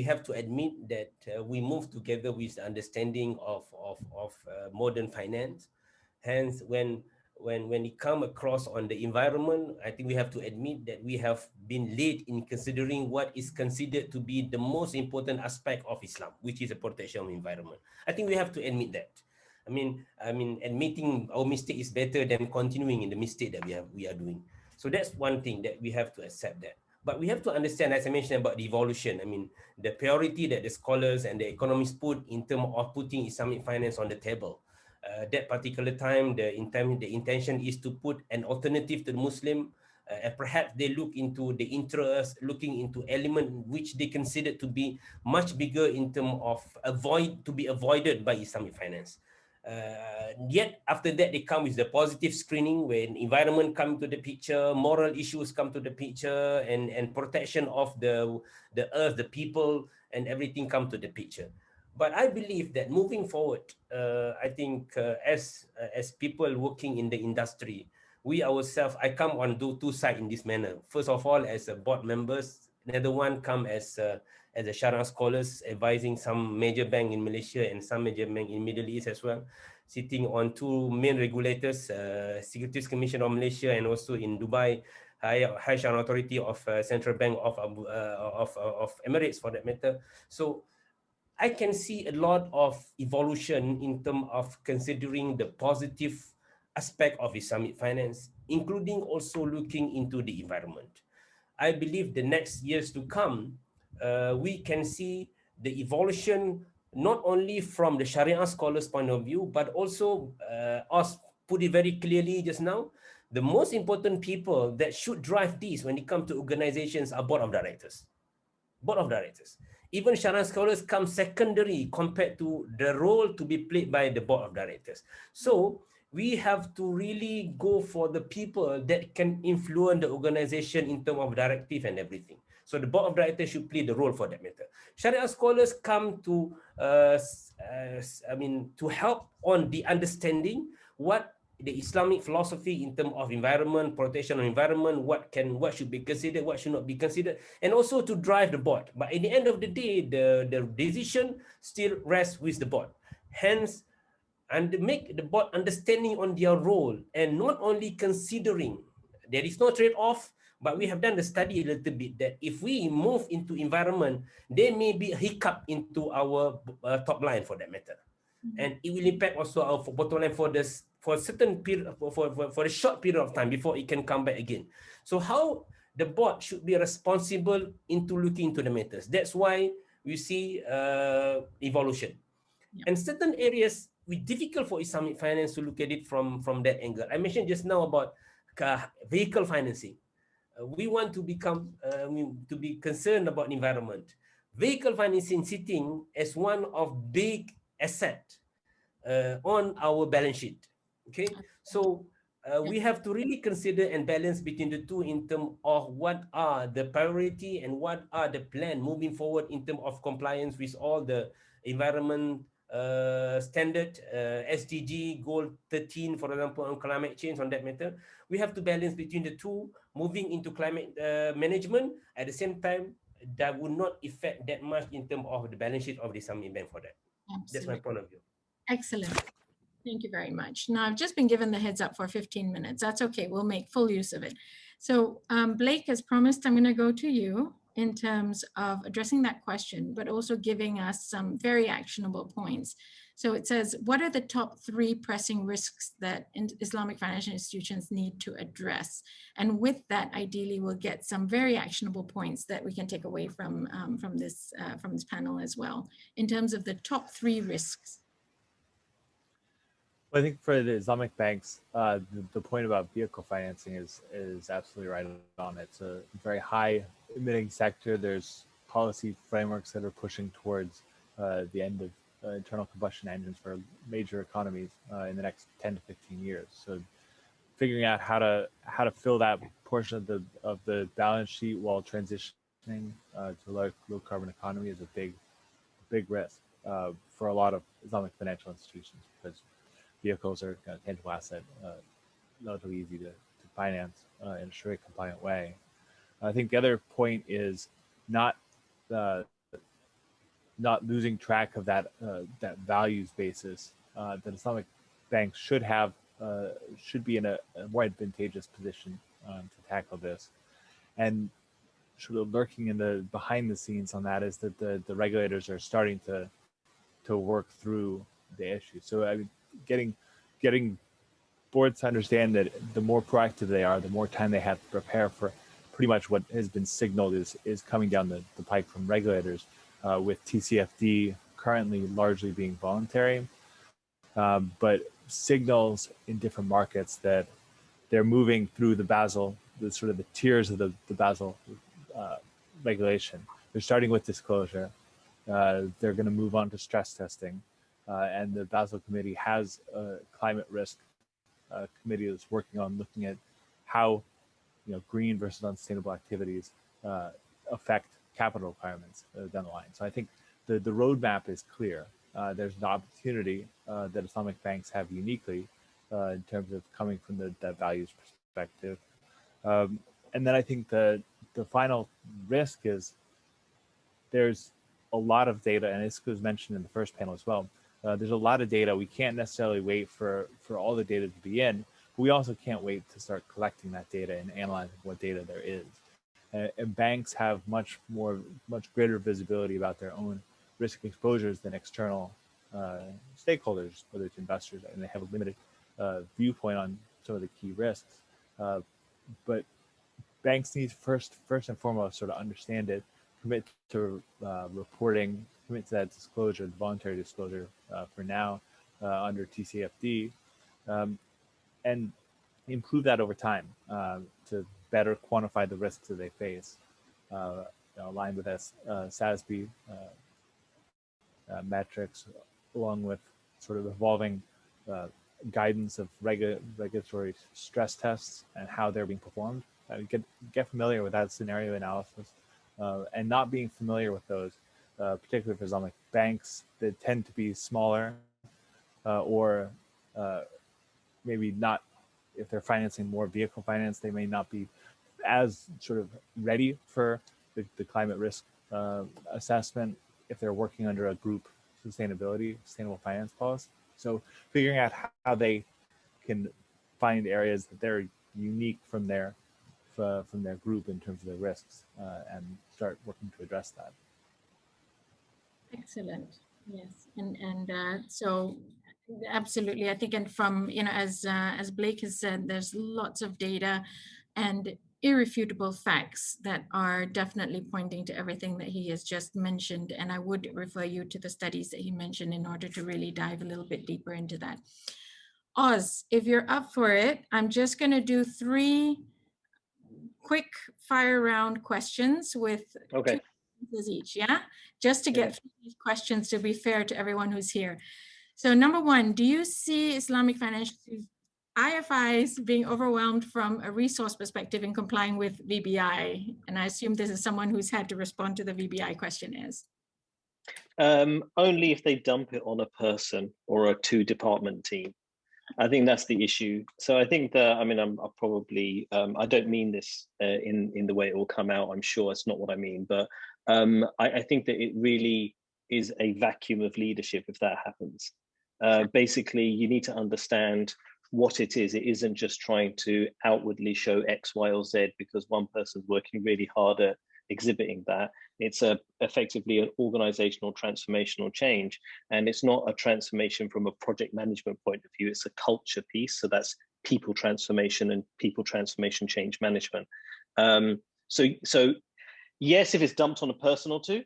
have to admit that we move together with the understanding of modern finance. Hence, when it come across on the environment, I think we have to admit that we have been late in considering what is considered to be the most important aspect of Islam, which is the protection of environment. I think we have to admit that. I mean, admitting our mistake is better than continuing in the mistake that we are doing. So that's one thing that we have to accept that. But we have to understand, as I mentioned about the evolution, I mean, the priority that the scholars and the economists put in terms of putting Islamic finance on the table. That particular time, the intention is to put an alternative to the Muslim, and perhaps they look into the interest, looking into element which they consider to be much bigger in terms of to be avoided by Islamic finance. Yet after that, they come with the positive screening when environment come to the picture, moral issues come to the picture, and protection of the earth, the people, and everything come to the picture. But I believe that moving forward, I think as people working in the industry, we ourselves, I come on two sides in this manner. First of all, as a board members, another one come as a Shariah scholars advising some major bank in Malaysia and some major bank in Middle East as well, sitting on two main regulators, Securities Commission of Malaysia and also in Dubai, Hajjar Authority of Central Bank of Emirates for that matter. So I can see a lot of evolution in terms of considering the positive aspect of Islamic finance, including also looking into the environment. I believe the next years to come, we can see the evolution not only from the Sharia scholars' point of view, but also, us put it very clearly just now, the most important people that should drive this when it comes to organizations are board of directors. Board of directors. Even Sharia scholars come secondary compared to the role to be played by the board of directors. So we have to really go for the people that can influence the organization in terms of directive and everything. So the board of directors should play the role for that matter. Sharia scholars come to, to help on the understanding what the Islamic philosophy in terms of environment, protection of environment, what should be considered, what should not be considered, and also to drive the board. But at the end of the day, the decision still rests with the board. Hence, and make the board understanding on their role and not only considering there is no trade-off, but we have done the study a little bit that if we move into environment, there may be a hiccup into our top line for that matter. And it will impact also our bottom line for a certain period, for a short period of time before it can come back again. So how the board should be responsible into looking into the matters. That's why we see evolution. Yeah. And certain areas it's difficult for Islamic finance to look at it from that angle. I mentioned just now about vehicle financing. We want to become to be concerned about environment. Vehicle financing sitting as one of big asset on our balance sheet. Okay, so we have to really consider and balance between the two in terms of what are the priority and what are the plan moving forward in terms of compliance with all the environment standard, SDG goal 13, for example, on climate change on that matter. We have to balance between the two, moving into climate management. At the same time, that would not affect that much in terms of the balance sheet of the Islamic Bank for that. Absolutely. That's my point of view. Excellent. Thank you very much. Now, I've just been given the heads up for 15 minutes. That's okay. We'll make full use of it. So Blake, as promised, I'm going to go to you in terms of addressing that question, but also giving us some very actionable points. So it says, what are the top 3 pressing risks that Islamic financial institutions need to address? And with that, ideally, we'll get some very actionable points that we can take away from this panel as well, in terms of the top 3 risks. I think for the Islamic banks, the point about vehicle financing is absolutely right on. It's a very high emitting sector. There's policy frameworks that are pushing towards the end of internal combustion engines for major economies in the next 10 to 15 years. So figuring out how to fill that portion of the balance sheet while transitioning to a low carbon economy is a big risk for a lot of Islamic financial institutions, because vehicles are a tangible asset, relatively easy to finance in a Sharia compliant way. I think the other point is not not losing track of that that values basis that Islamic banks should have should be in a more advantageous position to tackle this. And sort of lurking in the behind the scenes on that is that the regulators are starting to work through the issue. So I mean, getting boards to understand that the more proactive they are, the more time they have to prepare for pretty much what has been signaled is coming down the pike from regulators, with TCFD currently largely being voluntary, but signals in different markets that they're moving through the Basel, the sort of the tiers of the Basel regulation. They're starting with disclosure. They're going to move on to stress testing, and the Basel Committee has a climate risk committee that's working on looking at how green versus unsustainable activities affect capital requirements down the line. So I think the roadmap is clear. There's an opportunity that Islamic banks have uniquely in terms of coming from that values perspective. And then I think the final risk is there's a lot of data, and this was mentioned in the first panel as well. There's a lot of data. We can't necessarily wait for all the data to be in, but we also can't wait to start collecting that data and analyzing what data there is. And banks have much greater visibility about their own risk exposures than external stakeholders, whether it's investors, and they have a limited viewpoint on some of the key risks. But banks need first and foremost sort of understand it, commit to reporting, commit to that disclosure, the voluntary disclosure for now under TCFD, and improve that over time to better quantify the risks that they face, aligned with SASB metrics, along with sort of evolving guidance of regulatory stress tests and how they're being performed. Get familiar with that scenario analysis, and not being familiar with those, particularly for Islamic banks that tend to be smaller, or maybe not. If they're financing more vehicle finance, they may not be as sort of ready for the climate risk assessment if they're working under a group sustainable finance policy. So figuring out how they can find areas that they're unique from their group in terms of their risks, and start working to address that. Excellent. Yes, and so absolutely, I think, and from as Blake has said, there's lots of data and irrefutable facts that are definitely pointing to everything that he has just mentioned. And I would refer you to the studies that he mentioned in order to really dive a little bit deeper into that. Oz, if you're up for it, I'm just going to do 3 quick fire round questions with 2 answers each, yeah? Just to get through these questions to be fair to everyone who's here. So number 1, do you see Islamic financial IFIs being overwhelmed from a resource perspective in complying with VBI? And I assume this is someone who's had to respond to the VBI questionnaires. Only if they dump it on a person or a 2-department team. I think that's the issue. So I think that, I mean, I'm probably, I don't mean this in the way it will come out. I'm sure it's not what I mean, but I think that it really is a vacuum of leadership if that happens. Basically, you need to understand what it is. It isn't just trying to outwardly show X, Y, or Z because one person's working really hard at exhibiting that. It's effectively an organizational transformational change. And it's not a transformation from a project management point of view. It's a culture piece. So that's people transformation and people transformation change management. So yes, if it's dumped on a person or 2,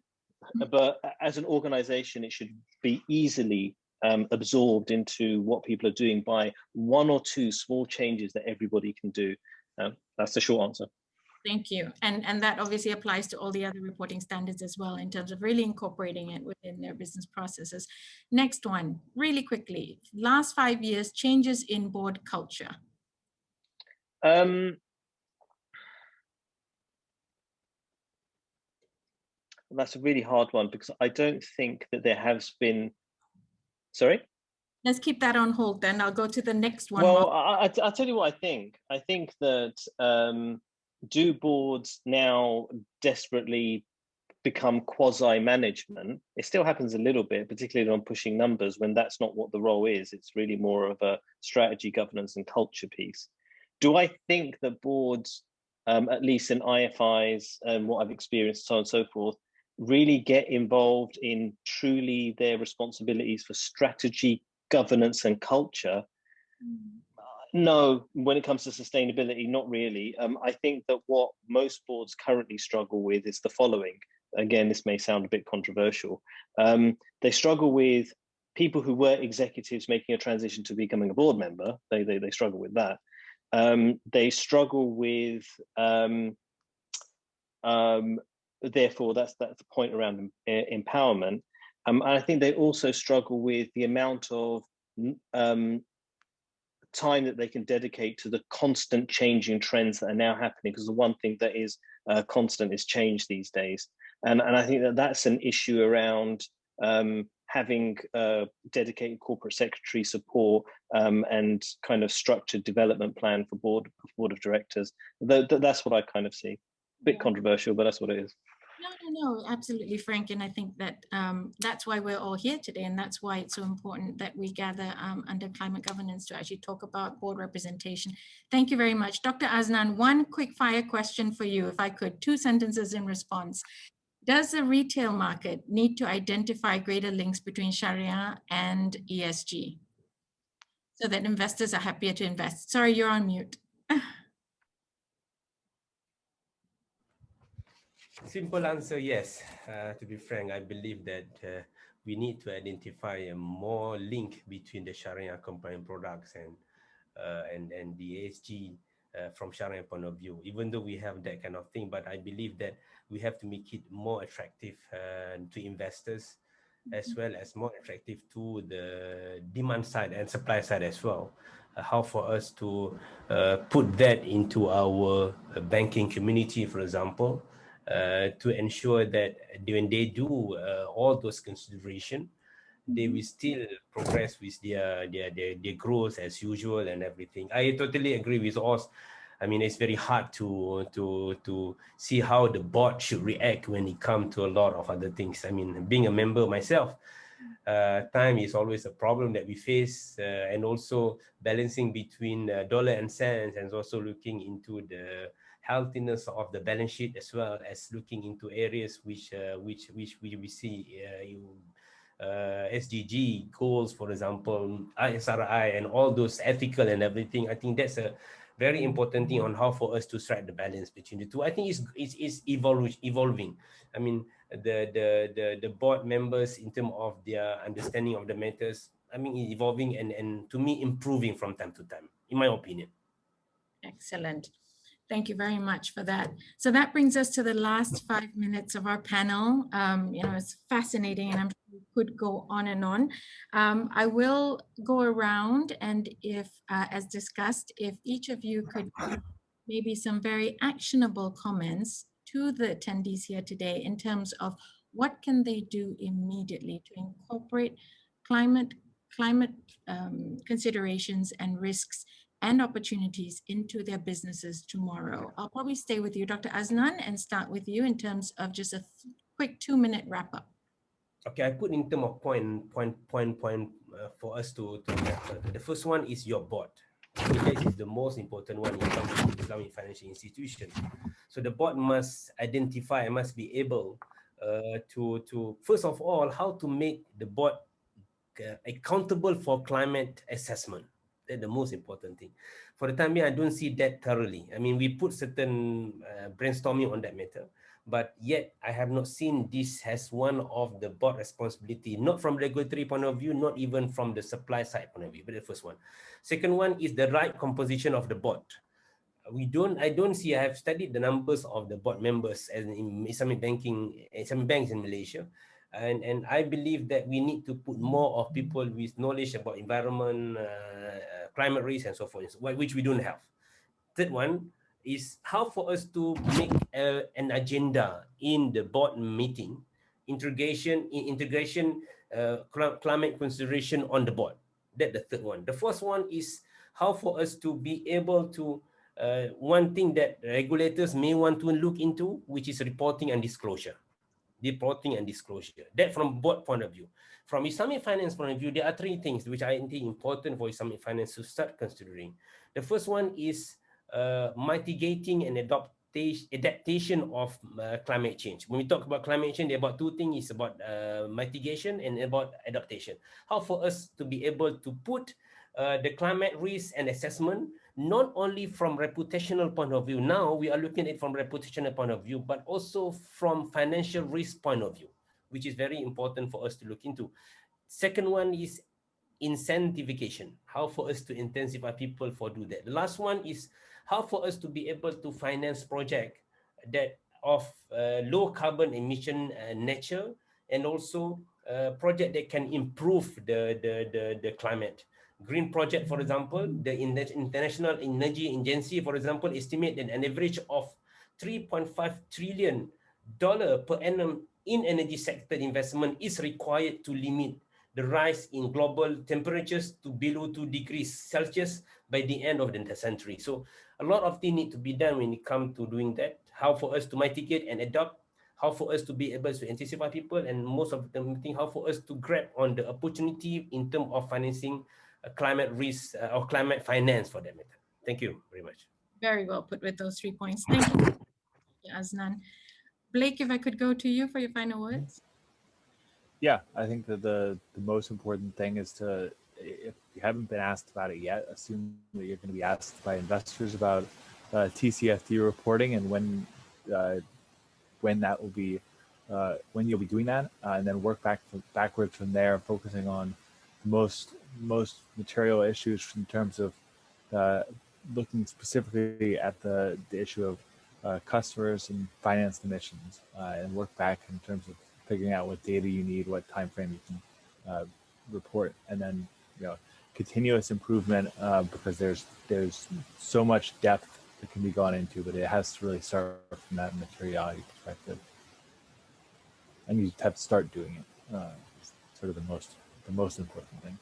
but as an organization, it should be easily absorbed into what people are doing by 1 or 2 small changes that everybody can do. That's the short answer. Thank you. And that obviously applies to all the other reporting standards as well in terms of really incorporating it within their business processes. Next one, really quickly, last 5 years, changes in board culture. That's a really hard one because I don't think that there has been, sorry? Let's keep that on hold then. I'll go to the next one. Well, I'll tell you what I think. I think that do boards now desperately become quasi-management? It still happens a little bit, particularly on pushing numbers, when that's not what the role is. It's really more of a strategy, governance, and culture piece. Do I think that boards, at least in IFIs and what I've experienced, so on and so forth, really get involved in truly their responsibilities for strategy, governance, and culture? No, when it comes to sustainability, not really. I think that what most boards currently struggle with is the following. Again, this may sound a bit controversial. They struggle with people who were executives making a transition to becoming a board member. They struggle with that. They struggle with, therefore, that's the point around empowerment. And I think they also struggle with the amount of time that they can dedicate to the constant changing trends that are now happening, because the one thing that is constant is change these days. And I think that that's an issue around having dedicated corporate secretary support and kind of structured development plan for board of directors. That's what I kind of see. A bit controversial, but that's what it is. No, absolutely, Frank. And I think that that's why we're all here today. And that's why it's so important that we gather under climate governance to actually talk about board representation. Thank you very much. Dr. Aznan, one quick fire question for you, if I could, 2 sentences in response. Does the retail market need to identify greater links between Shariah and ESG so that investors are happier to invest? Sorry, you're on mute. Simple answer, yes. To be frank, I believe that we need to identify a more link between the Shariah compliant products and the ESG from Shariah point of view. Even though we have that kind of thing, but I believe that we have to make it more attractive to investors, as well as more attractive to the demand side and supply side as well. How for us to put that into our banking community, for example, to ensure that when they do all those consideration, they will still progress with their growth as usual and everything. I totally agree with us. I mean, it's very hard to see how the board should react when it comes to a lot of other things. I mean, being a member myself, time is always a problem that we face, and also balancing between dollar and cents, and also looking into the healthiness of the balance sheet, as well as looking into areas which we see SDG goals, for example, ISRI, and all those ethical and everything. I think that's a very important thing on how for us to strike the balance between the two. I think it's evolving. I mean, the board members, in terms of their understanding of the matters, I mean, evolving and to me improving from time to time, in my opinion. Excellent. Thank you very much for that. So that brings us to the last 5 minutes of our panel. It's fascinating, and I'm sure we could go on and on. I will go around, and if, as discussed, if each of you could give maybe some very actionable comments to the attendees here today in terms of what can they do immediately to incorporate climate considerations and risks and opportunities into their businesses tomorrow. I'll probably stay with you, Dr. Aznan, and start with you in terms of just a quick 2-minute wrap up. Okay, I put in terms of point for us to the first one is your board. This is the most important one in terms of Islamic financial institution. So the board must identify, must be able to first of all, how to make the board accountable for climate assessment. That's the most important thing. For the time being, I don't see that thoroughly. I mean, we put certain brainstorming on that matter, but yet I have not seen this as one of the board responsibility, not from regulatory point of view, not even from the supply side point of view, but the first one. Second one is the right composition of the board. I don't see, I have studied the numbers of the board members as in Islamic banks in Malaysia. And I believe that we need to put more of people with knowledge about environment, climate risk, and so forth, which we don't have. Third one is how for us to make an agenda in the board meeting, integration, climate consideration on the board. That's the third one. The first one is how for us to be able to one thing that regulators may want to look into, which is reporting and disclosure. Reporting and disclosure. That from board point of view. From Islamic finance point of view, there are three things which I think important for Islamic finance to start considering. The first one is mitigating and adaptation of climate change. When we talk about climate change, there are about two things. It's about mitigation and about adaptation. How for us to be able to put the climate risk and assessment, not only from reputational point of view, now we are looking at it from reputational point of view, but also from financial risk point of view, which is very important for us to look into. Second one is incentivification, how for us to intensify people for do that. The last one is how for us to be able to finance project that of low carbon emission nature, and also project that can improve the climate. Green project, for example, the International Energy Agency, for example, estimate that an average of $3.5 trillion per annum in energy sector investment is required to limit the rise in global temperatures to below 2 degrees Celsius by the end of the century. So a lot of things need to be done when it comes to doing that, how for us to mitigate and adapt, how for us to be able to anticipate people, and most of them think how for us to grab on the opportunity in terms of financing climate risk or climate finance for that matter. Thank you very much. Very well put with those 3 points. Thank you, Aznan. Blake, if I could go to you for your final words. Yeah, I think that the most important thing is to, if you haven't been asked about it yet, assume that you're going to be asked by investors about TCFD reporting and when that will be, when you'll be doing that, and then work backwards from there, focusing on the most material issues in terms of looking specifically at the issue of customers and financed emissions, and work back in terms of figuring out what data you need, what time frame you can report, and then continuous improvement, because there's so much depth that can be gone into, but it has to really start from that materiality perspective, and you have to start doing it. Sort of the most important thing.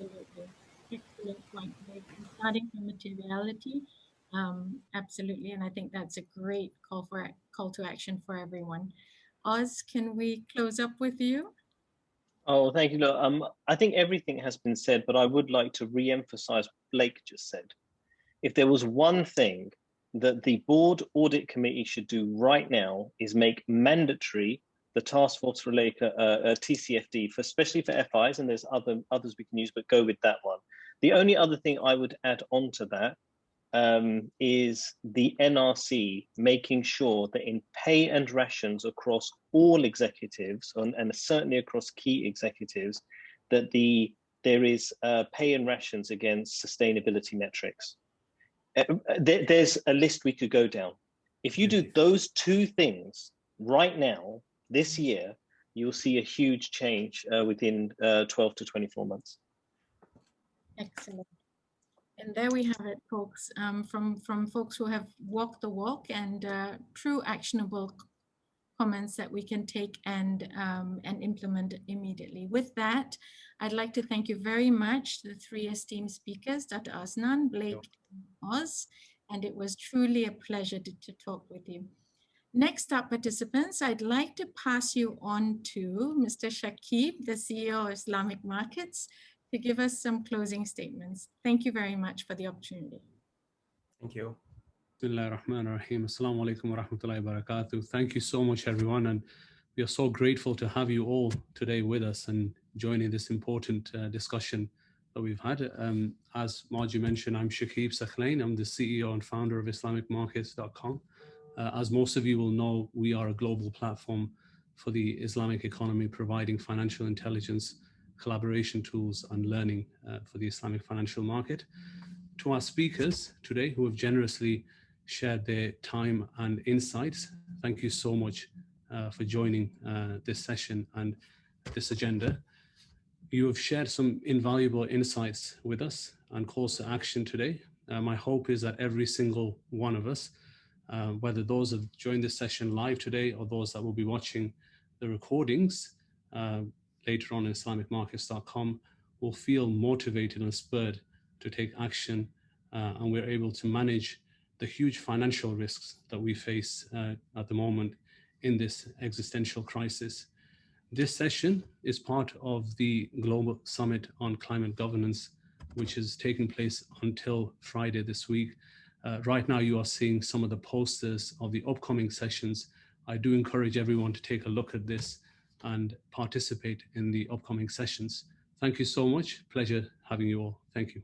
Absolutely. Excellent point. Starting from materiality, absolutely, and I think that's a great call to action for everyone. Oz, can we close up with you? Oh, thank you. Look, I think everything has been said, but I would like to re-emphasize what Blake just said. If there was one thing that the board audit committee should do right now is make mandatory the task force related TCFD, especially for FIs, and there's others we can use, but go with that one. The only other thing I would add on to that is the NRC making sure that in pay and rations across all executives, and certainly across key executives, that there is pay and rations against sustainability metrics. There's a list we could go down. If you do those two things right now, this year, you'll see a huge change within 12 to 24 months. Excellent. And there we have it, folks, from folks who have walked the walk and true actionable comments that we can take and implement immediately. With that, I'd like to thank you very much, the three esteemed speakers, Dr. Aznan, Blake, and Oz, and it was truly a pleasure to talk with you. Next up, participants, I'd like to pass you on to Mr. Shakib, the CEO of Islamic Markets, to give us some closing statements. Thank you very much for the opportunity. Thank you. Bismillah ar-Rahman ar-Rahim. Assalamu alaikum wa rahmatullahi wa barakatuh. Thank you so much, everyone. And we are so grateful to have you all today with us and joining this important discussion that we've had. As Margie mentioned, I'm Shakib Sakhlain. I'm the CEO and founder of IslamicMarkets.com. As most of you will know, we are a global platform for the Islamic economy, providing financial intelligence, collaboration tools, and learning for the Islamic financial market. To our speakers today who have generously shared their time and insights, thank you so much for joining this session and this agenda. You have shared some invaluable insights with us and calls to action today. My hope is that every single one of us, whether those have joined this session live today or those that will be watching the recordings later on in IslamicMarkets.com, will feel motivated and spurred to take action and we're able to manage the huge financial risks that we face at the moment in this existential crisis. This session is part of the Global Summit on Climate Governance, which is taking place until Friday this week. Right now, you are seeing some of the posters of the upcoming sessions. I do encourage everyone to take a look at this and participate in the upcoming sessions. Thank you so much. Pleasure having you all. Thank you.